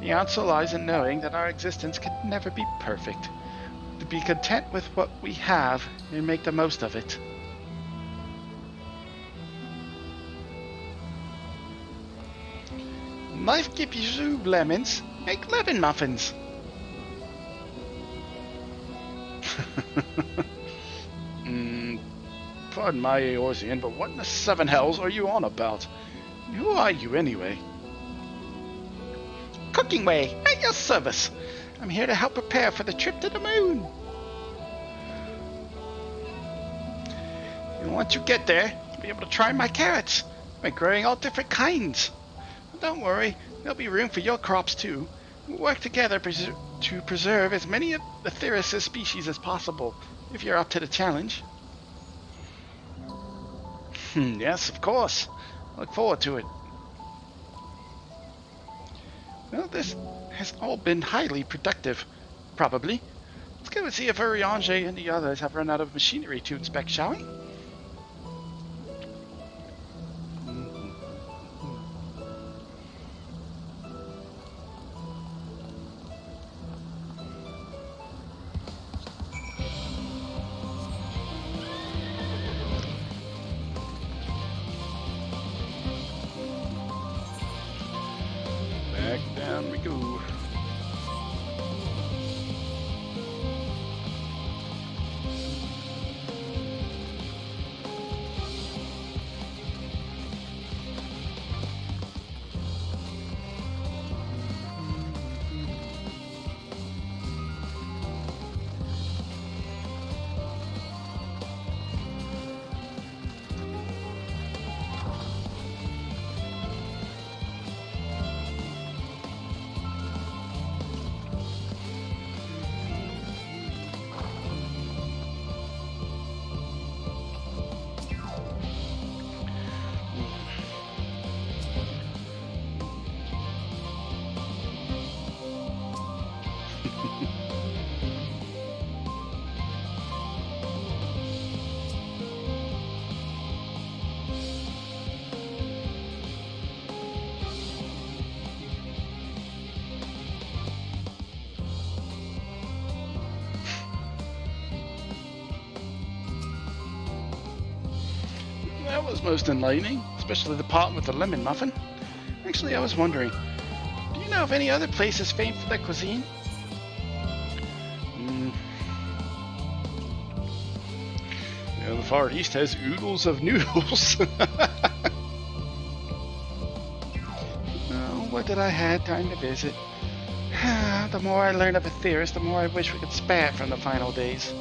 The answer lies in knowing that our existence can never be perfect. To be content with what we have and make the most of it. Life gives you lemons, make lemon muffins. Pardon my Eorzean, but what in the seven hells are you on about? Who are you anyway? Cooking Way, at your service. I'm here to help prepare for the trip to the moon. And once you get there, you'll be able to try my carrots. I've been growing all different kinds. But don't worry, there'll be room for your crops too. We'll work together to preserve as many of the Theris' species as possible, if you're up to the challenge. Yes, of course. I look forward to it. Well, this has all been highly productive, probably. Let's go and see if Urianger and the others have run out of machinery to inspect, shall we? Back down we go. That was most enlightening, especially the part with the lemon muffin. Actually, I was wondering, do you know of any other places famed for their cuisine? You know, the Far East has oodles of noodles. Oh, what did I had time to visit? The more I learn of Aetheris, the more I wish we could spare it from the final days.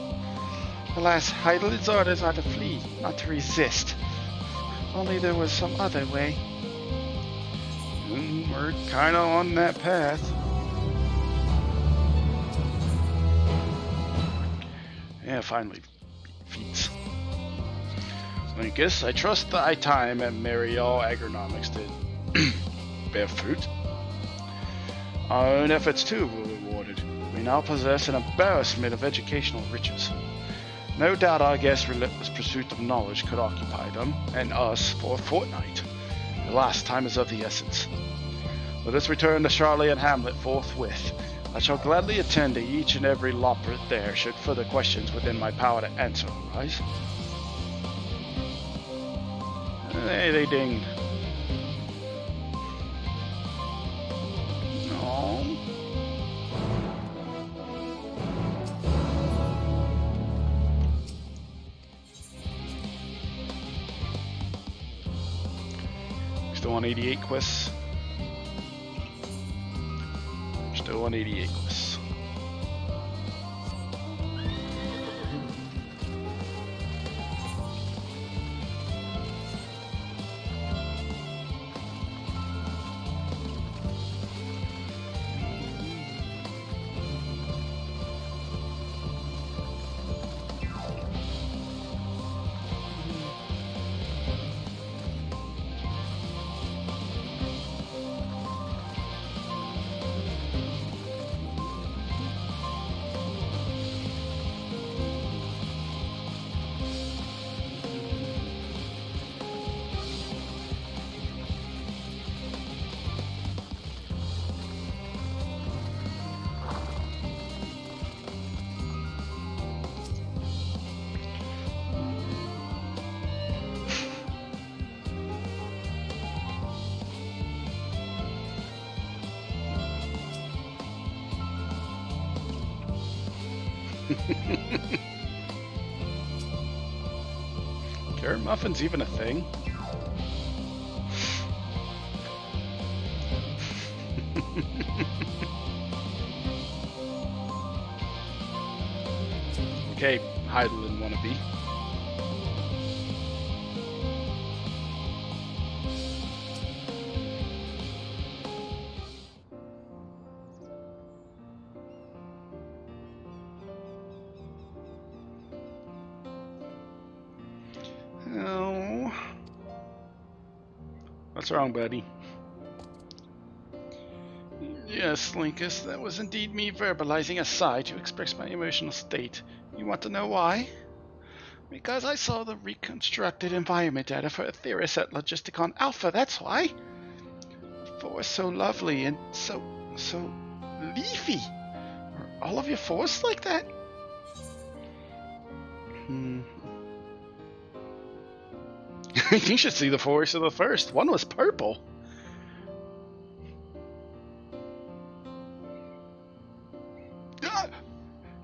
Alas, Heidel's orders are to flee, not to resist. If only there was some other way. We're kind of on that path. Yeah, finally, feats. Linkus, I trust thy time at Marial Agronomics did bear fruit. Our own efforts too were rewarded. We now possess an embarrassment of educational riches. No doubt our guest's relentless pursuit of knowledge could occupy them, and us, for a fortnight. The last time is of the essence. Let us return to Charlie and Hamlet forthwith. I shall gladly attend to each and every loprit there should further questions within my power to answer arise. Hey, they dinged. No. Still on 88 quests. Still on 88 quests. Carrot muffin's even a thing. Okay, Heidelin wannabe. Oh. What's wrong, buddy? Yes, Linkus, that was indeed me verbalizing a sigh to express my emotional state. You want to know why? Because I saw the reconstructed environment data for Aetheris at Logisticon Alpha, that's why. Forest so lovely and so leafy. Are all of your forests like that? You should see the forest of the first. One was purple.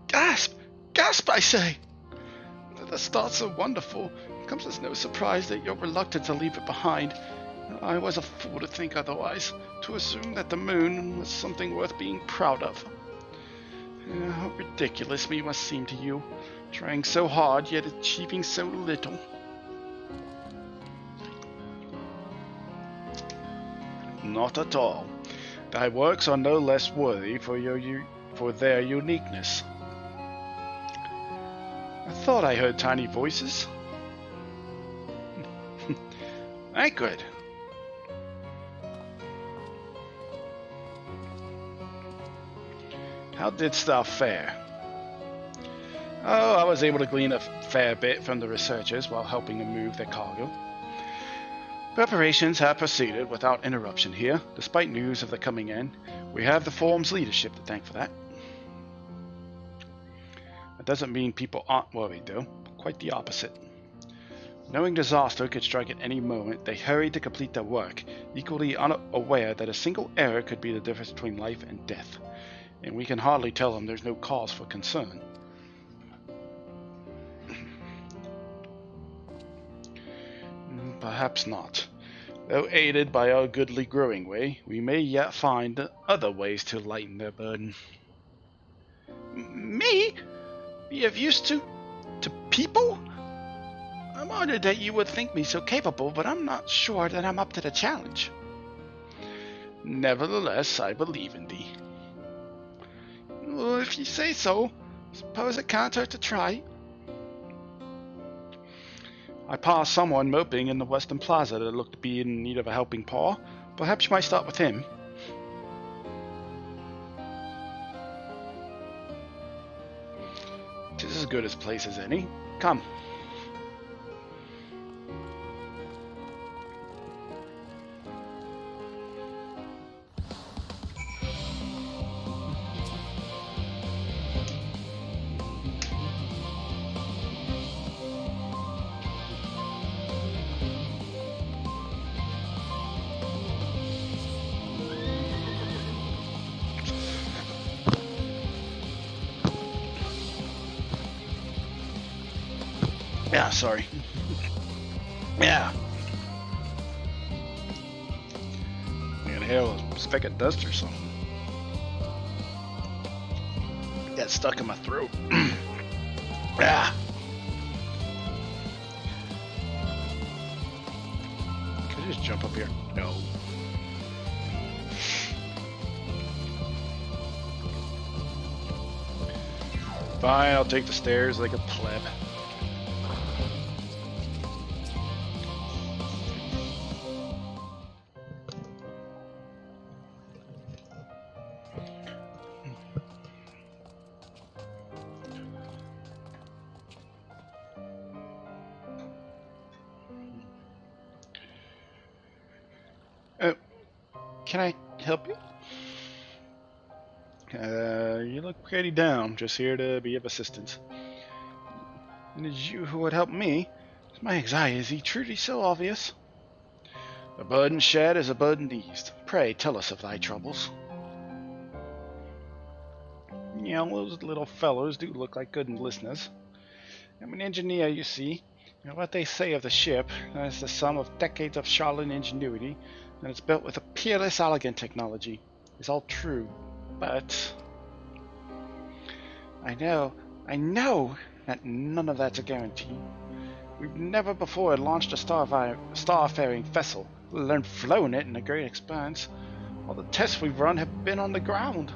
Gasp! Gasp, I say! The start so wonderful. It comes as no surprise that you're reluctant to leave it behind. I was a fool to think otherwise, to assume that the moon was something worth being proud of. How ridiculous we must seem to you, trying so hard yet achieving so little. Not at all. Thy works are no less worthy for their uniqueness. I thought I heard tiny voices. Good. How didst thou fare? Oh, I was able to glean a fair bit from the researchers while helping them move their cargo. Preparations have proceeded without interruption here, despite news of the coming end. We have the forum's leadership to thank for that. That doesn't mean people aren't worried, though. Quite the opposite. Knowing disaster could strike at any moment, they hurried to complete their work, equally unaware that a single error could be the difference between life and death. And we can hardly tell them there's no cause for concern. Perhaps not. Though aided by our goodly growing way, we may yet find other ways to lighten their burden. Me? Be of use to To people? I'm honored that you would think me so capable, but I'm not sure that I'm up to the challenge. Nevertheless, I believe in thee. Well, if you say so, suppose it can't hurt to try. I passed someone moping in the Western Plaza that looked to be in need of a helping paw. Perhaps you might start with him. Tis as good a place as any. Come. Yeah, sorry. Yeah. I got a hair a speck of dust or something. Got stuck in my throat. Yeah. Can I just jump up here? No. Fine, I'll take the stairs like a pleb. Can I help you? You look pretty down. Just here to be of assistance. And it's you who would help me. Is my anxiety truly so obvious? A burden shared is a burden eased. Pray tell us of thy troubles. You know, those little fellows do look like good listeners. I'm an engineer, you see. And what they say of the ship is the sum of decades of Charlan ingenuity, and it's built with a peerless, elegant technology. It's all true, but I know that none of that's a guarantee. We've never before launched a starfaring vessel, let alone flown it in a great expanse. All the tests we've run have been on the ground.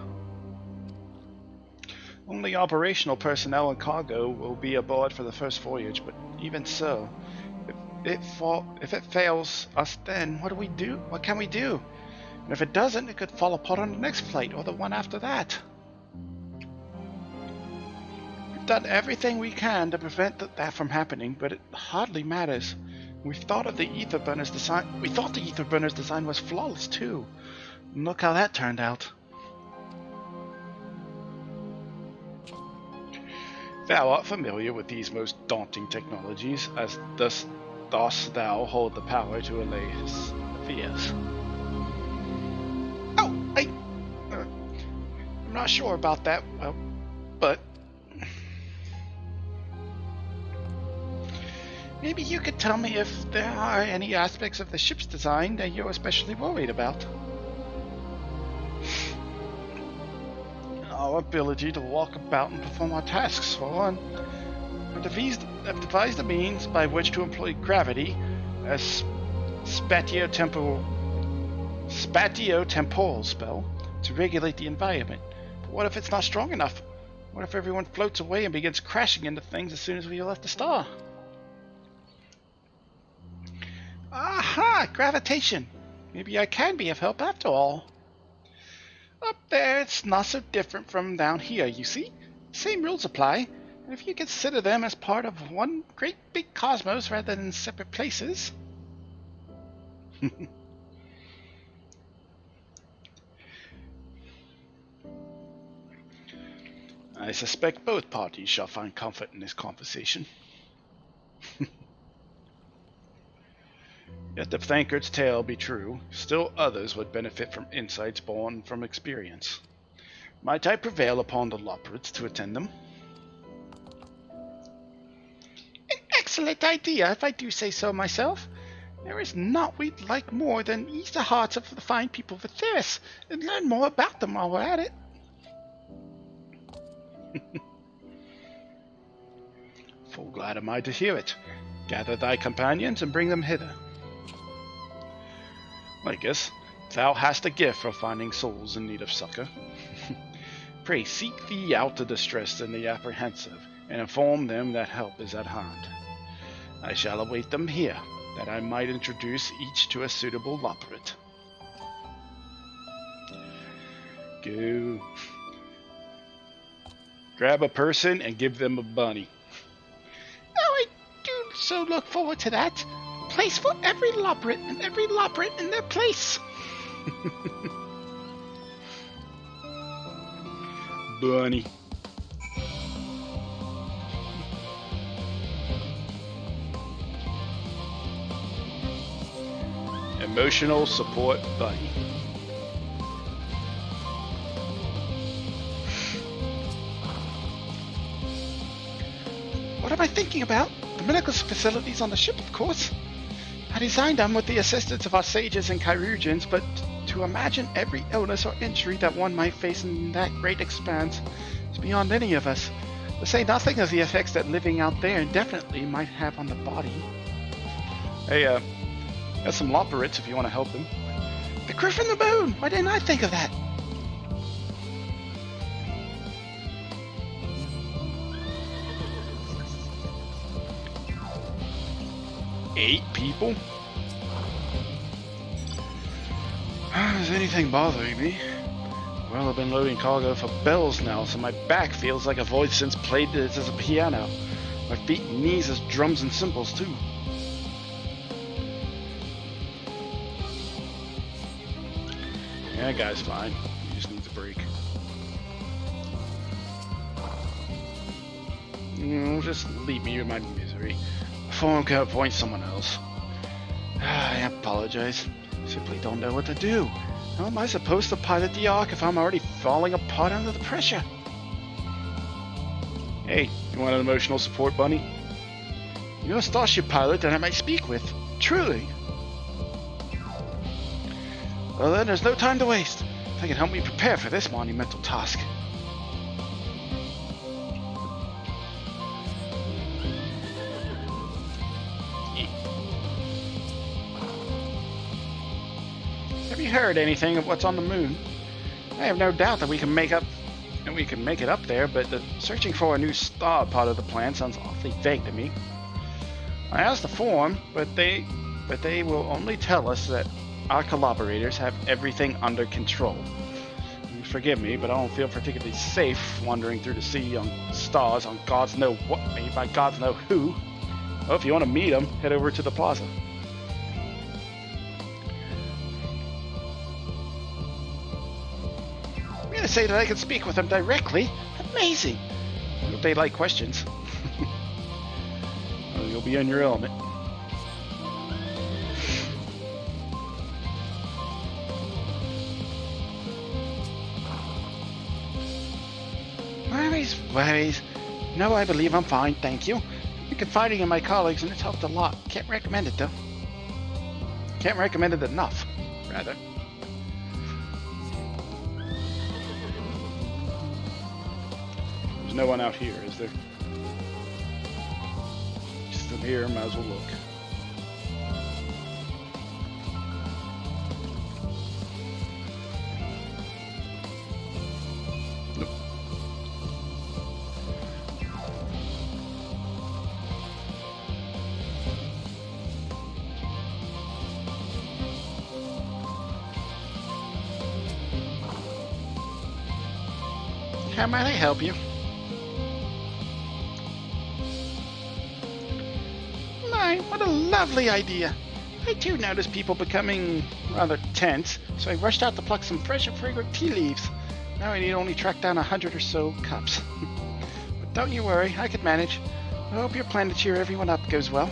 Only operational personnel and cargo will be aboard for the first voyage, but even so, if it fails us, then what do we do? What can we do? And if it doesn't, it could fall apart on the next flight or the one after that. We've done everything we can to prevent that from happening, but it hardly matters. We thought the ether burner's design was flawless too. And look how that turned out. Thou art familiar with these most daunting technologies, as dost thou hold the power to allay his fears. Oh, I'm not sure about that, but maybe you could tell me if there are any aspects of the ship's design that you're especially worried about. Our ability to walk about and perform our tasks, for one. I've devised a means by which to employ gravity as spatio-temporal spell to regulate the environment. But what if it's not strong enough? What if everyone floats away and begins crashing into things as soon as we left the star? Aha! Gravitation! Maybe I can be of help after all. Up there, it's not so different from down here, you see? Same rules apply, and if you consider them as part of one great big cosmos rather than separate places... I suspect both parties shall find comfort in this conversation. Yet if Thancred's tale be true, still others would benefit from insights born from experience. Might I prevail upon the Loporits to attend them? An excellent idea, if I do say so myself. There is naught we'd like more than ease the hearts of the fine people of Etheris and learn more about them while we're at it. Full glad am I to hear it. Gather thy companions and bring them hither. Lycus, thou hast a gift for finding souls in need of succor. Pray seek thee out the distressed and the apprehensive, and inform them that help is at hand. I shall await them here, that I might introduce each to a suitable loperate. Go. Grab a person and give them a bunny. Oh, I do so look forward to that. Place for every loperate and every loperate in their place. Bunny. Emotional support bunny. What am I thinking about? The medical facilities on the ship, of course. I designed them with the assistance of our sages and chirurgeons, but to imagine every illness or injury that one might face in that great expanse is beyond any of us. To say nothing of the effects that living out there indefinitely might have on the body. Hey, got some loperates if you want to help them. The crew from the moon! Why didn't I think of that? Eight people? Is anything bothering me? Well, I've been loading cargo for bells now, so my back feels like a voice since played this as a piano. My feet and knees as drums and cymbals, too. Yeah, that guy's fine. He just needs a break. Just leave me in my misery. Phone can appoint someone else. I apologize. Simply don't know what to do. How am I supposed to pilot the Ark if I'm already falling apart under the pressure? Hey, you want an emotional support bunny? You're a starship pilot that I might speak with. Truly. Well then, there's no time to waste. If I can help me prepare for this monumental task. Have you heard anything of what's on the moon? I have no doubt that we can make it up there, but the searching for a new star part of the plan sounds awfully vague to me. I asked the forum, but they will only tell us that our collaborators have everything under control. Forgive me, but I don't feel particularly safe wandering through the sea on stars on gods know what made by gods know who. Well, if you want to meet them, head over to the plaza. I'm gonna say that I can speak with them directly. Amazing. I hope they like questions. Well, you'll be in your element. Worries. No, I believe I'm fine, thank you. I've been confiding in my colleagues and it's helped a lot. Can't recommend it though. Can't recommend it enough, rather. There's no one out here, is there? Just in here, might as well look. Nope. How might I help you? My, what a lovely idea. I too noticed people becoming rather tense, so I rushed out to pluck some fresh and fragrant tea leaves. Now I need only track down 100 or so cups. But don't you worry, I could manage. I hope your plan to cheer everyone up goes well.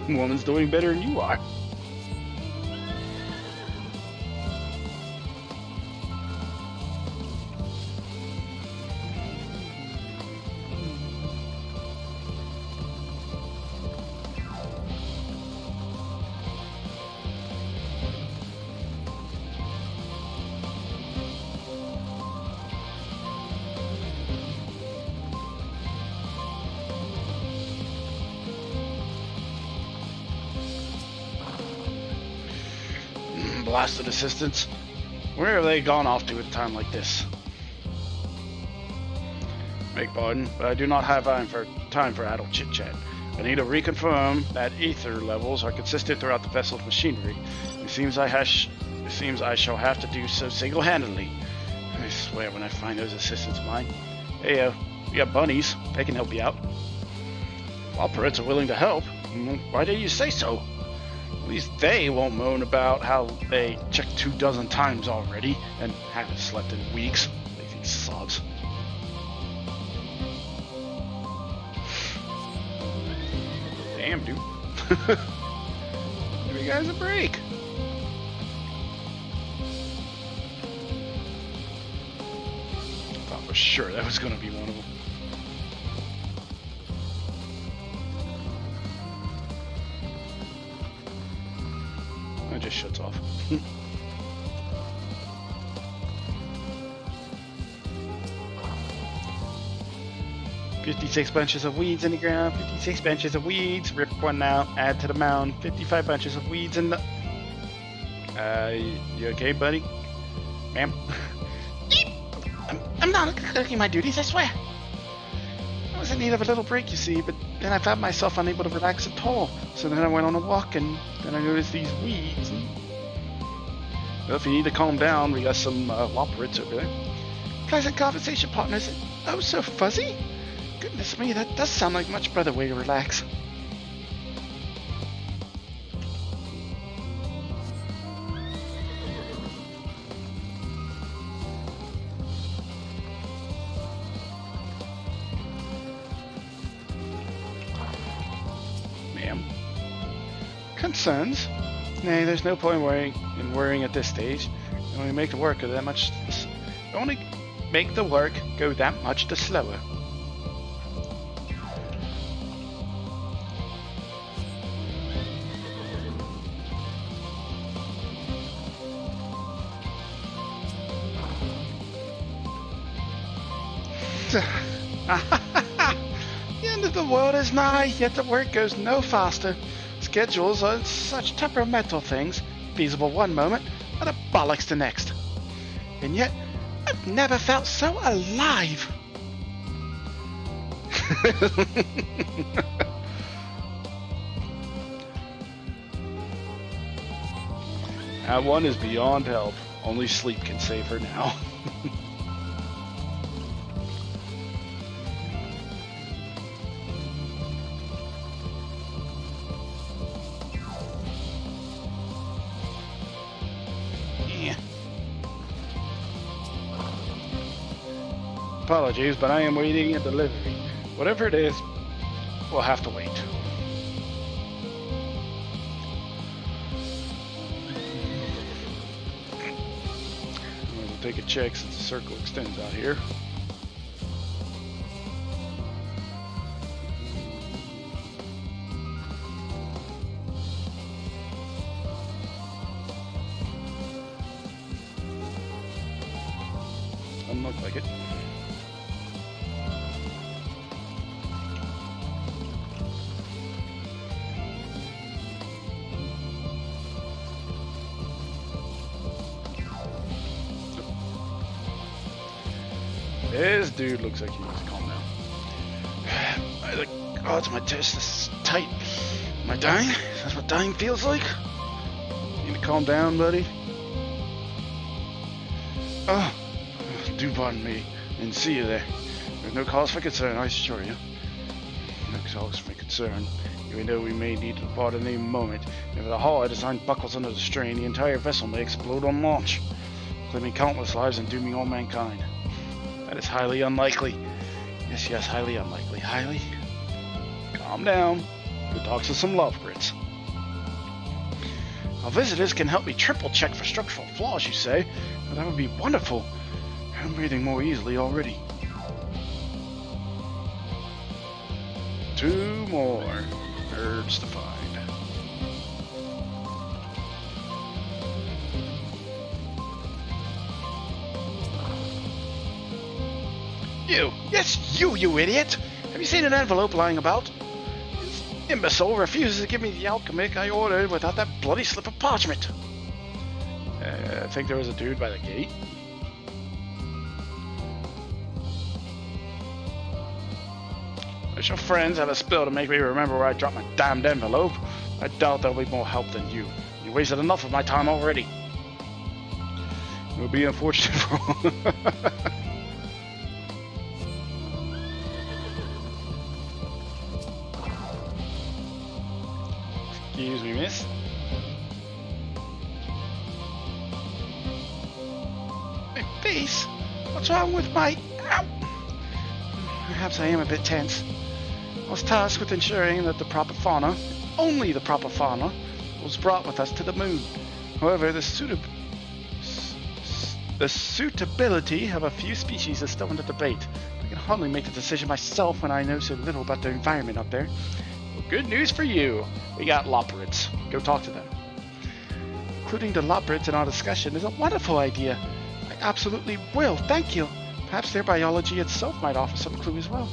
Woman's doing better than you are. blasted assistants. Where have they gone off to at a time like this? Beg pardon, but I do not have time for idle chit-chat. I need to reconfirm that ether levels are consistent throughout the vessel's machinery. It seems I shall have to do so single-handedly. I swear when I find those assistants of mine. Hey, we got bunnies. They can help you out. Operates are willing to help. Why did you say so? At least they won't moan about how they checked 24 times already and haven't slept in weeks. Lazy sods. Damn, dude. Give you guys a break. Thought for sure that was gonna be one of them. It just shuts off. 56 bunches of weeds in the ground, 56 bunches of weeds, rip one out, add to the mound, 55 bunches of weeds in the... you okay, buddy? Ma'am? I'm not neglecting my duties, I swear. I was in need of a little break, you see, but then I found myself unable to relax at all. So then I went on a walk, and then I noticed these weeds. And... Well, if you need to calm down, we got some Wopperits over there. Pleasant conversation partners. Oh, so fuzzy? Goodness me, that does sound like a much better way to relax. Ma'am? Concerns? Nay, there's no point in worrying at this stage. Only make the work go that much the slower. The end of the world is nigh, yet the work goes no faster. Schedules are such temperamental things, feasible one moment, but a bollocks the next. And yet, I've never felt so alive. That one is beyond help. Only sleep can save her now. Apologies, but I am waiting a delivery. Whatever it is, we'll have to wait. I'm going to take a check since the circle extends out here. Doesn't look like it. This dude looks like he needs to calm down. By the gods, my chest is tight. Am I dying? Is that what dying feels like? Need to calm down, buddy? Oh, do pardon me. Didn't see you there. There's no cause for concern, I assure you. No cause for concern. Even though we may need to depart at any moment, if the hull design buckles under the strain, the entire vessel may explode on launch, claiming countless lives and dooming all mankind. That is highly unlikely. Yes, highly unlikely. Highly? Calm down. Go talk to some love grits. Our visitors can help me triple check for structural flaws, you say? Well, that would be wonderful. I'm breathing more easily already. 2 more birds to find. You! Yes, you idiot! Have you seen an envelope lying about? This imbecile refuses to give me the alchemic I ordered without that bloody slip of parchment. I think there was a dude by the gate. Wish your friends had a spill to make me remember where I dropped my damned envelope. I doubt there'll be more help than you. You wasted enough of my time already. It would be unfortunate for... Excuse me, miss. My face? What's wrong with my... Ow! Perhaps I am a bit tense. I was tasked with ensuring that the proper fauna, only the proper fauna, was brought with us to the moon. However, the suitability of a few species is still under debate. I can hardly make the decision myself when I know so little about the environment up there. Well, good news for you. We got loperids. Go talk to them. Including the loperids in our discussion is a wonderful idea. I absolutely will. Thank you. Perhaps their biology itself might offer some clue as well.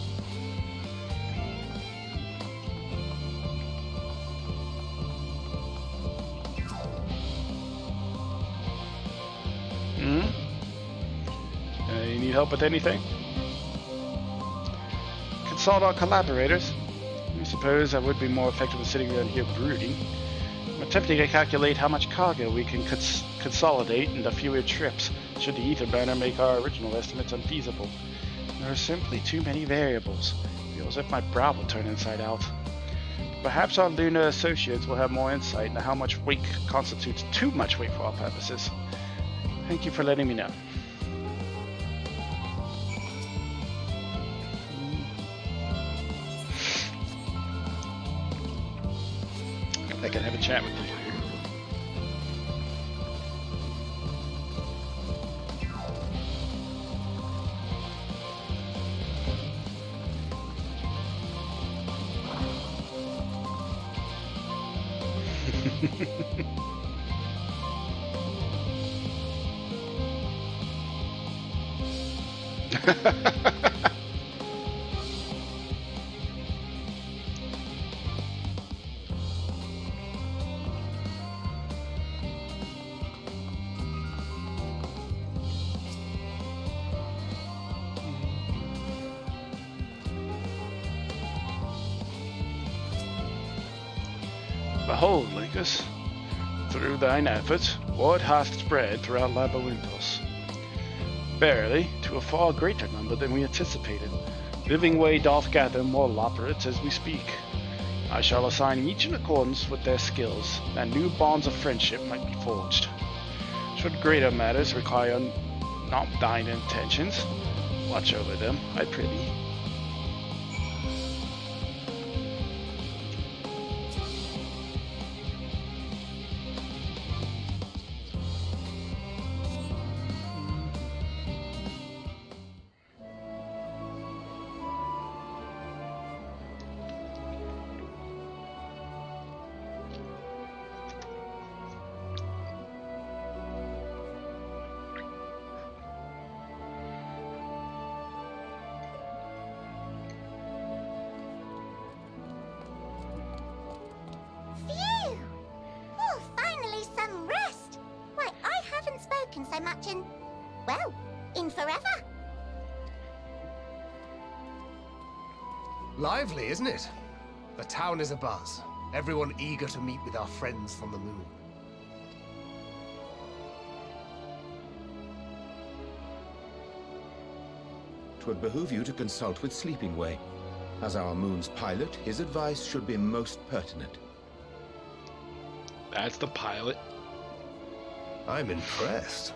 You need help with anything? Consult our collaborators. I suppose I would be more effective than sitting down here brooding. I'm attempting to calculate how much cargo we can consolidate into fewer trips, should the ether burner make our original estimates unfeasible. There are simply too many variables. It feels as if my brow will turn inside out. Perhaps our lunar associates will have more insight into how much weight constitutes too much weight for our purposes. Thank you for letting me know. I can have a chat with you. Behold, Linkus, through thine efforts, word hath spread throughout Labyrinthos. Verily, to a far greater number than we anticipated. Living Way doth gather more loperids as we speak. I shall assign each in accordance with their skills, that new bonds of friendship might be forged. Should greater matters require not thine intentions, watch over them, I prithee. So much in, well, in forever. Lively, isn't it? The town is abuzz. Everyone eager to meet with our friends from the moon. Twould behoove you to consult with Sleeping Way. As our moon's pilot, his advice should be most pertinent. That's the pilot. I'm impressed.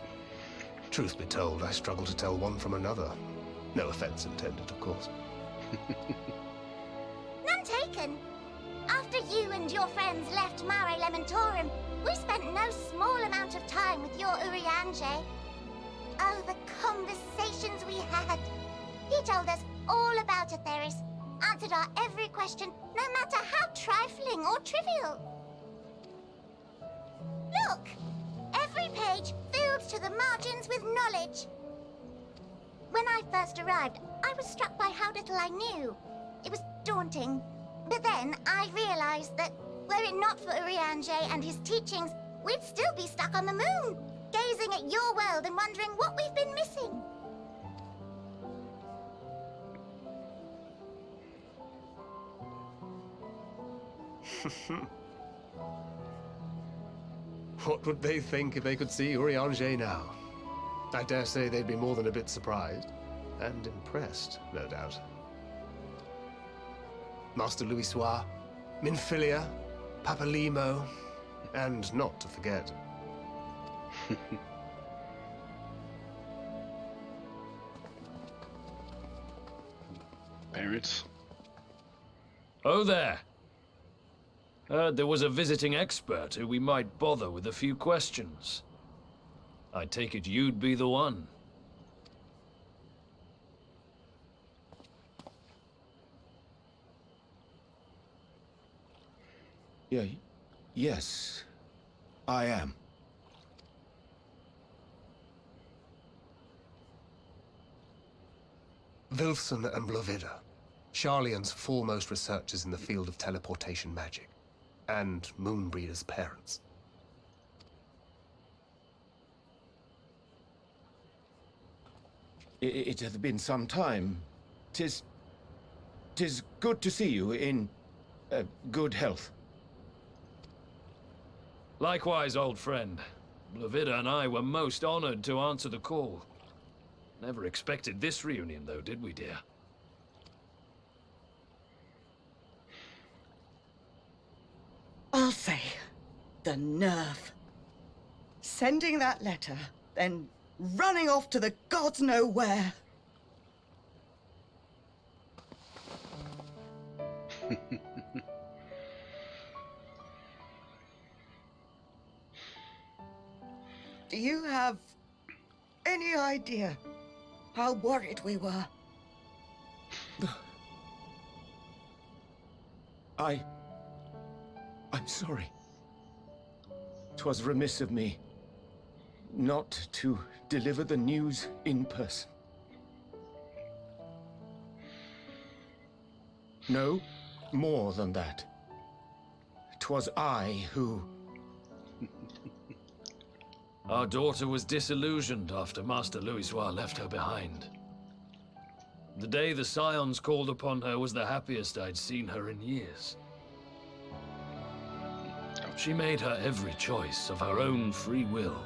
Truth be told, I struggle to tell one from another. No offense intended, of course. None taken. After you and your friends left Mare Elementorum, we spent no small amount of time with your Urianger. Oh, the conversations we had. He told us all about Atheris, answered our every question, no matter how trifling or trivial. Look! Every page filled to the margins with knowledge. When I first arrived, I was struck by how little I knew. It was daunting. But then I realized that were it not for Urianger and his teachings, we'd still be stuck on the moon. gazing at your world and wondering what we've been missing. What would they think if they could see Urianger now? I dare say they'd be more than a bit surprised. And impressed, no doubt. Master Louisoix, Minfilia, Papalimo, and not to forget... Parents? Oh there! Heard there was a visiting expert who we might bother with a few questions. I take it you'd be the one. Yes, I am. Wilson and Blovida, Sharlayan's foremost researchers in the field of teleportation magic, and Moonbreeder's parents. It hath been some time. 'Tis good to see you in good health. Likewise, old friend. Blovida and I were most honored to answer the call. Never expected this reunion, though, did we, dear? Alfei, the nerve. Sending that letter, then running off to the gods know where. Do you have any idea how worried we were? I'm sorry. 'Twas remiss of me not to deliver the news in person. No, more than that. 'Twas I who... Our daughter was disillusioned after Master Louisoix left her behind. The day the Scions called upon her was the happiest I'd seen her in years. She made her every choice of her own free will.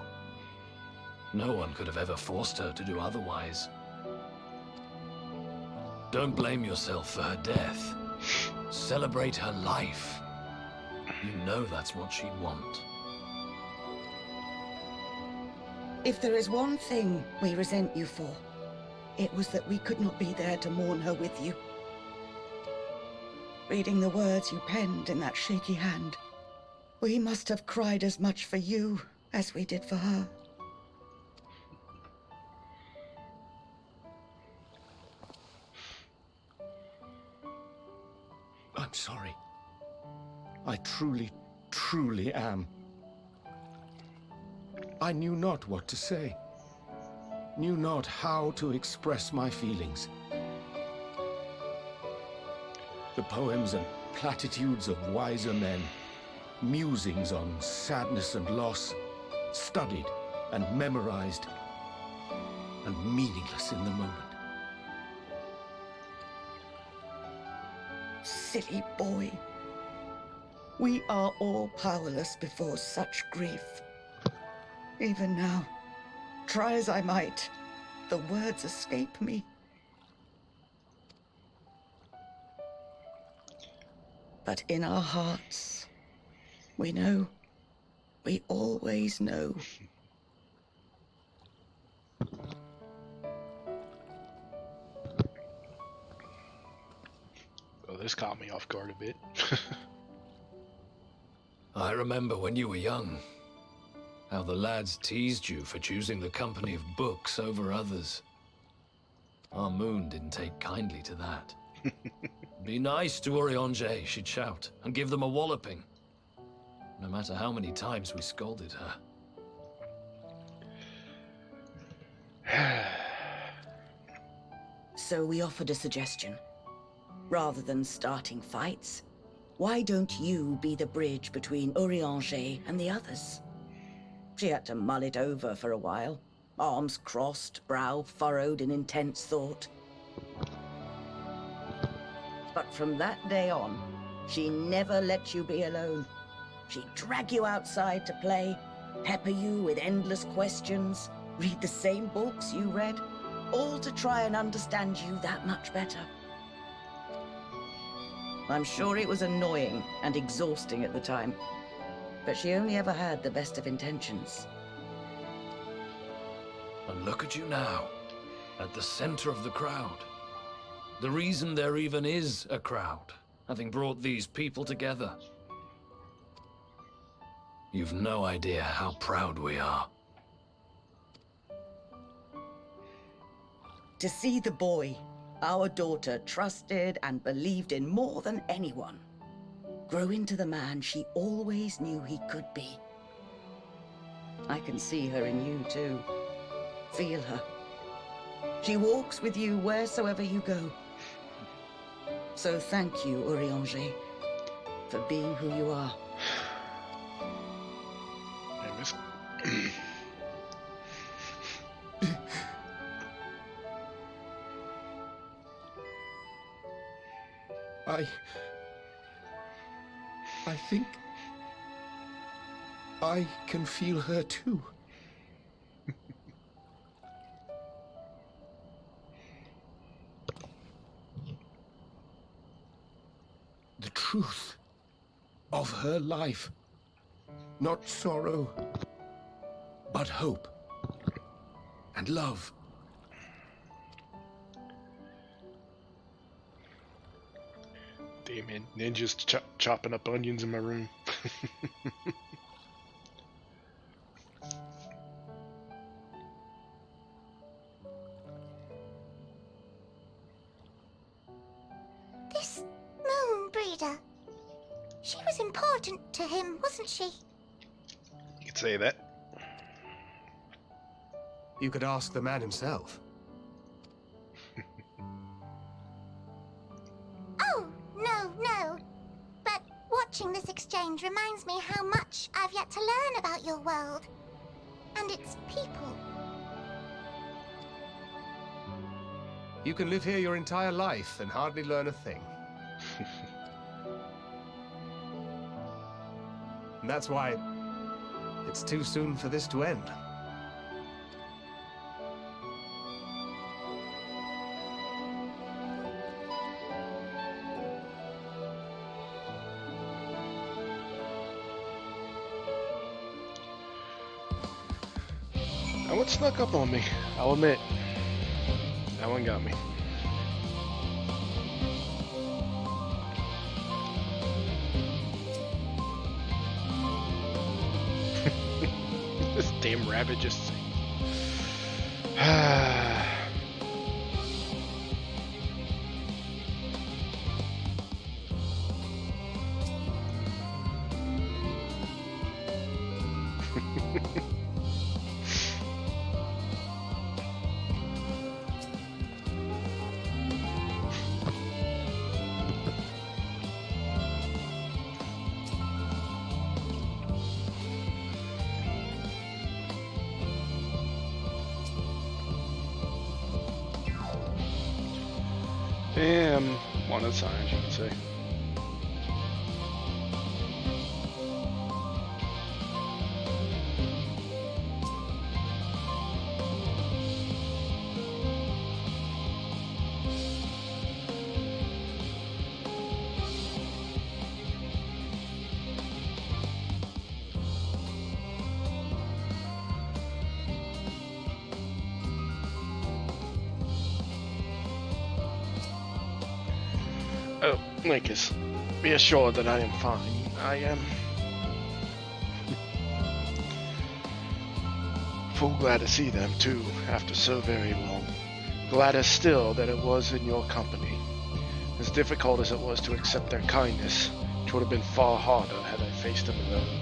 No one could have ever forced her to do otherwise. Don't blame yourself for her death. Celebrate her life. You know that's what she'd want. If there is one thing we resent you for, it was that we could not be there to mourn her with you. Reading the words you penned in that shaky hand, we must have cried as much for you as we did for her. I'm sorry. I truly, truly am. I knew not what to say. Knew not how to express my feelings. The poems and platitudes of wiser men, musings on sadness and loss, studied and memorized, and meaningless in the moment. Silly boy. We are all powerless before such grief. Even now, try as I might, the words escape me. But in our hearts, we know. We always know. Well, this caught me off guard a bit. I remember when you were young, how the lads teased you for choosing the company of books over others. Our moon didn't take kindly to that. Be nice to Urianger, she'd shout, and give them a walloping. No matter how many times we scolded her. So we offered a suggestion. Rather than starting fights, why don't you be the bridge between Urianger and the others? She had to mull it over for a while, arms crossed, brow furrowed in intense thought. But from that day on, she never let you be alone. She'd drag you outside to play, pepper you with endless questions, read the same books you read, all to try and understand you that much better. I'm sure it was annoying and exhausting at the time, but she only ever had the best of intentions. And look at you now, at the center of the crowd. The reason there even is a crowd, having brought these people together. You've no idea how proud we are. To see the boy, our daughter, trusted and believed in more than anyone, grow into the man she always knew he could be. I can see her in you too. Feel her. She walks with you wheresoever you go. So thank you, Urianger, for being who you are. I think I can feel her too. The truth of her life. Not sorrow, but hope and love. Damn it, ninjas chopping up onions in my room. This moon breeder. She was important to him, wasn't she? You could say that. You could ask the man himself. Oh, no. But watching this exchange reminds me how much I've yet to learn about your world. And its people. You can live here your entire life and hardly learn a thing. And that's why it's too soon for this to end. That one snuck up on me, I'll admit. That one got me. This damn rabbit just... Yeah, I'm one of the signs, you can say. Oh, Linkus, be assured that I am fine. I am full glad to see them too, after so very long. Gladder still that it was in your company. As difficult as it was to accept their kindness, it would have been far harder had I faced them alone.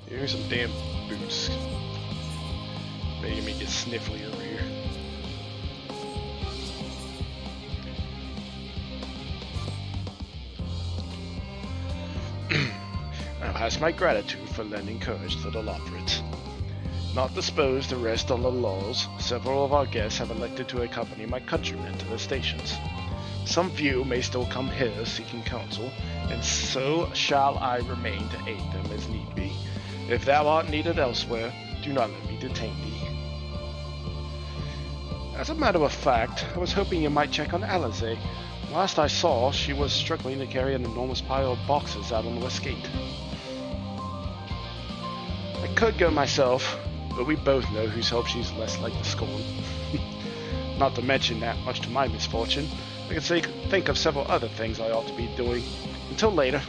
Here's some damn boots. Making me get sniffly over here. has my gratitude for lending courage to the Loporrit. Not disposed to rest on the laurels, several of our guests have elected to accompany my countrymen to the stations. Some few may still come hither seeking counsel, and so shall I remain to aid them as need be. If thou art needed elsewhere, do not let me detain thee. As a matter of fact, I was hoping you might check on Alizé. Last I saw, she was struggling to carry an enormous pile of boxes out on the west gate. I could go myself, but we both know whose help she's less like to scorn. Not to mention that, much to my misfortune, I can think of several other things I ought to be doing. Until later.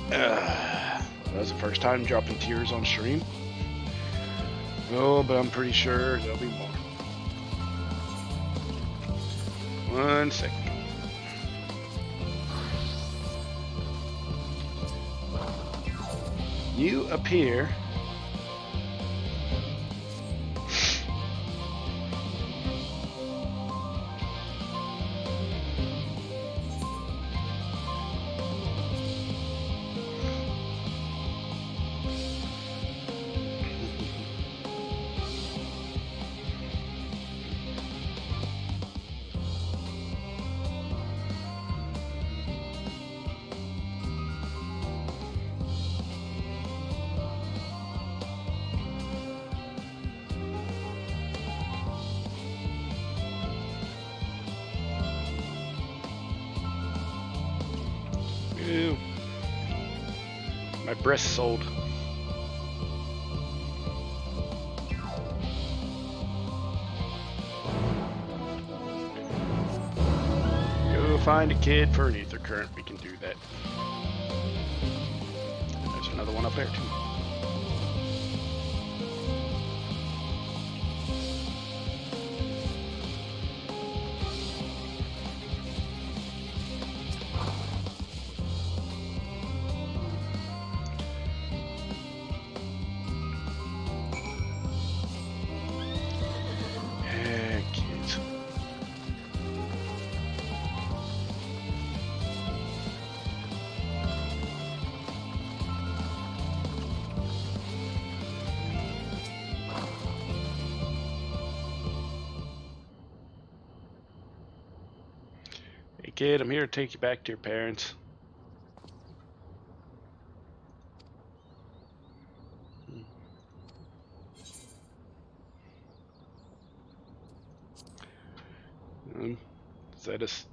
That was the first time dropping tears on stream. Oh, but I'm pretty sure there'll be more. 1 second. You appear Ew. My breast sold. Go find a kid for an ether current. We can do that. There's another one up there too. Kid, I'm here to take you back to your parents. Instead of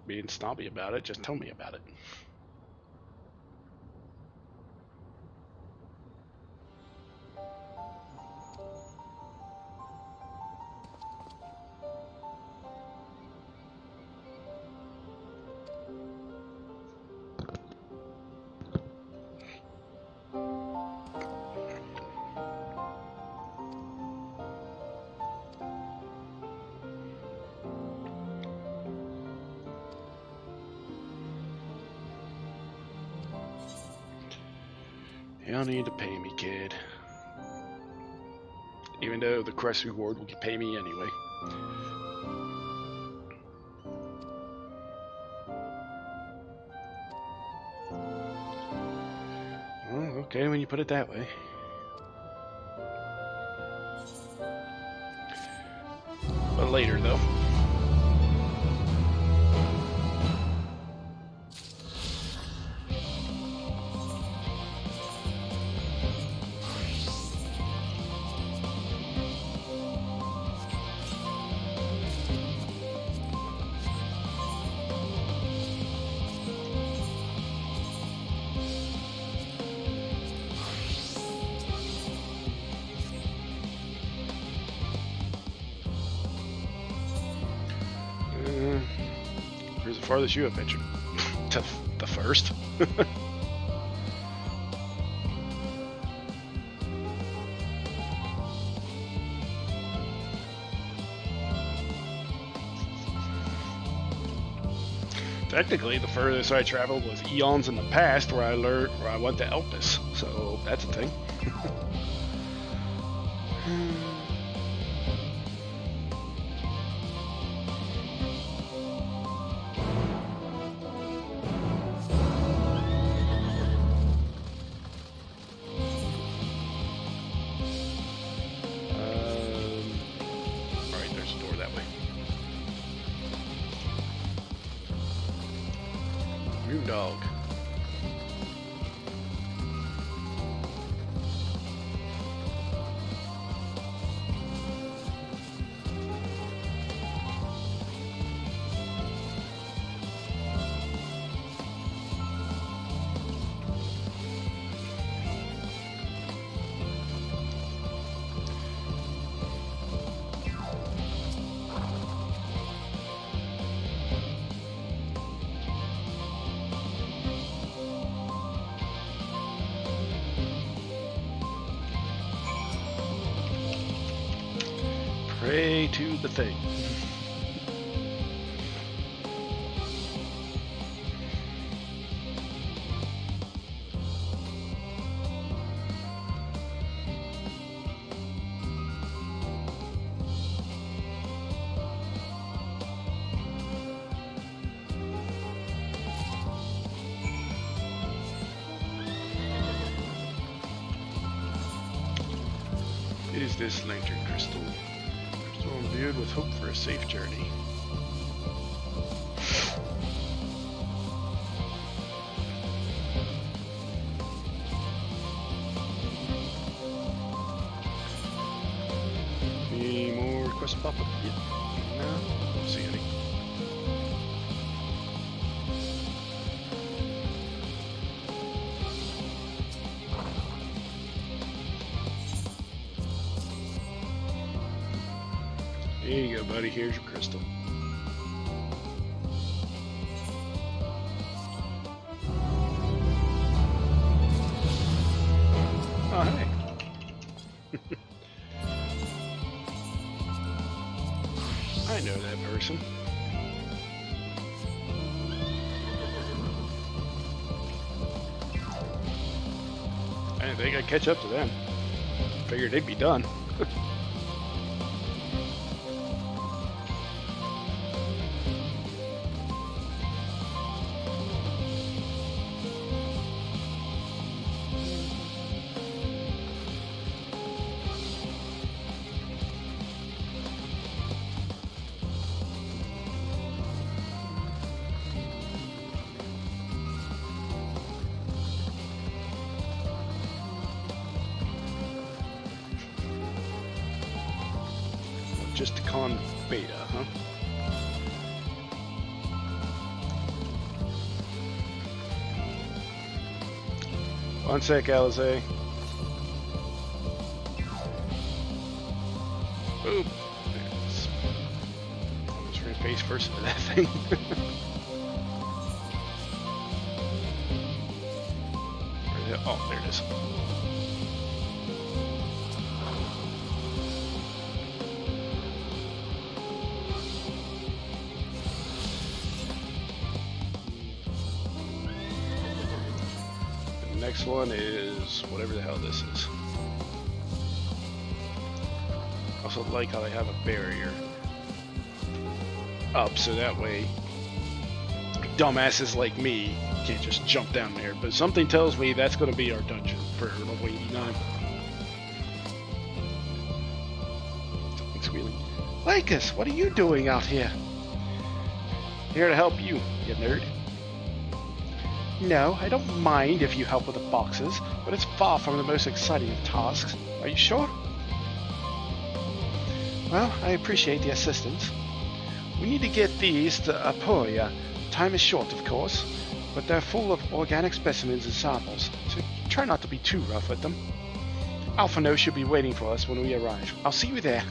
being snobby about it, just tell me about it. You don't need to pay me, kid. Even though the quest reward will pay me anyway. Oh, okay, when you put it that way. But later, though. Here's the farthest you have ventured. To the first. Technically, the furthest I traveled was eons in the past, where I went to Elpis. so that's a thing. Alright, there's a door that way. New dog. Pray to the thing. It is this lantern crystal. Imbued with hope for a safe journey. Any more quests pop up yet? No, don't see any. Here you go, buddy. Here's your crystal. Oh, hey. I know that person. I didn't think I'd catch up to them. Figured they'd be done. Just a con beta, huh? One sec, Alizé. Boom. I'm just gonna face first into that thing. Oh, there it is. Next one is whatever the hell this is. Also like how they have a barrier up so that way dumbasses like me can't just jump down there. But something tells me that's going to be our dungeon for level 89. Something squealing. Lycus, what are you doing out here? Here to help you, you nerd. No, I don't mind if you help with the boxes, but it's far from the most exciting of tasks. Are you sure? Well, I appreciate the assistance. We need to get these to Aporia. Time is short, of course, but they're full of organic specimens and samples, so try not to be too rough with them. Alphino should be waiting for us when we arrive. I'll see you there.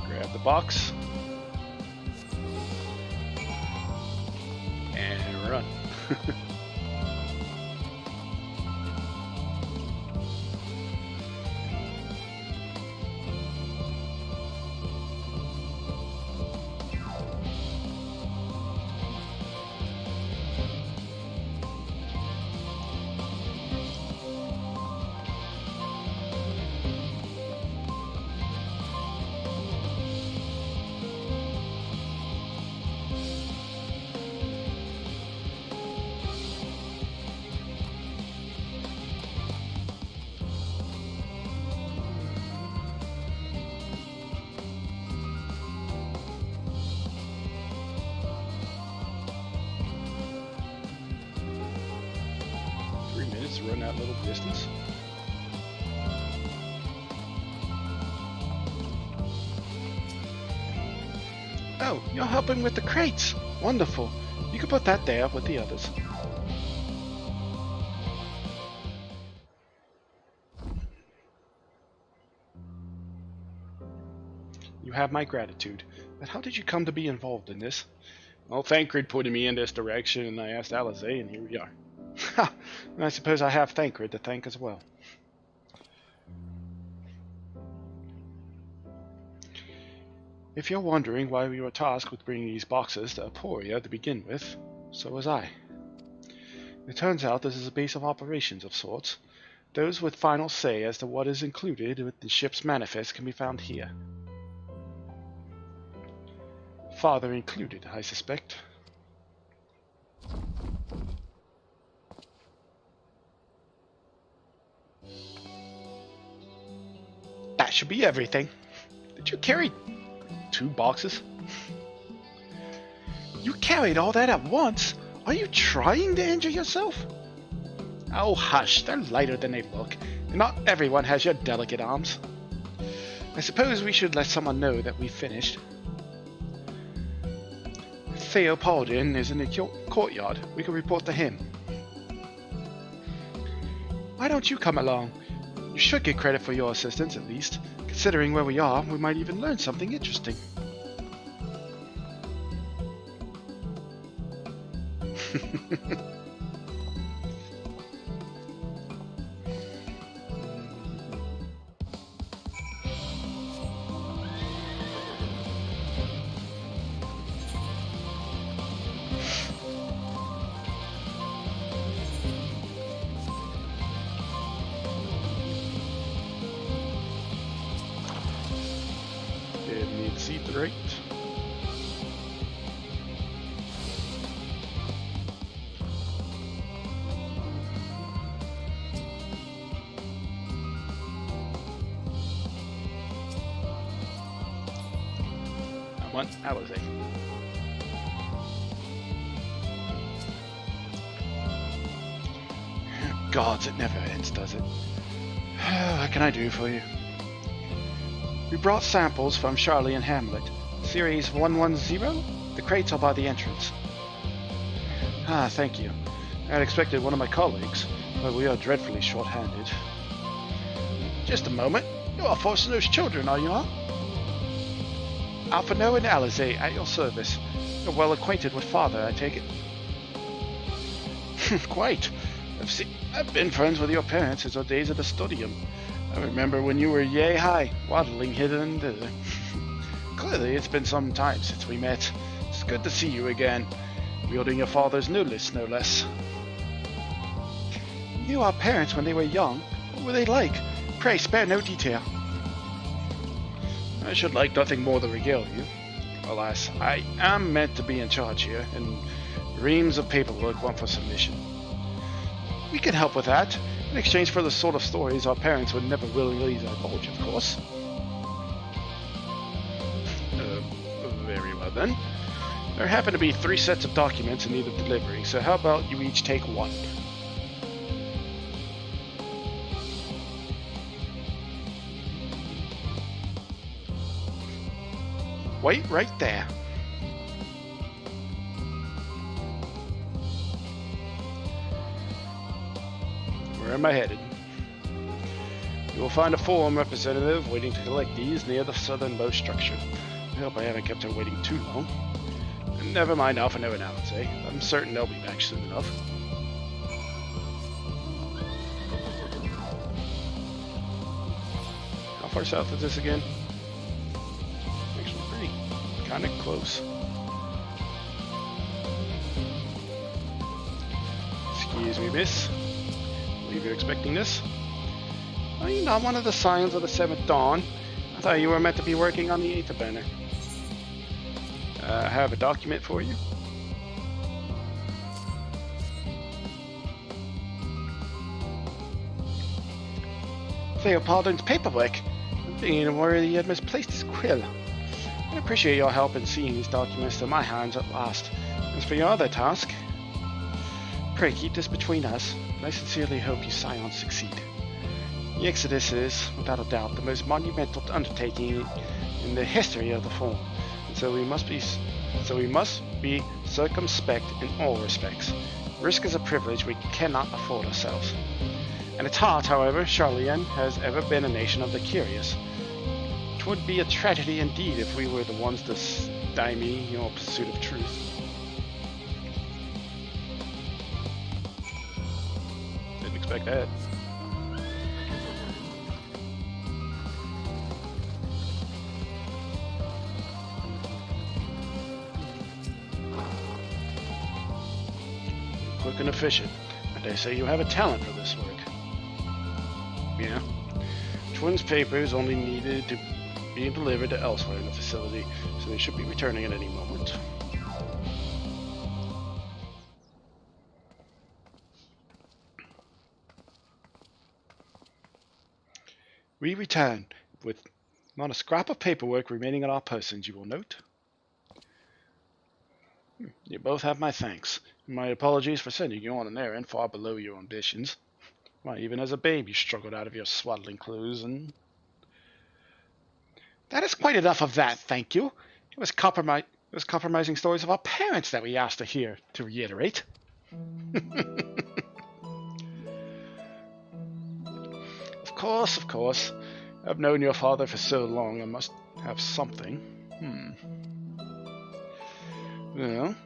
Grab the box. And run. just run that little distance. Oh, you're helping with the crates. Wonderful. You can put that there with the others. You have my gratitude. But how did you come to be involved in this? Well, Thancred pointed me in this direction, and I asked Alizé, and here we are. Ha! And I suppose I have Thancred to thank as well. If you're wondering why we were tasked with bringing these boxes to Aporia to begin with, so was I. It turns out this is a base of operations of sorts. Those with final say as to what is included with the ship's manifest can be found here. Father included, I suspect. That should be everything. Did you carry 2 boxes? You carried all that at once? Are you trying to injure yourself? Oh hush, they're lighter than they look, and not everyone has your delicate arms. I suppose we should let someone know that we've finished. Theo Paladin is in the courtyard. We can report to him. Why don't you come along? You should get credit for your assistance, at least. Considering where we are, we might even learn something interesting. Right. I want Alizé. Gods, it never ends, does it? What can I do for you? We brought samples from Charlie and Hamlet. Series 110? The crates are by the entrance. Ah, thank you. I had expected one of my colleagues, but we are dreadfully short-handed. Just a moment. You are Fortuno's children, are you not? Alphino and Alizé at your service. You're well acquainted with Father, I take it. Quite. I've been friends with your parents since our days at the studium. I remember when you were yay high, waddling hither and thither. Clearly, it's been some time since we met. It's good to see you again, wielding your father's nullis, no less. You knew our parents when they were young. What were they like? Pray, spare no detail. I should like nothing more than regale you. Alas, I am meant to be in charge here, and reams of paperwork want for submission. We can help with that, in exchange for the sort of stories our parents would never willingly divulge, of course. Very well then. There happen to be 3 sets of documents in need of delivery, so how about you each take 1? Wait right there. Where am I headed? You will find a forum representative waiting to collect these near the southernmost structure. I hope I haven't kept her waiting too long. Never mind Alphino and Alizé. I'm certain they'll be back soon enough. How far south is this again? Actually pretty kind of close. Excuse me, miss. Believe you're expecting this? Are you not one of the Scions of the 7th Dawn? I thought you were meant to be working on the 8th banner. I have a document for you. Theopoldin's paperwork. I'm beginning to worry he had misplaced his quill. I appreciate your help in seeing these documents to my hands at last. As for your other task, pray keep this between us, and I sincerely hope you scions succeed. The Exodus is, without a doubt, the most monumental undertaking in the history of the form, and so we must be circumspect in all respects. Risk is a privilege we cannot afford ourselves. At its heart, however, Charlian has ever been a nation of the curious. 'Twould be a tragedy indeed if we were the ones to stymie your pursuit of truth. Didn't expect that. Quick and efficient. And they say you have a talent for this work. Yeah. Twins' papers only needed to be delivered to elsewhere in the facility, so they should be returning at any moment. We return with not a scrap of paperwork remaining on our persons, you will note. You both have my thanks, and my apologies for sending you on an errand far below your ambitions. Why, even as a babe you struggled out of your swaddling clothes and... That is quite enough of that, thank you. It was compromising stories of our parents that we asked to hear, to reiterate. Of course. I've known your father for so long, I must have something. Well,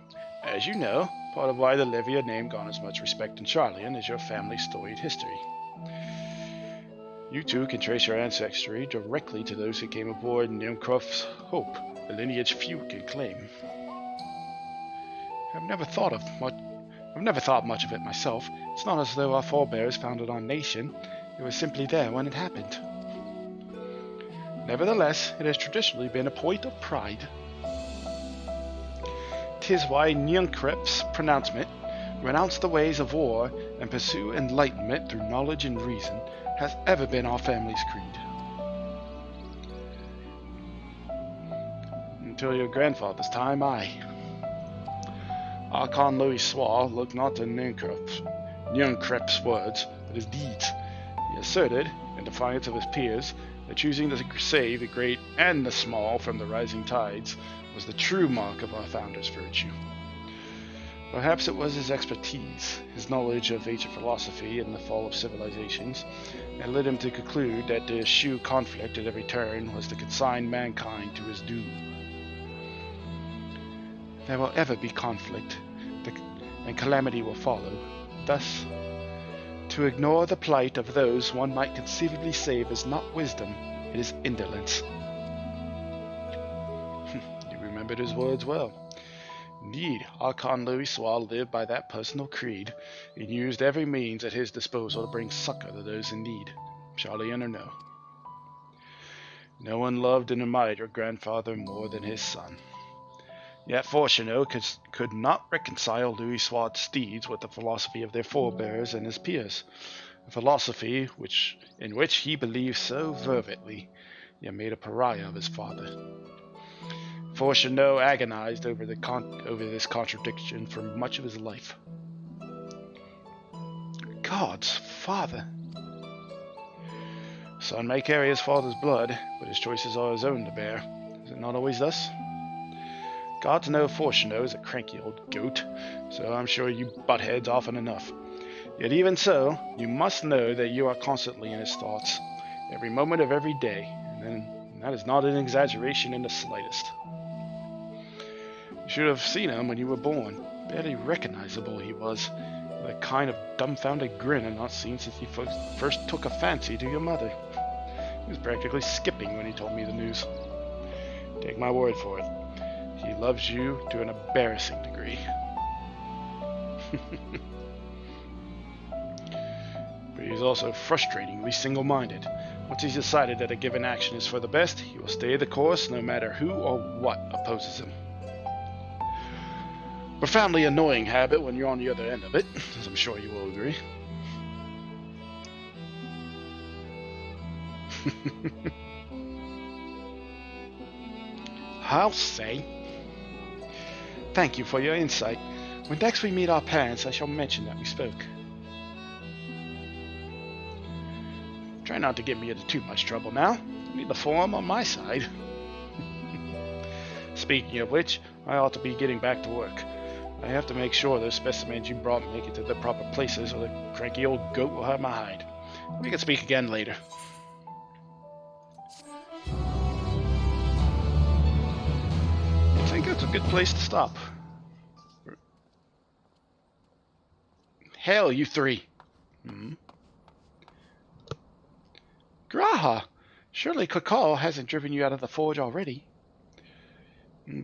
as you know, part of why the Livia name garners much respect in Charlian is your family's storied history. You too can trace your ancestry directly to those who came aboard Nimcroft's Hope, a lineage few can claim. I've never thought much of it myself. It's not as though our forebears founded our nation. It was simply there when it happened. Nevertheless, it has traditionally been a point of pride. 'Tis why Nimcroft's pronouncement, renounce the ways of war and pursue enlightenment through knowledge and reason, has ever been our family's creed. Until your grandfather's time, Archon Louis Soir looked not to Nimcroft's words, but his deeds. He asserted, in defiance of his peers, that choosing to save the great and the small from the rising tides was the true mark of our founder's virtue. Perhaps it was his expertise, his knowledge of ancient philosophy and the fall of civilizations, that led him to conclude that to eschew conflict at every turn was to consign mankind to his doom. There will ever be conflict, and calamity will follow. Thus, to ignore the plight of those one might conceivably save is not wisdom, it is indolence. You remembered his words well. Indeed, Archon Louis Soir lived by that personal creed, and used every means at his disposal to bring succor to those in need, Charlian or no. No one loved and admired your grandfather more than his son. Yet Fortuneau could not reconcile Louis Soir's deeds with the philosophy of their forebears and his peers, a philosophy in which he believed so fervently, yet made a pariah of his father. Fortuneau agonized over this contradiction for much of his life. God's father. Son may carry his father's blood, but his choices are his own to bear. Is it not always thus? Gods know Fortuneau is a cranky old goat, so I'm sure you butt heads often enough. Yet even so, you must know that you are constantly in his thoughts, every moment of every day, and that is not an exaggeration in the slightest. You should have seen him when you were born. Barely recognizable he was, with a kind of dumbfounded grin and not seen since he first took a fancy to your mother. He was practically skipping when he told me the news. Take my word for it. He loves you to an embarrassing degree. But he's also frustratingly single-minded. Once he's decided that a given action is for the best, he will stay the course no matter who or what opposes him. Profoundly annoying habit when you're on the other end of it, as I'm sure you will agree. I'll say. Thank you for your insight. When next we meet our parents, I shall mention that we spoke. Try not to get me into too much trouble now. I need the form on my side. Speaking of which, I ought to be getting back to work. I have to make sure those specimens you brought make it to the proper places, or the cranky old goat will have my hide. We can speak again later. I think that's a good place to stop. Hail, you three. Graha, surely Kakal hasn't driven you out of the forge already.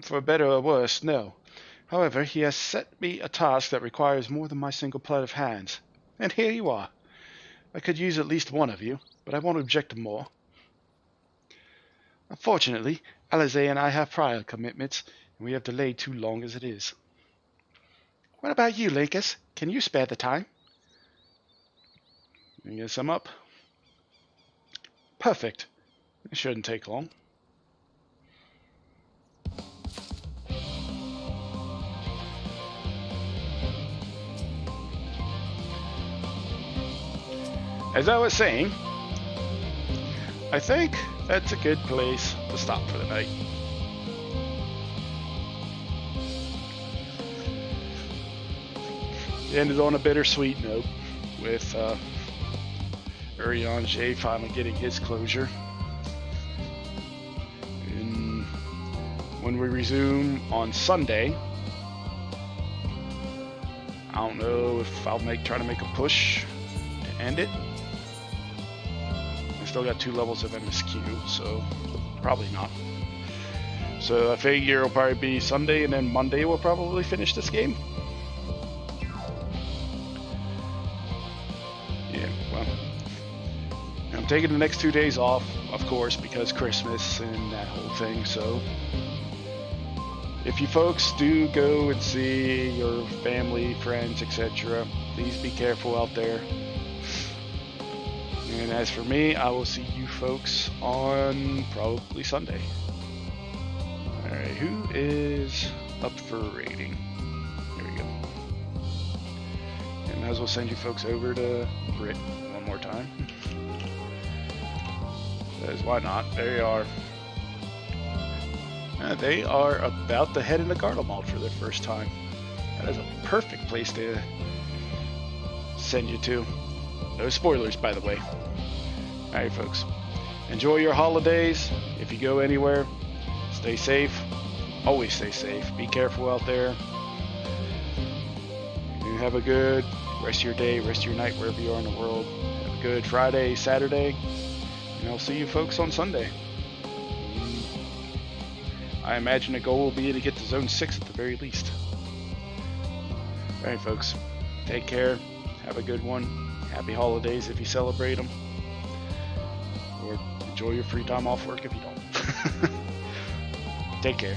For better or worse, no. However, he has set me a task that requires more than my single pair of hands. And here you are. I could use at least one of you, but I won't object to more. Unfortunately, Alize and I have prior commitments, and we have delayed too long as it is. What about you, Lakis? Can you spare the time? I guess I'm up. Perfect. It shouldn't take long. As I was saying, I think that's a good place to stop for the night. It ended on a bittersweet note with Urianger finally getting his closure. And when we resume on Sunday, I don't know if I'll try to make a push to end it. I still got 2 levels of MSQ, so probably not. So I figure it'll probably be Sunday, and then Monday we'll probably finish this game. Yeah, well, I'm taking the next 2 days off, of course, because Christmas and that whole thing, so if you folks do go and see your family, friends, etc., please be careful out there. And as for me, I will see you folks on probably Sunday. Alright, who is up for rating? There we go. And might as well send you folks over to Brit one more time. Because why not? There you are. They are about to head into Garlemald for their first time. That is a perfect place to send you to. No spoilers, by the way. Alright, folks. Enjoy your holidays. If you go anywhere, stay safe. Always stay safe. Be careful out there. You have a good rest of your day, rest of your night, wherever you are in the world. Have a good Friday, Saturday. And I'll see you folks on Sunday. I imagine the goal will be to get to Zone 6 at the very least. Alright, folks. Take care. Have a good one. Happy holidays if you celebrate them. Or enjoy your free time off work if you don't. Take care.